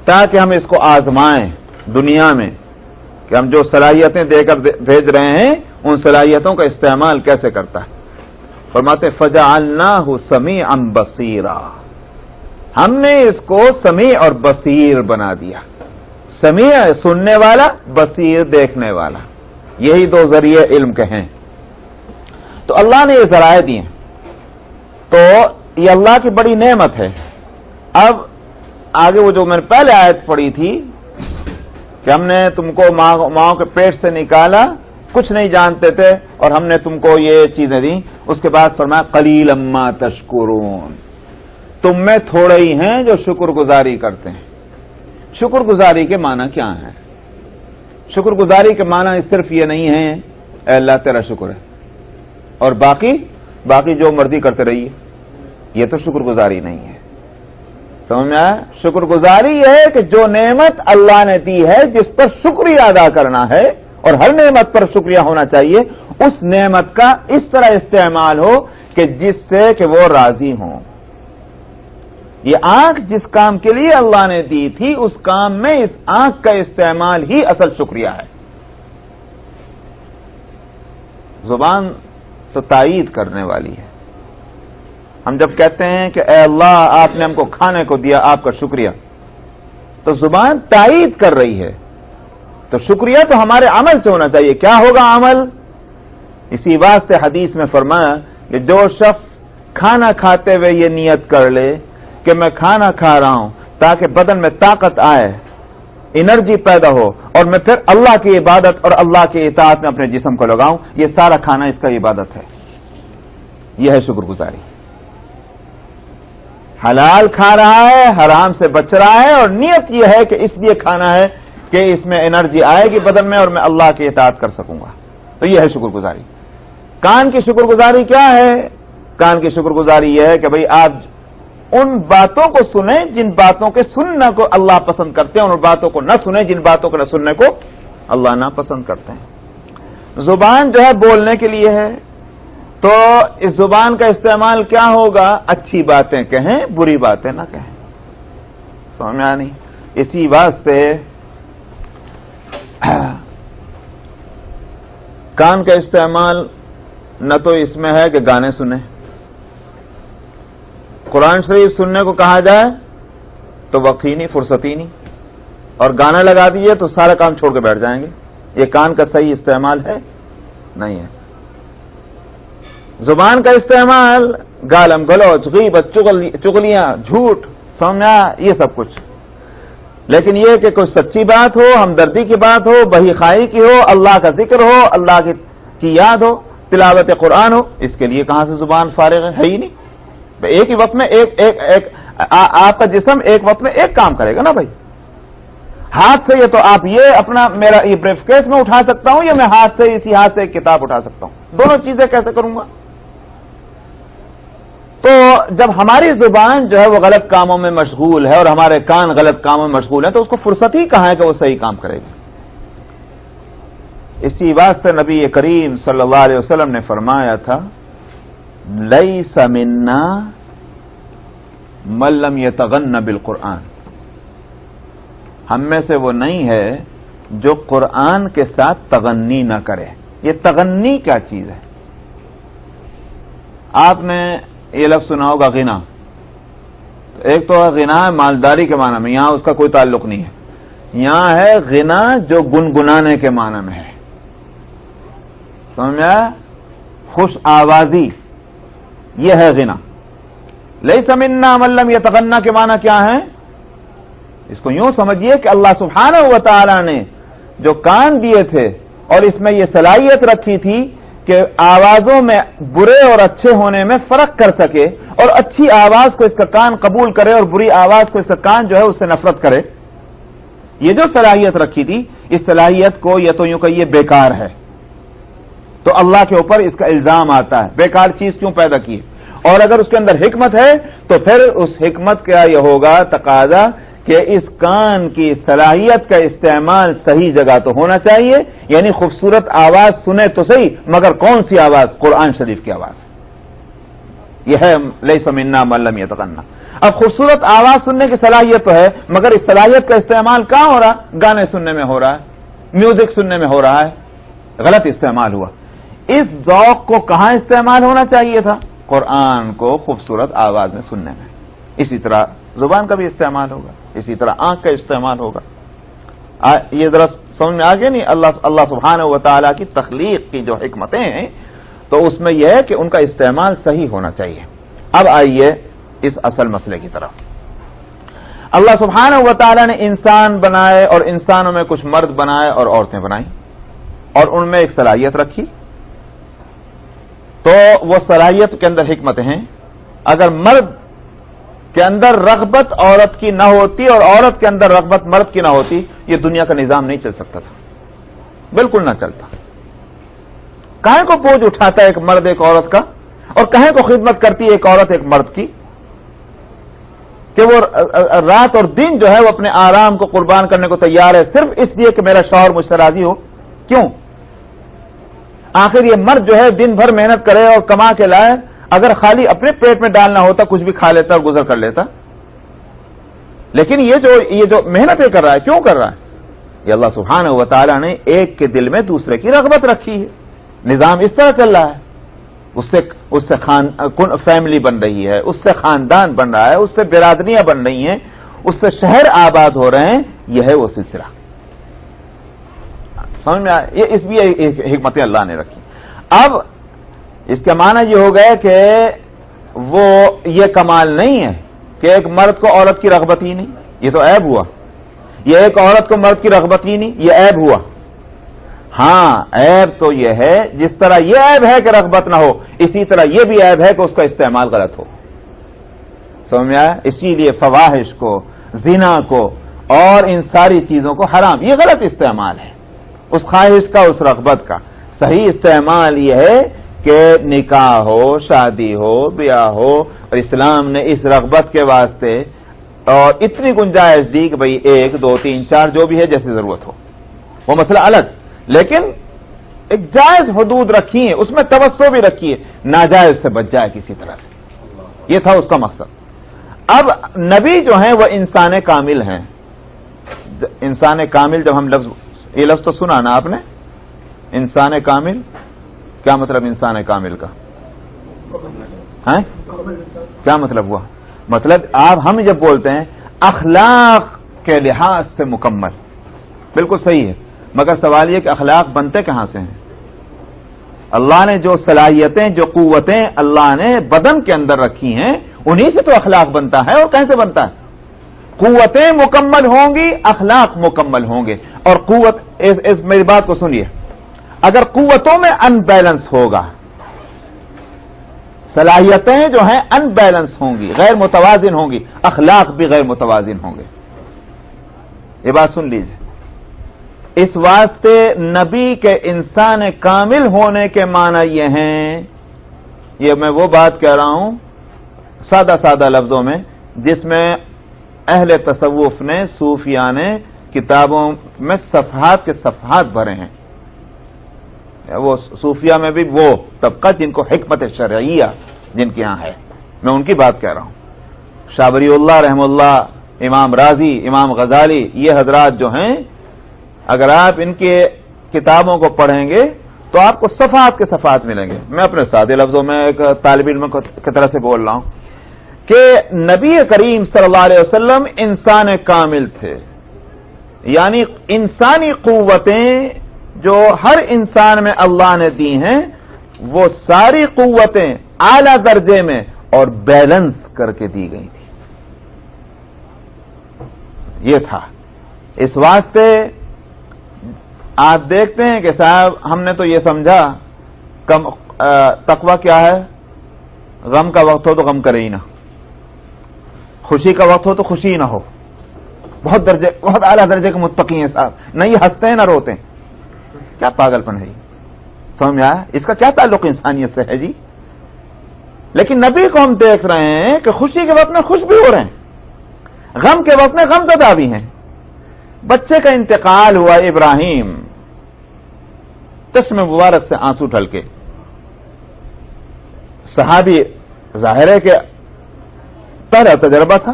تاکہ ہم اس کو آزمائیں دنیا میں کہ ہم جو صلاحیتیں دے کر بھیج رہے ہیں ان صلاحیتوں کا استعمال کیسے کرتا ہے. فرماتے فجعلناہ سمیعا بصیرا، ہم نے اس کو سمیع اور بصیر بنا دیا. سمیع سننے والا، بصیر دیکھنے والا، یہی دو ذریعے علم کے ہیں. تو اللہ نے یہ ذرائع دیے، تو یہ اللہ کی بڑی نعمت ہے. اب آگے وہ جو میں نے پہلے آیت پڑھی تھی کہ ہم نے تم کو ماں کے پیٹ سے نکالا، کچھ نہیں جانتے تھے اور ہم نے تم کو یہ چیزیں دی. اس کے بعد فرمایا قلیلا ما تشکرون، تم میں تھوڑے ہی ہیں جو شکر گزاری کرتے ہیں. شکر گزاری کے معنی کیا ہے؟ شکر گزاری کے معنی صرف یہ نہیں ہے اے اللہ تیرا شکر ہے اور باقی جو مرضی کرتے رہیے، یہ تو شکر گزاری نہیں ہے. سمجھ میں آیا؟ شکر گزاری یہ ہے کہ جو نعمت اللہ نے دی ہے جس پر شکریہ ادا کرنا ہے، اور ہر نعمت پر شکریہ ہونا چاہیے، اس نعمت کا اس طرح استعمال ہو کہ جس سے کہ وہ راضی ہوں. یہ آنکھ جس کام کے لیے اللہ نے دی تھی اس کام میں اس آنکھ کا استعمال ہی اصل شکریہ ہے. زبان تو تائید کرنے والی ہے. ہم جب کہتے ہیں کہ اے اللہ آپ نے ہم کو کھانے کو دیا، آپ کا شکریہ، تو زبان تائید کر رہی ہے. تو شکریہ تو ہمارے عمل سے ہونا چاہیے. کیا ہوگا عمل؟ اسی واسطے حدیث میں فرمایا کہ جو شخص کھانا کھاتے ہوئے یہ نیت کر لے کہ میں کھانا کھا رہا ہوں تاکہ بدن میں طاقت آئے، انرجی پیدا ہو، اور میں پھر اللہ کی عبادت اور اللہ کی اطاعت میں اپنے جسم کو لگاؤں. یہ سارا کھانا اس کا عبادت ہے. یہ ہے شکر گزاری. حلال کھا رہا ہے، حرام سے بچ رہا ہے، اور نیت یہ ہے کہ اس لیے کھانا ہے کہ اس میں انرجی آئے گی بدن میں اور میں اللہ کی اطاعت کر سکوں گا. تو یہ ہے شکر گزاری. کان کی شکر گزاری کیا ہے؟ کان کی شکر گزاری یہ ہے کہ بھئی آپ ان باتوں کو سنیں جن باتوں کے سننے کو اللہ پسند کرتے ہیں، اور ان باتوں کو نہ سنیں جن باتوں کو نہ سننے کو اللہ نہ پسند کرتے ہیں. زبان جو ہے بولنے کے لیے ہے، تو اس زبان کا استعمال کیا ہوگا؟ اچھی باتیں کہیں، بری باتیں نہ کہیں. سمجھ میں نہیں؟ اسی واسطے کان کا استعمال نہ تو اس میں ہے کہ گانے سنیں. قرآن شریف سننے کو کہا جائے تو وقت ہی نہیں، فرصت ہی نہیں، اور گانا لگا دیجیے تو سارا کام چھوڑ کے بیٹھ جائیں گے. یہ کان کا صحیح استعمال ہے؟ نہیں ہے. زبان کا استعمال گالم گلوچ، غیبت، چغلیاں، جھوٹ، سمجھا، یہ سب کچھ. لیکن یہ کہ کوئی سچی بات ہو، ہمدردی کی بات ہو، بہی خواہی کی ہو، اللہ کا ذکر ہو، اللہ کی یاد ہو، تلاوت قرآن ہو، اس کے لیے کہاں سے زبان فارغ ہے ہی نہیں. ایک ہی وقت میں ایک آپ کا جسم ایک وقت میں ایک کام کرے گا نا بھائی. ہاتھ سے یہ تو آپ یہ اپنا میرا یہ بریف کیس میں اٹھا سکتا ہوں، یا میں ہاتھ سے اسی ہاتھ سے ایک کتاب اٹھا سکتا ہوں. دونوں چیزیں کیسے کروں گا؟ تو جب ہماری زبان جو ہے وہ غلط کاموں میں مشغول ہے اور ہمارے کان غلط کاموں میں مشغول ہیں، تو اس کو فرصت ہی کہاں ہے کہ وہ صحیح کام کرے گا. اسی واسطے نبی کریم صلی اللہ علیہ وسلم نے فرمایا تھا، لیس منا من لم یتغن بالقرآن، ہم میں سے وہ نہیں ہے جو قرآن کے ساتھ تغنی نہ کرے. یہ تغنی کیا چیز ہے؟ آپ نے یہ لفظ سنا ہوگا غنا. ایک تو غنا ہے مالداری کے معنی میں، یہاں اس کا کوئی تعلق نہیں ہے. یہاں ہے غنا جو گنگنانے کے معنی میں ہے. سمجھا؟ خوش آوازی، یہ ہے غنا. لیس منا من لم یتغنى کے معنی کیا ہے؟ اس کو یوں سمجھیے کہ اللہ سبحانہ و تعالی نے جو کان دیے تھے اور اس میں یہ صلاحیت رکھی تھی کہ آوازوں میں برے اور اچھے ہونے میں فرق کر سکے، اور اچھی آواز کو اس کا کان قبول کرے اور بری آواز کو اس کا کان جو ہے اس سے نفرت کرے. یہ جو صلاحیت رکھی تھی، اس صلاحیت کو یہ تو یوں کہ یہ بیکار ہے. تو اللہ کے اوپر اس کا الزام آتا ہے، بیکار چیز کیوں پیدا کی؟ اور اگر اس کے اندر حکمت ہے تو پھر اس حکمت کا یہ ہوگا تقاضا کہ اس کان کی صلاحیت کا استعمال صحیح جگہ تو ہونا چاہیے. یعنی خوبصورت آواز سنے تو صحیح، مگر کون سی آواز؟ قرآن شریف کی آواز. یہ ہے لیس منا من لم یتغنى. اب خوبصورت آواز سننے کی صلاحیت تو ہے، مگر اس صلاحیت کا استعمال کہاں ہو رہا؟ گانے سننے میں ہو رہا ہے، میوزک سننے میں ہو رہا ہے. غلط استعمال ہوا. اس ذوق کو کہاں استعمال ہونا چاہیے تھا؟ قرآن کو خوبصورت آواز میں سننے میں. اسی طرح زبان کا بھی استعمال ہوگا، اسی طرح آنکھ کا استعمال ہوگا. یہ ذرا سمجھ میں آگے نہیں؟ اللہ سبحانہ و تعالیٰ کی تخلیق کی جو حکمتیں ہیں، تو اس میں یہ ہے کہ ان کا استعمال صحیح ہونا چاہیے. اب آئیے اس اصل مسئلے کی طرف. اللہ سبحانہ و تعالیٰ نے انسان بنائے، اور انسانوں میں کچھ مرد بنائے اور عورتیں بنائیں، اور ان میں ایک صلاحیت رکھی. تو وہ صلاحیت کے اندر حکمتیں ہیں. اگر مرد کے اندر رغبت عورت کی نہ ہوتی اور عورت کے اندر رغبت مرد کی نہ ہوتی، یہ دنیا کا نظام نہیں چل سکتا تھا، بالکل نہ چلتا. کہیں کو بوجھ اٹھاتا ہے ایک مرد ایک عورت کا، اور کہیں کو خدمت کرتی ہے ایک عورت ایک مرد کی، کہ وہ رات اور دن جو ہے وہ اپنے آرام کو قربان کرنے کو تیار ہے صرف اس لیے کہ میرا شوہر مجھ سے راضی ہو. کیوں؟ آخر یہ مرد جو ہے دن بھر محنت کرے اور کما کے لائے، اگر خالی اپنے پیٹ میں ڈالنا ہوتا کچھ بھی کھا لیتا اور گزر کر لیتا. لیکن یہ جو محنتیں کر رہا ہے، کیوں کر رہا ہے؟ یہ اللہ سبحانہ و تعالیٰ نے ایک کے دل میں دوسرے کی رغبت رکھی ہے. نظام اس طرح چل رہا ہے. اس سے فیملی بن رہی ہے، اس سے خاندان بن رہا ہے، اس سے برادریاں بن رہی ہیں، اس سے شہر آباد ہو رہے ہیں. یہ ہے وہ سلسلہ. سمجھ میں آیا؟ یہ اس بھی حکمتیں اللہ نے رکھی. اب اس کا معنی یہ ہو گیا کہ وہ یہ کمال نہیں ہے کہ ایک مرد کو عورت کی رغبت ہی نہیں. یہ تو عیب ہوا. یہ ایک عورت کو مرد کی رغبت ہی نہیں، یہ عیب ہوا. ہاں عیب تو یہ ہے، جس طرح یہ عیب ہے کہ رغبت نہ ہو، اسی طرح یہ بھی عیب ہے کہ اس کا استعمال غلط ہو. سمجھ میں آیا؟ اسی لیے فواحش کو، زنا کو اور ان ساری چیزوں کو حرام، یہ غلط استعمال ہے اس خواہش کا، اس رغبت کا. صحیح استعمال یہ ہے کہ نکاح ہو، شادی ہو، بیاہ ہو، اور اسلام نے اس رغبت کے واسطے اور اتنی گنجائش دی کہ بھئی 1 2 3 4 جو بھی ہے جیسی ضرورت ہو، وہ مسئلہ الگ، لیکن ایک جائز حدود رکھی ہے، اس میں توسع بھی رکھی ہے، ناجائز سے بچ جائے کسی طرح سے. یہ تھا اس کا مقصد. اب نبی جو ہیں وہ انسان کامل ہیں. انسان کامل جب ہم یہ لفظ تو سنا نا آپ نے، انسان کامل کیا مطلب؟ انسان کامل کا کیا مطلب ہوا؟ مطلب ہم جب بولتے ہیں اخلاق کے لحاظ سے مکمل، بالکل صحیح ہے، مگر سوال یہ کہ اخلاق بنتے کہاں سے ہیں؟ اللہ نے جو صلاحیتیں، جو قوتیں اللہ نے بدن کے اندر رکھی ہیں، انہی سے تو اخلاق بنتا ہے. اور کیسے بنتا ہے؟ قوتیں مکمل ہوں گی، اخلاق مکمل ہوں گے. اور قوت میری بات کو سنیے، اگر قوتوں میں ان بیلنس ہوگا، صلاحیتیں جو ہیں ان بیلنس ہوں گی، غیر متوازن ہوں گی، اخلاق بھی غیر متوازن ہوں گے. یہ بات سن لیجیے. اس واسطے نبی کے انسان کامل ہونے کے معنی یہ ہیں، یہ میں وہ بات کہہ رہا ہوں سادہ سادہ لفظوں میں جس میں اہل تصوف نے، صوفیاء نے کتابوں میں صفحات کے صفحات بھرے ہیں. وہ صوفیاء میں بھی وہ طبقہ جن کو حکمت شرعیہ جن کے ہاں ہے، میں ان کی بات کہہ رہا ہوں. شاہ ولی اللہ رحم اللہ، امام راضی، امام غزالی، یہ حضرات جو ہیں، اگر آپ ان کے کتابوں کو پڑھیں گے تو آپ کو صفحات کے صفحات ملیں گے. میں اپنے سادے لفظوں میں ایک طالب علم کی طرح سے بول رہا ہوں کہ نبی کریم صلی اللہ علیہ وسلم انسان کامل تھے، یعنی انسانی قوتیں جو ہر انسان میں اللہ نے دی ہیں، وہ ساری قوتیں اعلی درجے میں اور بیلنس کر کے دی گئی تھی. یہ تھا. اس واسطے آپ دیکھتے ہیں کہ صاحب ہم نے تو یہ سمجھا تقویٰ کیا ہے؟ غم کا وقت ہو تو غم کرے ہی نہ، خوشی کا وقت ہو تو خوشی ہی نہ ہو. بہت اعلیٰ درجے کے متقی ہیں صاحب، نہ یہ ہنستے ہیں نہ روتے ہیں. کیا پاگل پن ہے یہ؟ سمجھ میں آیا؟ اس کا کیا تعلق انسانیت سے ہے جی؟ لیکن نبی کو ہم دیکھ رہے ہیں کہ خوشی کے وقت میں خوش بھی ہو رہے ہیں، غم کے وقت میں غم زدہ بھی ہیں. بچے کا انتقال ہوا ابراہیم، چشم مبارک سے آنسو ڈھلکے. صحابی ظاہر ہے کہ پہلا تجربہ تھا،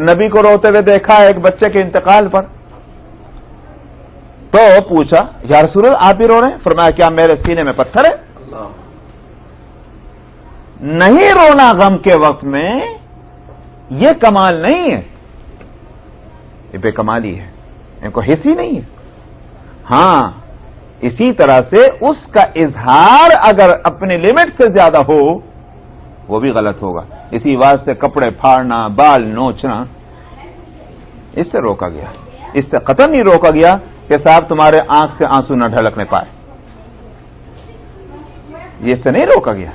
نبی کو روتے ہوئے دیکھا ایک بچے کے انتقال پر، تو پوچھا یا رسول اللہ آپ بھی رو رہے ہیں؟ فرمایا کیا میرے سینے میں پتھر ہے؟ نہیں رونا غم کے وقت میں یہ کمال نہیں ہے، یہ بے کمالی ہے، ان کو حص ہی نہیں ہے. ہاں اسی طرح سے اس کا اظہار اگر اپنی لمٹ سے زیادہ ہو وہ بھی غلط ہوگا. اسی واسطے کپڑے پھاڑنا، بال نوچنا، اس سے روکا گیا. اس سے قطعا نہیں روکا گیا کہ صاحب تمہارے آنکھ سے آنسو نہ ڈھلکنے پائے، یہ سے نہیں روکا گیا.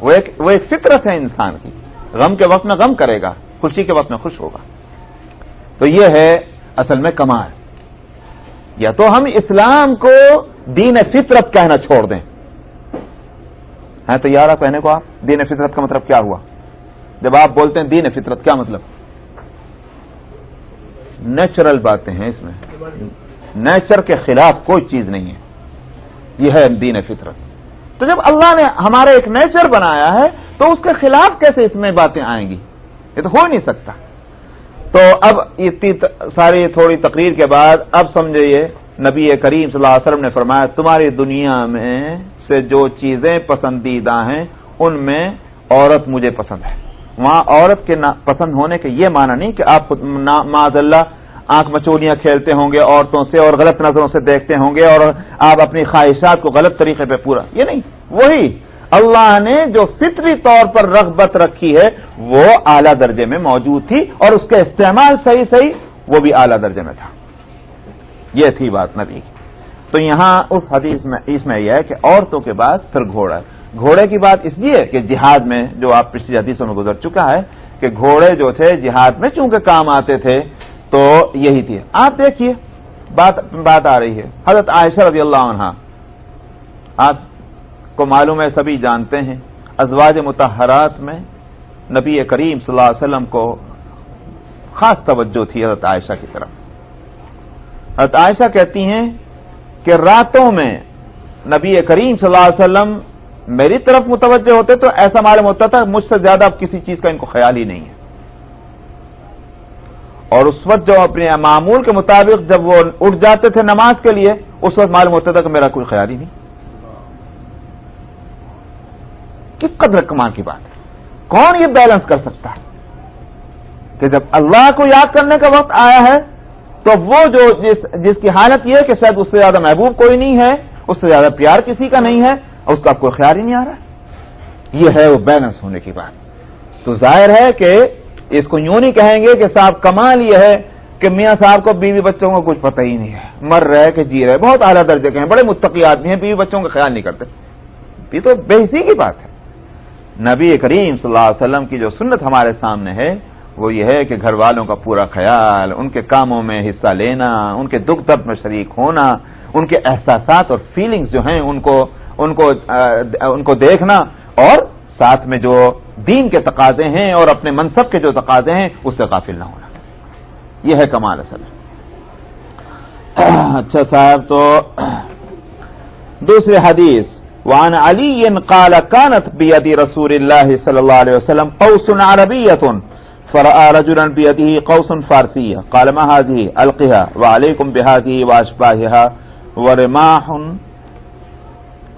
وہ ایک فطرت ہے انسان کی، غم کے وقت میں غم کرے گا، خوشی کے وقت میں خوش ہوگا. تو یہ ہے اصل میں کمال. یا تو ہم اسلام کو دین فطرت کہنا چھوڑ دیں. ہے تیار آپ کہنے کو؟ آپ دین فطرت کا مطلب کیا ہوا؟ جب آپ بولتے ہیں دین فطرت کیا مطلب؟ نیچرل باتیں ہیں اس میں، نیچر کے خلاف کوئی چیز نہیں ہے، یہ ہے دین فطرت. تو جب اللہ نے ہمارا ایک نیچر بنایا ہے تو اس کے خلاف کیسے اس میں باتیں آئیں گی؟ یہ تو ہو نہیں سکتا. تو اب اتنی ساری تھوڑی تقریر کے بعد اب سمجھئے نبی کریم صلی اللہ علیہ وسلم نے فرمایا تمہاری دنیا میں سے جو چیزیں پسندیدہ ہیں ان میں عورت مجھے پسند ہے. وہاں عورت کے پسند ہونے کے یہ معنی نہیں کہ آپ معاذ اللہ آنکھ مچولیاں کھیلتے ہوں گے عورتوں سے اور غلط نظروں سے دیکھتے ہوں گے اور آپ اپنی خواہشات کو غلط طریقے پہ پورا، یہ نہیں. وہی اللہ نے جو فطری طور پر رغبت رکھی ہے وہ اعلیٰ درجے میں موجود تھی اور اس کا استعمال صحیح وہ بھی اعلیٰ درجے میں تھا. یہ تھی بات نبی کی. تو یہاں اس حدیث میں اس میں یہ ہے کہ عورتوں کے بعد پھر گھوڑا. گھوڑے کی بات اس لیے کہ جہاد میں جو آپ پچھلی حدیثوں میں گزر چکا ہے کہ گھوڑے جو تھے جہاد میں چونکہ کام آتے تھے تو یہی تھی. آپ دیکھیے بات آ رہی ہے حضرت عائشہ رضی اللہ عنہا، آپ کو معلوم ہے، سبھی جانتے ہیں، ازواج مطہرات میں نبی کریم صلی اللہ علیہ وسلم کو خاص توجہ تھی حضرت عائشہ کی طرف. حضرت عائشہ کہتی ہیں کہ راتوں میں نبی کریم صلی اللہ علیہ وسلم میری طرف متوجہ ہوتے تو ایسا معلوم ہوتا تھا مجھ سے زیادہ اب کسی چیز کا ان کو خیال ہی نہیں ہے. اور اس وقت جو اپنے معمول کے مطابق جب وہ اٹھ جاتے تھے نماز کے لیے اس وقت معلوم ہوتا تھا کہ میرا کوئی خیال ہی نہیں. کس قدر کمال کی بات ہے. کون یہ بیلنس کر سکتا ہے کہ جب اللہ کو یاد کرنے کا وقت آیا ہے تو وہ جو جس کی حالت یہ ہے کہ شاید اس سے زیادہ محبوب کوئی نہیں ہے، اس سے زیادہ پیار کسی کا نہیں ہے، اور اس کا کوئی خیال ہی نہیں آ رہا. یہ ہے وہ بیلنس ہونے کی بات. تو ظاہر ہے کہ اس کو یوں نہیں کہیں گے کہ صاحب کمال یہ ہے کہ میاں صاحب کو بیوی بچوں کو کچھ پتہ ہی نہیں ہے، مر رہے کہ جی رہے، بہت اعلیٰ درجے کے ہیں، بڑے متقی آدمی ہیں، بیوی بچوں کا خیال نہیں کرتے. یہ تو بے حسی کی بات ہے. نبی کریم صلی اللہ علیہ وسلم کی جو سنت ہمارے سامنے ہے وہ یہ ہے کہ گھر والوں کا پورا خیال، ان کے کاموں میں حصہ لینا، ان کے دکھ درد میں شریک ہونا، ان کے احساسات اور فیلنگز جو ہیں ان کو دیکھنا، اور ساتھ میں جو دین کے تقاضے ہیں اور اپنے منصب کے جو تقاضے ہیں اس سے غافل نہ ہونا. یہ ہے کمال اصل. اچھا صاحب، تو دوسری حدیث وعن علی قال كانت بيد رسول الله صلى الله عليه وسلم قوس عربية فرأى رجلا بيده قوس فارسية قال ما هذه؟ ألقها وعليكم بهذه وأشباهها ورماح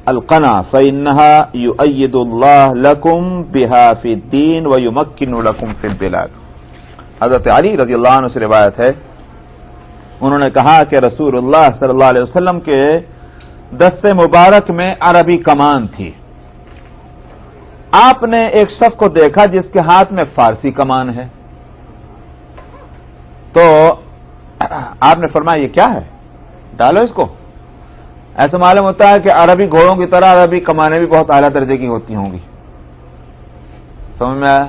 القنا فإنها يؤيد الله لكم بها في الدين ويمكن لكم في البلاد. حضرت علی رضی اللہ عنہ سے روایت ہے، انہوں نے کہا کہ رسول اللہ صلی اللہ علیہ وسلم کے دستے مبارک میں عربی کمان تھی. آپ نے ایک شخص کو دیکھا جس کے ہاتھ میں فارسی کمان ہے، تو آپ نے فرمایا یہ کیا ہے، ڈالو اس کو. ایسا معلوم ہوتا ہے کہ عربی گھوڑوں کی طرح عربی کمانیں بھی بہت اعلیٰ درجے کی ہوتی ہوں گی. سمجھ میں آیا؟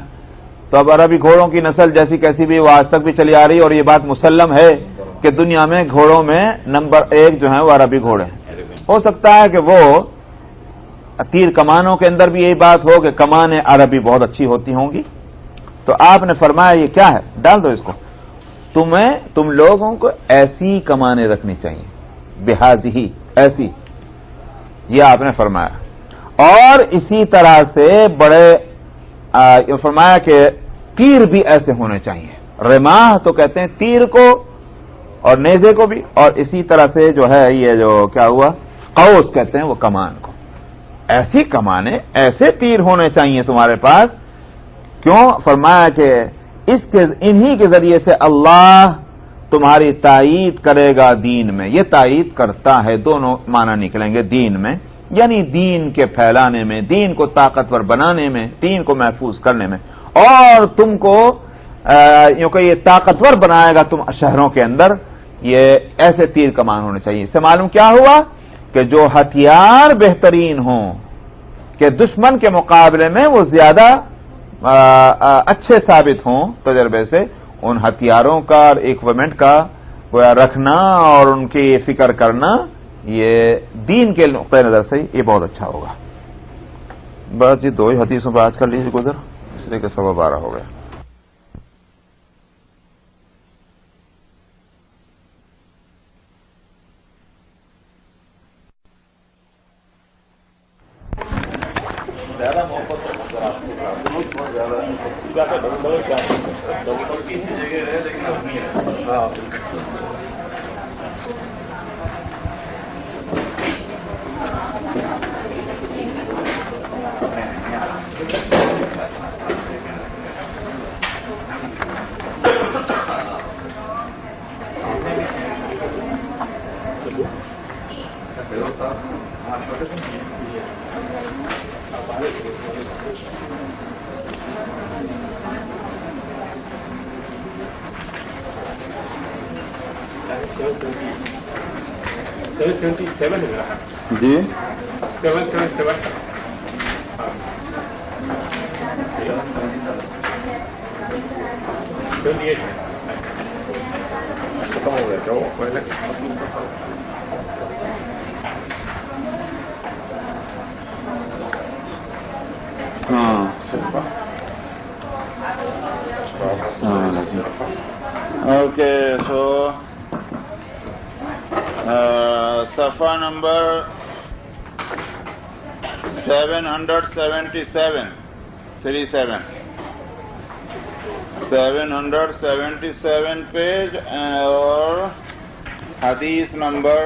تو اب عربی گھوڑوں کی نسل جیسی کیسی بھی وہ آج تک بھی چلی آ رہی، اور یہ بات مسلم ہے کہ دنیا میں گھوڑوں میں نمبر 1 جو ہیں وہ عربی گھوڑے ہیں. ہو سکتا ہے کہ وہ تیر کمانوں کے اندر بھی یہی بات ہو کہ کمانیں عربی بہت اچھی ہوتی ہوں گی. تو آپ نے فرمایا یہ کیا ہے، ڈال دو اس کو. تم لوگوں کو ایسی کمانیں رکھنی چاہیے، بہذی ایسی، یہ آپ نے فرمایا. اور اسی طرح سے بڑے فرمایا کہ تیر بھی ایسے ہونے چاہیے. رماح تو کہتے ہیں تیر کو اور نیزے کو بھی، اور اسی طرح سے جو ہے یہ جو کیا ہوا قوس کہتے ہیں وہ کمان کو. ایسی کمانیں ایسے تیر ہونے چاہیے تمہارے پاس. کیوں؟ فرمایا کہ انہی کے ذریعے سے اللہ تمہاری تائید کرے گا دین میں. یہ تائید کرتا ہے، دونوں معنی نکلیں گے دین میں، یعنی دین کے پھیلانے میں، دین کو طاقتور بنانے میں، دین کو محفوظ کرنے میں، اور تم کو یوں کہ یہ طاقتور بنائے گا تم شہروں کے اندر. یہ ایسے تیر کمان ہونے چاہیے. اس سے معلوم کیا ہوا کہ جو ہتھیار بہترین ہوں کہ دشمن کے مقابلے میں وہ زیادہ اچھے ثابت ہوں تجربے سے، ان ہتھیاروں کا اور ایکوپمنٹ کا رکھنا اور ان کی فکر کرنا، یہ دین کے نقطۂ نظر سے یہ بہت اچھا ہوگا. بس جی 2 ہی حدیثوں پہ آج کر لیجیے گزر، اس لیے کہ 12:15 ہو گیا. 777 ہے میرا. جی 777. ہاں 78 ہے. ختم ہو گیا کیا وہ پہلے؟ ہاں اوکے. سو صفحہ نمبر 777 777 پیج اور حدیث نمبر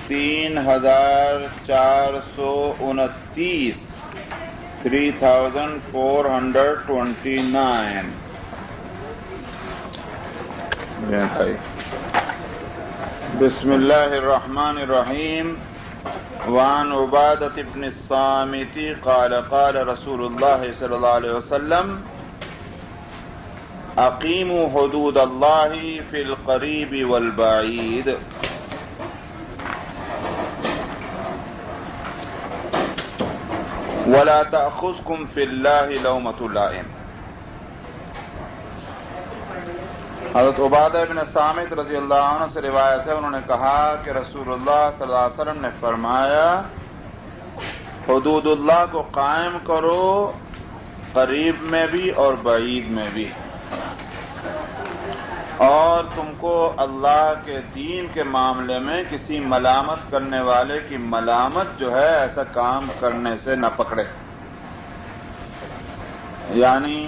3429 3429. بسم اللہ الرحمن الرحیم. وعن عبادة بن الصامت قال قال رسول اللہ صلی اللہ علیہ وسلم اقیموا حدود اللہ فی القریب والبعید ولا تأخذکم فی اللہ لومۃ لائم. حضرت عبادہ بن صامت رضی اللہ عنہ سے روایت ہے، انہوں نے کہا کہ رسول اللہ صلی اللہ علیہ وسلم نے فرمایا حدود اللہ کو قائم کرو قریب میں بھی اور بعید میں بھی، اور تم کو اللہ کے دین کے معاملے میں کسی ملامت کرنے والے کی ملامت جو ہے ایسا کام کرنے سے نہ پکڑے. یعنی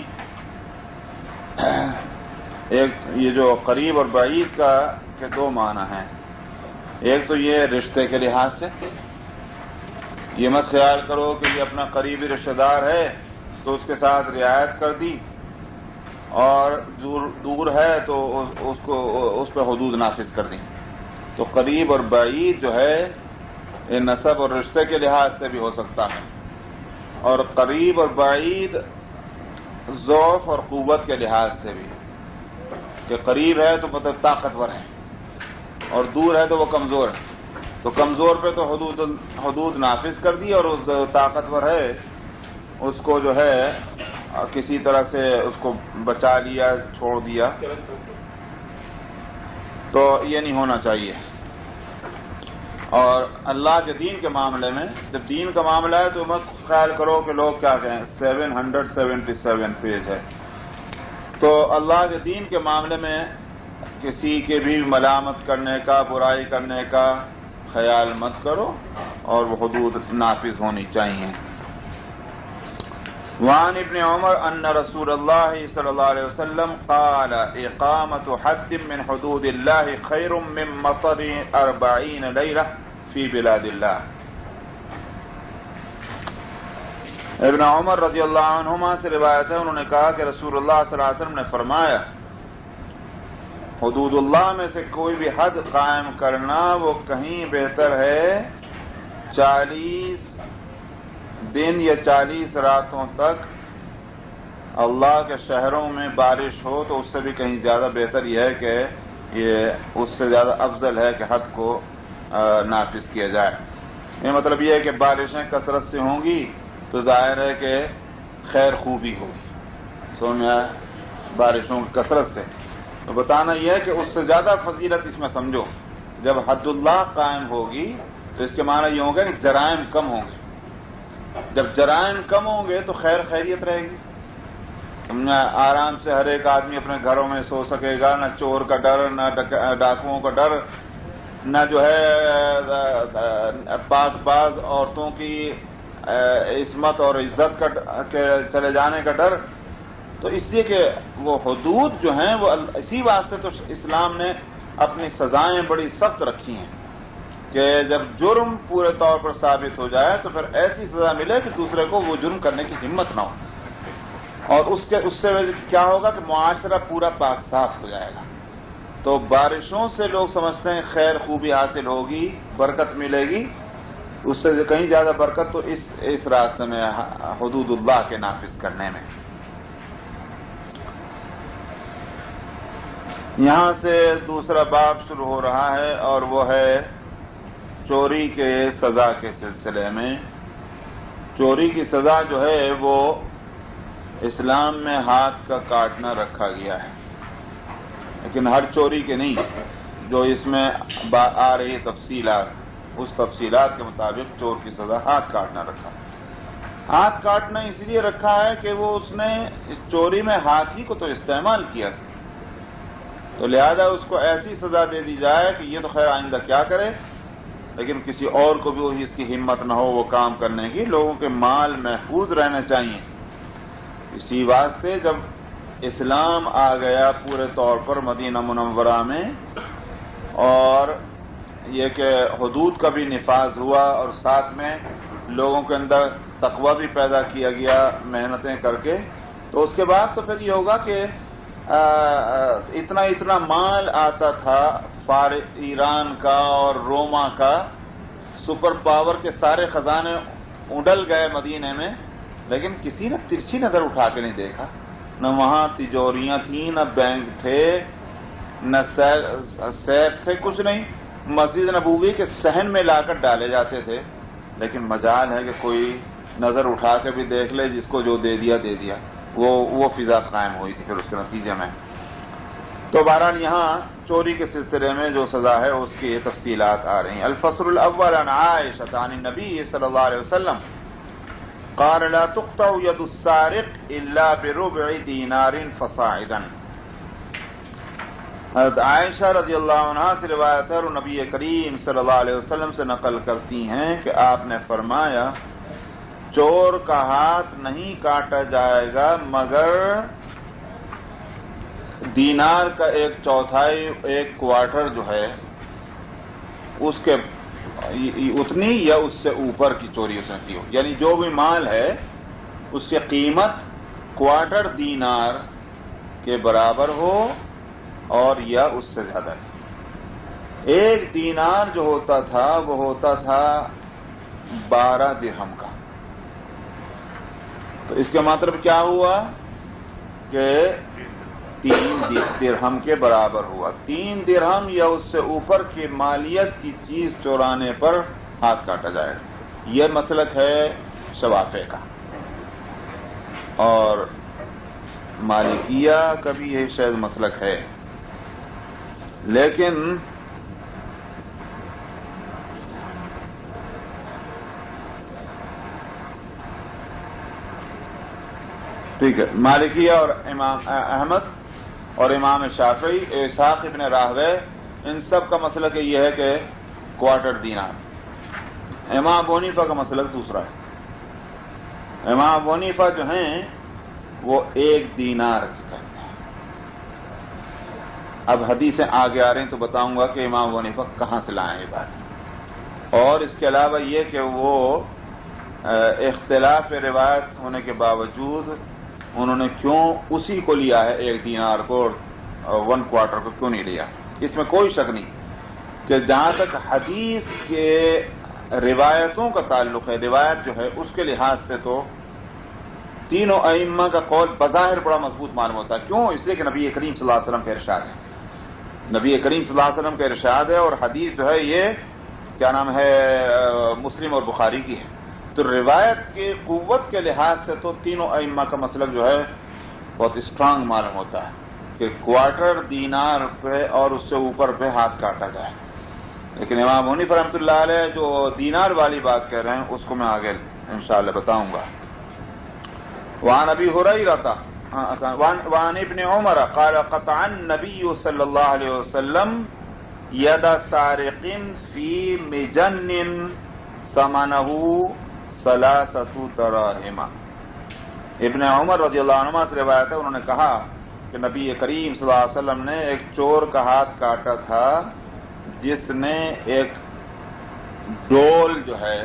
ایک یہ جو قریب اور بعید کا کے دو معنی ہیں. ایک تو یہ رشتے کے لحاظ سے، یہ مت خیال کرو کہ یہ اپنا قریبی رشتہ دار ہے تو اس کے ساتھ رعایت کر دی، اور دور ہے تو اس پہ حدود نافذ کر دیں. تو قریب اور بعید جو ہے یہ نسب اور رشتے کے لحاظ سے بھی ہو سکتا ہے، اور قریب اور بعید ضعف اور قوت کے لحاظ سے بھی، کہ قریب ہے تو مطلب طاقتور ہے اور دور ہے تو وہ کمزور ہے. تو کمزور پہ تو حدود نافذ کر دی، اور اس طاقتور ہے اس کو جو ہے کسی طرح سے اس کو بچا لیا، چھوڑ دیا. تو یہ نہیں ہونا چاہیے. اور اللہ کے دین کے معاملے میں جب دین کا معاملہ ہے تو مت خیال کرو کہ لوگ کیا کہیں. 777 پیج ہے. تو اللہ کے دین کے معاملے میں کسی کے بھی ملامت کرنے کا، برائی کرنے کا خیال مت کرو، اور وہ حدود نافذ ہونی چاہیے. وعن ابن عمر ان رسول اللہ صلی اللہ علیہ وسلم قال اقامت حد من حدود اللہ خیر من مطر 40 لیلہ فی بلاد اللہ. ابن عمر رضی اللہ عنہما سے روایت ہے، انہوں نے کہا کہ رسول اللہ صلی اللہ علیہ وسلم نے فرمایا حدود اللہ میں سے کوئی بھی حد قائم کرنا وہ کہیں بہتر ہے 40 دن یا 40 راتوں تک اللہ کے شہروں میں بارش ہو، تو اس سے بھی کہیں زیادہ بہتر یہ ہے کہ یہ اس سے زیادہ افضل ہے کہ حد کو نافذ کیا جائے. یہ مطلب یہ ہے کہ بارشیں کثرت سے ہوں گی تو ظاہر ہے کہ خیر خوبی ہوگی. سمجھ میں آیا؟ بارشوں کی کثرت سے تو بتانا یہ ہے کہ اس سے زیادہ فضیلت اس میں سمجھو. جب حد اللہ قائم ہوگی تو اس کے معنی یہ ہوگا کہ جرائم کم ہوں گے. جب جرائم کم ہوں گے تو خیر خیریت رہے گی. سمجھا؟ آرام سے ہر ایک آدمی اپنے گھروں میں سو سکے گا، نہ چور کا ڈر، نہ ڈاکوؤں کا ڈر، نہ جو ہے پاک باز عورتوں کی عصمت اور عزت کا چلے جانے کا ڈر. تو اس لیے کہ وہ حدود جو ہیں وہ اسی واسطے تو اسلام نے اپنی سزائیں بڑی سخت رکھی ہیں کہ جب جرم پورے طور پر ثابت ہو جائے تو پھر ایسی سزا ملے کہ دوسرے کو وہ جرم کرنے کی ہمت نہ ہو. اور اس سے کیا ہوگا کہ معاشرہ پورا پاک صاف ہو جائے گا. تو بارشوں سے لوگ سمجھتے ہیں خیر خوبی حاصل ہوگی، برکت ملے گی. اس سے کہیں زیادہ برکت تو اس راستے میں حدود اللہ کے نافذ کرنے میں. یہاں سے دوسرا باب شروع ہو رہا ہے اور وہ ہے چوری کے سزا کے سلسلے میں۔ چوری کی سزا جو ہے وہ اسلام میں ہاتھ کا کاٹنا رکھا گیا ہے، لیکن ہر چوری کے نہیں، جو اس میں آ رہی تفصیلات، اس تفصیلات کے مطابق چور کی سزا ہاتھ کاٹنا رکھا ہے۔ ہاتھ کاٹنا اس لیے رکھا ہے کہ وہ اس نے اس چوری میں ہاتھی کو تو استعمال کیا تھا، تو لہذا اس کو ایسی سزا دے دی جائے کہ یہ تو خیر آئندہ کیا کرے، لیکن کسی اور کو بھی اس کی ہمت نہ ہو وہ کام کرنے کی، لوگوں کے مال محفوظ رہنے چاہیے۔ اسی واسطے جب اسلام آ گیا پورے طور پر مدینہ منورہ میں، اور یہ کہ حدود کا بھی نفاذ ہوا اور ساتھ میں لوگوں کے اندر تقوی بھی پیدا کیا گیا محنتیں کر کے، تو اس کے بعد تو پھر یہ ہوگا کہ اتنا مال آتا تھا ایران کا اور روما کا، سپر پاور کے سارے خزانے اڈل گئے مدینے میں، لیکن کسی نے ترچھی نظر اٹھا کے نہیں دیکھا، نہ وہاں تجوریاں تھیں، نہ بینک تھے، نہ سیف تھے، کچھ نہیں، مسجد نبوی کے صحن میں لا کر ڈالے جاتے تھے، لیکن مجال ہے کہ کوئی نظر اٹھا کے بھی دیکھ لے، جس کو جو دے دیا دے دیا، وہ فضا قائم ہوئی تھی پھر اس کے نتیجے میں۔ تو بہرحال یہاں چوری کے سلسلے میں جو سزا ہے اس کی تفصیلات آ رہی ہیں۔ الفصل الاول عن عائشة عن النبي صلی اللہ علیہ وسلم قال لا تقطع يد السارق الا بربع دینار فصاعدا۔ حضرت عائشہ رضی اللہ عنہ سے روایت ہے اور نبی کریم صلی اللہ علیہ وسلم سے نقل کرتی ہیں کہ آپ نے فرمایا چور کا ہاتھ نہیں کاٹا جائے گا مگر دینار کا 1/4 1 کوارٹر جو ہے اس کے اتنی یا اس سے اوپر کی چوری اس نے کی ہو، یعنی جو بھی مال ہے اس کی قیمت کوارٹر دینار کے برابر ہو اور یا اس سے زیادہ نہیں۔ 1 دینار جو ہوتا تھا وہ ہوتا تھا 12 درہم کا، تو اس کا مطلب کیا ہوا کہ 3 درہم کے برابر ہوا۔ 3 درہم یا اس سے اوپر کی مالیت کی چیز چورانے پر ہاتھ کاٹا جائے گا۔ یہ مسلک ہے شوافع کا، اور مالکیہ کا بھی یہ شاید مسلک ہے، لیکن ٹھیک ہے، مالکیہ اور امام احمد اور امام شافعی، اسحاق ابن راہوے، ان سب کا مسلک یہ ہے کہ کوارٹر دینار۔ امام ابو حنیفہ کا مسلک دوسرا ہے۔ امام ابو حنیفہ جو ہیں وہ 1 دینار کی کہتے ہیں۔ اب حدیثیں آگے آ رہی ہیں تو بتاؤں گا کہ امام ابو حنیفہ کہاں سے لائیں یہ بات، اور اس کے علاوہ یہ کہ وہ اختلاف روایت ہونے کے باوجود انہوں نے کیوں اسی کو لیا ہے 1 دینار کو اور 1 کوارٹر کو کیوں نہیں لیا، اس میں کوئی شک نہیں کہ جہاں تک حدیث کے روایتوں کا تعلق ہے، روایت جو ہے اس کے لحاظ سے تو تینوں ائمہ کا قول بظاہر بڑا مضبوط معلوم ہوتا ہے۔ کیوں؟ اس لیے کہ نبی کریم صلی اللہ علیہ وسلم کا ارشاد ہے، نبی کریم صلی اللہ علیہ وسلم کا ارشاد ہے، اور حدیث جو ہے یہ کیا نام ہے مسلم اور بخاری کی ہے، تو روایت کی قوت کے لحاظ سے تو تینوں ائمہ کا مسلک جو ہے بہت اسٹرانگ معلوم ہوتا ہے کہ کوارٹر دینار پہ اور اس سے اوپر پہ ہاتھ کاٹا جائے۔ لیکن امام حنیفہ رحمۃ اللہ علیہ جو دینار والی بات کہہ رہے ہیں اس کو میں آگے انشاءاللہ بتاؤں گا۔ وعن ابی ہریرہ وعن ابن عمر قال قطع النبی صلی اللہ علیہ وسلم ید سارق فی مجن ثمنہ 3 دراہم۔ ابن عمر رضی اللہ عنہ سے روایت ہے، انہوں نے کہا کہ نبی کریم صلی اللہ علیہ وسلم نے ایک چور کا ہاتھ کاٹا تھا جس نے ایک ڈول جو ہے،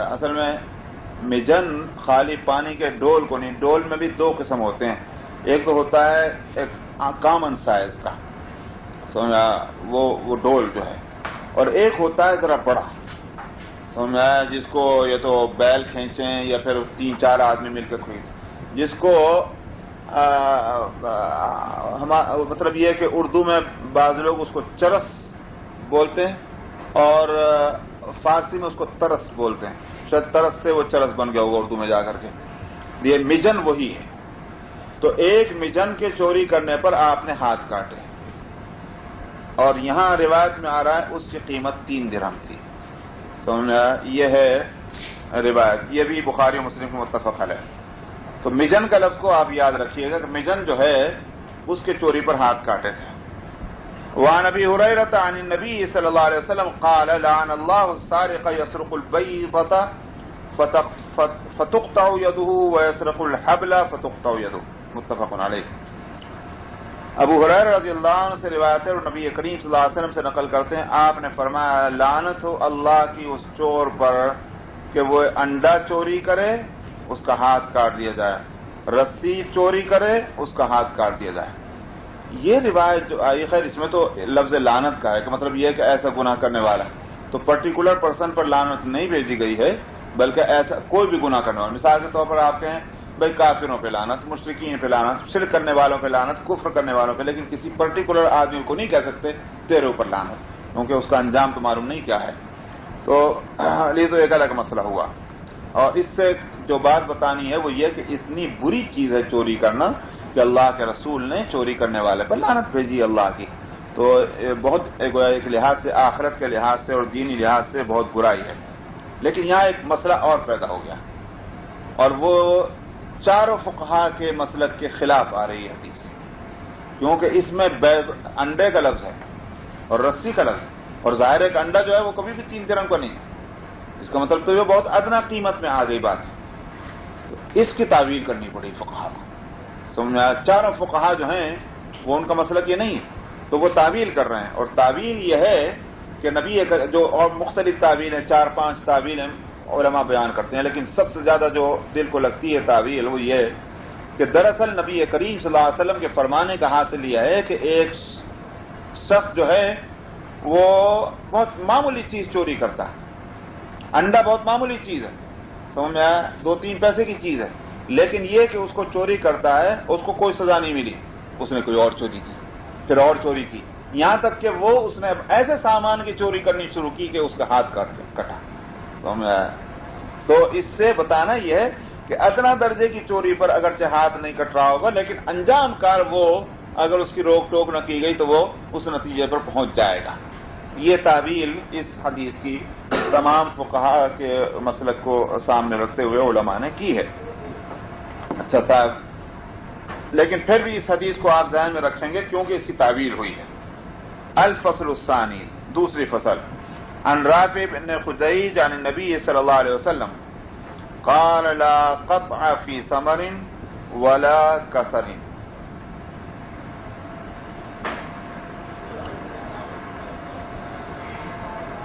اصل میں مجن خالی پانی کے ڈول کو نہیں، ڈول میں بھی 2 قسم ہوتے ہیں، ایک تو ہوتا ہے ایک کامن سائز کا وہ ڈول جو ہے، اور ایک ہوتا ہے ذرا بڑا، جس کو یا تو بیل کھینچیں یا پھر 3-4 آدمی مل کر کھینچیں، جس کو مطلب یہ ہے کہ اردو میں بعض لوگ اس کو چرس بولتے ہیں اور فارسی میں اس کو ترس بولتے ہیں. شاید ترس سے وہ چرس بن گیا ہوگا اردو میں جا کر کے. یہ مجن وہی ہے. تو ایک مجن کے چوری کرنے پر آپ نے ہاتھ کاٹے اور یہاں روایت میں آ رہا ہے اس کی قیمت 3 درہم تھی. یہ ہے روایت, یہ بھی بخاری و مسلم کی متفق ہے. تو مجن کا لفظ کو آپ یاد رکھیے گا کہ مجن جو ہے اس کے چوری پر ہاتھ کاٹے تھے. وعن ابی ہریرہ عن النبی صلی اللہ علیہ وسلم قال لعن اللہ السارق يسرق البيضة فتقطع يده ويسرق الحبل فتقطع يده. متفق علیہ. ابو ہریرہ رضی اللہ عنہ سے روایت ہے اور نبی کریم صلی اللہ علیہ وسلم سے نقل کرتے ہیں, آپ نے فرمایا لعنت ہو اللہ کی اس چور پر کہ وہ انڈا چوری کرے اس کا ہاتھ کاٹ دیا جائے, رسی چوری کرے اس کا ہاتھ کاٹ دیا جائے. یہ روایت جو آئی, خیر اس میں تو لفظ لعنت کا ہے کہ مطلب یہ کہ ایسا گناہ کرنے والا, تو پرٹیکولر پرسن پر لعنت نہیں بھیجی گئی ہے بلکہ ایسا کوئی بھی گناہ کرنے والا. مثال کے طور پر آپ کہیں بھائی کافروں پہ لعنت, مشرکین پہ لعنت, شرک کرنے والوں پہ لعنت, کفر کرنے والوں پہ, لیکن کسی پرٹیکولر آدمی کو نہیں کہہ سکتے تیرے اوپر لعنت, کیونکہ اس کا انجام تو معلوم نہیں کیا ہے. تو یہ تو ایک الگ مسئلہ ہوا. اور اس سے جو بات بتانی ہے وہ یہ کہ اتنی بری چیز ہے چوری کرنا کہ اللہ کے رسول نے چوری کرنے والے پر لعنت بھیجی اللہ کی. تو بہت ایک لحاظ سے, آخرت کے لحاظ سے اور دینی لحاظ سے بہت برائی ہے. لیکن یہاں ایک مسئلہ اور پیدا ہو گیا اور وہ چاروں فقہا کے مسلک کے خلاف آ رہی ہے حدیث, کیونکہ اس میں انڈے کا لفظ ہے اور رسی کا لفظ ہے, اور ظاہر ہے کہ انڈا جو ہے وہ کبھی بھی 3 درہم کا نہیں ہے. اس کا مطلب تو یہ بہت ادنا قیمت میں آ گئی بات. تو اس کی تعویل کرنی پڑی فقہا کو. سمجھ میں, چاروں فقہا جو ہیں وہ ان کا مسلک یہ نہیں ہے تو وہ تعویل کر رہے ہیں. اور تعویل یہ ہے کہ نبی جو اور مختلف تعویل ہیں, 4-5 تعویلیں علماء بیان کرتے ہیں, لیکن سب سے زیادہ جو دل کو لگتی ہے تعویل وہ یہ ہے کہ دراصل نبی کریم صلی اللہ علیہ وسلم کے فرمانے کا حاصل یہ ہے کہ ایک شخص جو ہے وہ بہت معمولی چیز چوری کرتا ہے. انڈا بہت معمولی چیز ہے, سمجھ میں آیا, 2-3 پیسے کی چیز ہے, لیکن یہ کہ اس کو چوری کرتا ہے اس کو کوئی سزا نہیں ملی. اس نے کوئی اور چوری کی, پھر اور چوری کی, یہاں تک کہ اس نے ایسے سامان کی چوری کرنی شروع کی کہ اس کا ہاتھ کٹا. سمجھ میں آیا. تو اس سے بتانا یہ ہے کہ ادنا درجے کی چوری پر اگرچہ ہاتھ نہیں کٹ رہا ہوگا لیکن انجام کار وہ اگر اس کی روک ٹوک نہ کی گئی تو وہ اس نتیجے پر پہنچ جائے گا. یہ تعویل اس حدیث کی تمام فقہا کے مسلک کو سامنے رکھتے ہوئے علماء نے کی ہے. اچھا صاحب, لیکن پھر بھی اس حدیث کو آپ ذہن میں رکھیں گے کیونکہ اس کی تعویل ہوئی ہے. الفصل الثانی, دوسری فصل. عن رافع بن خدیج عن النبی صلی اللہ علیہ وسلم قال لا قطع فی ثمر ولا کسر.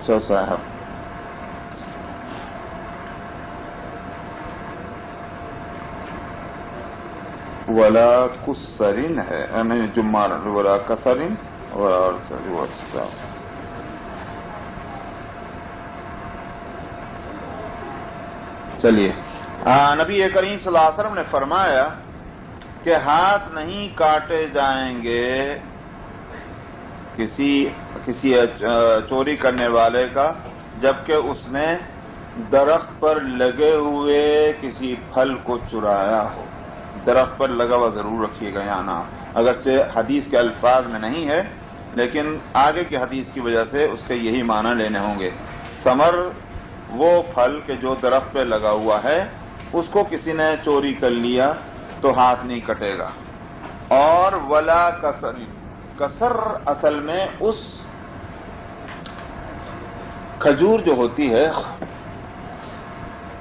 سو صاحب ولا کسرین ہے, نہیں جمار, ولا کسرین ولا. چلیے, نبی کریم صلی اللہ علیہ وسلم نے فرمایا کہ ہاتھ نہیں کاٹے جائیں گے کسی چوری کرنے والے کا جبکہ اس نے درخت پر لگے ہوئے کسی پھل کو چرایا ہو. درخت پر لگا ہوا ضرور رکھیے گا یہاں نام, اگرچہ حدیث کے الفاظ میں نہیں ہے لیکن آگے کی حدیث کی وجہ سے اس کے یہی معنی لینے ہوں گے. ثمر وہ پھل کہ جو درخت پہ لگا ہوا ہے اس کو کسی نے چوری کر لیا تو ہاتھ نہیں کٹے گا. اور ولا کسر, کسر اصل میں اس کھجور جو ہوتی ہے,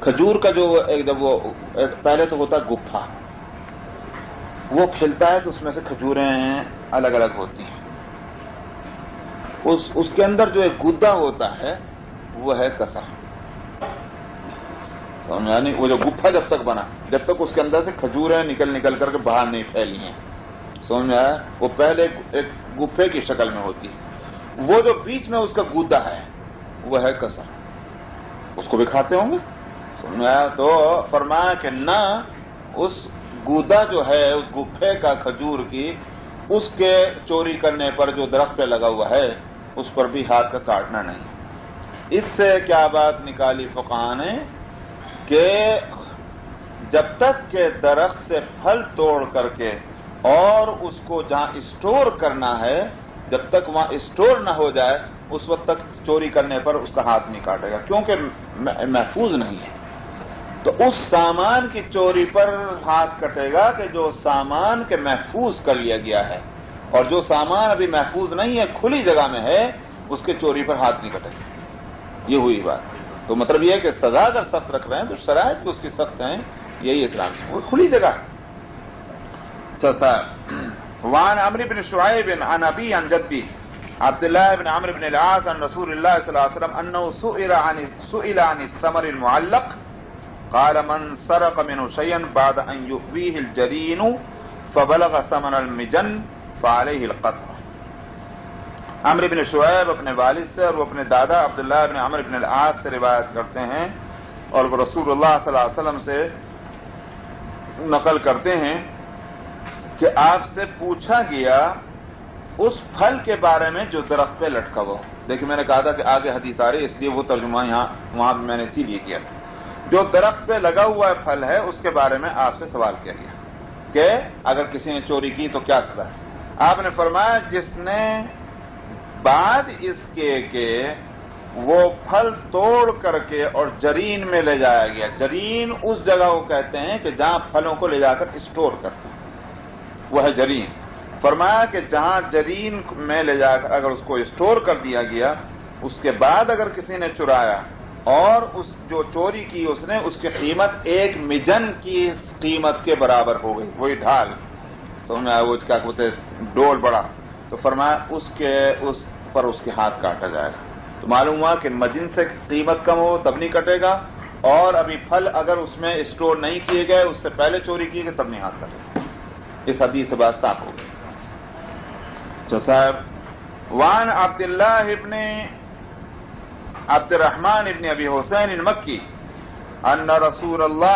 کھجور کا جو جب وہ پہلے تو ہوتا گپھا, وہ کھلتا ہے تو اس میں سے کھجوریں الگ الگ ہوتی ہیں. اس کے اندر جو ایک گدا ہوتا ہے وہ ہے کسر. یعنی وہ جو گپھا جب تک بنا, جب تک اس کے اندر سے کھجوریں نکل کر کے باہر نہیں پھیلی ہیں, سمجھ میں آیا, وہ پہلے ایک گپھے کی شکل میں ہوتی ہے. وہ جو بیچ میں اس کا گودا ہے وہ ہے کسر. اس کو بھی کھاتے ہوں گے, سمجھ میں آیا. تو فرمایا کہ نہ اس گودا جو ہے اس گپھے کا کھجور کی، اس کے چوری کرنے پر جو درخت پہ لگا ہوا ہے اس پر بھی ہاتھ کا کاٹنا نہیں۔ اس سے کیا بات نکالی فقہاء نے کہ جب تک کہ درخت سے پھل توڑ کر کے اور اس کو جہاں اسٹور کرنا ہے جب تک وہاں اسٹور نہ ہو جائے اس وقت تک چوری کرنے پر اس کا ہاتھ نہیں کاٹے گا، کیونکہ محفوظ نہیں ہے۔ تو اس سامان کی چوری پر ہاتھ کٹے گا کہ جو سامان کے محفوظ کر لیا گیا ہے، اور جو سامان ابھی محفوظ نہیں ہے کھلی جگہ میں ہے اس کے چوری پر ہاتھ نہیں کٹے گا۔ یہ ہوئی بات۔ تو مطلب یہ ہے کہ سزا اگر سخت رکھ رہے ہیں تو شرائط بھی اس کی سخت ہیں، یہی اسلام وہ کھلی جگہ ہے۔ وعن عمرو بن شعيب عن ابي عن جدي عبد الله بن عمرو بن العاص عن رسول الله صلى الله عليه وسلم انه سئل عن الثمر المعلق قال من سرق منه شيئا بعد ان يؤويه الجرين فبلغ ثمن المجن فعليه القطع۔ عمرو بن شعیب اپنے والد سے اور وہ اپنے دادا عبداللہ بن عمرو بن العاص سے روایت کرتے ہیں اور وہ رسول اللہ صلی اللہ علیہ وسلم سے نقل کرتے ہیں کہ آپ سے پوچھا گیا اس پھل کے بارے میں جو درخت پہ لٹکا ہوا۔ دیکھیں میں نے کہا تھا کہ آگے حدیث آ رہی اس لیے وہ ترجمہ وہاں میں نے اسی لیے کیا تھا۔ جو درخت پہ لگا ہوا پھل ہے اس کے بارے میں آپ سے سوال کیا گیا کہ اگر کسی نے چوری کی تو کیا سزا ہے۔ آپ نے فرمایا جس نے بعد اس کے کہ وہ پھل توڑ کر کے اور جرین میں لے جایا گیا، جرین اس جگہ کو کہتے ہیں کہ جہاں پھلوں کو لے جا کر اسٹور کرتے ہیں، وہ ہے جرین۔ فرمایا کہ جہاں جرین میں لے جا کر اگر اس کو اسٹور کر دیا گیا، اس کے بعد اگر کسی نے چرایا اور اس جو چوری کی اس نے اس کی قیمت ایک مجن کی قیمت کے برابر ہو گئی، وہی ڈھال سمجھ میں آیا، وہ کیا کہتے ڈول بڑا، تو فرمایا اس پر اس کے ہاتھ کاٹا جائے گا۔ تو معلوم ہوا کہ مجن سے قیمت کم ہو تب نہیں کٹے گا، اور ابھی پھل اگر اس میں اسٹور نہیں کیے گئے اس سے پہلے چوری کی گئی تب نہیں ہاتھ کٹے گا۔ اس حدیث سے بات صاف ہو گئی۔ تو صاحب وعن عبداللہ ابن عبد الرحمن ابن ابی حسین المکی ان رسول اللہ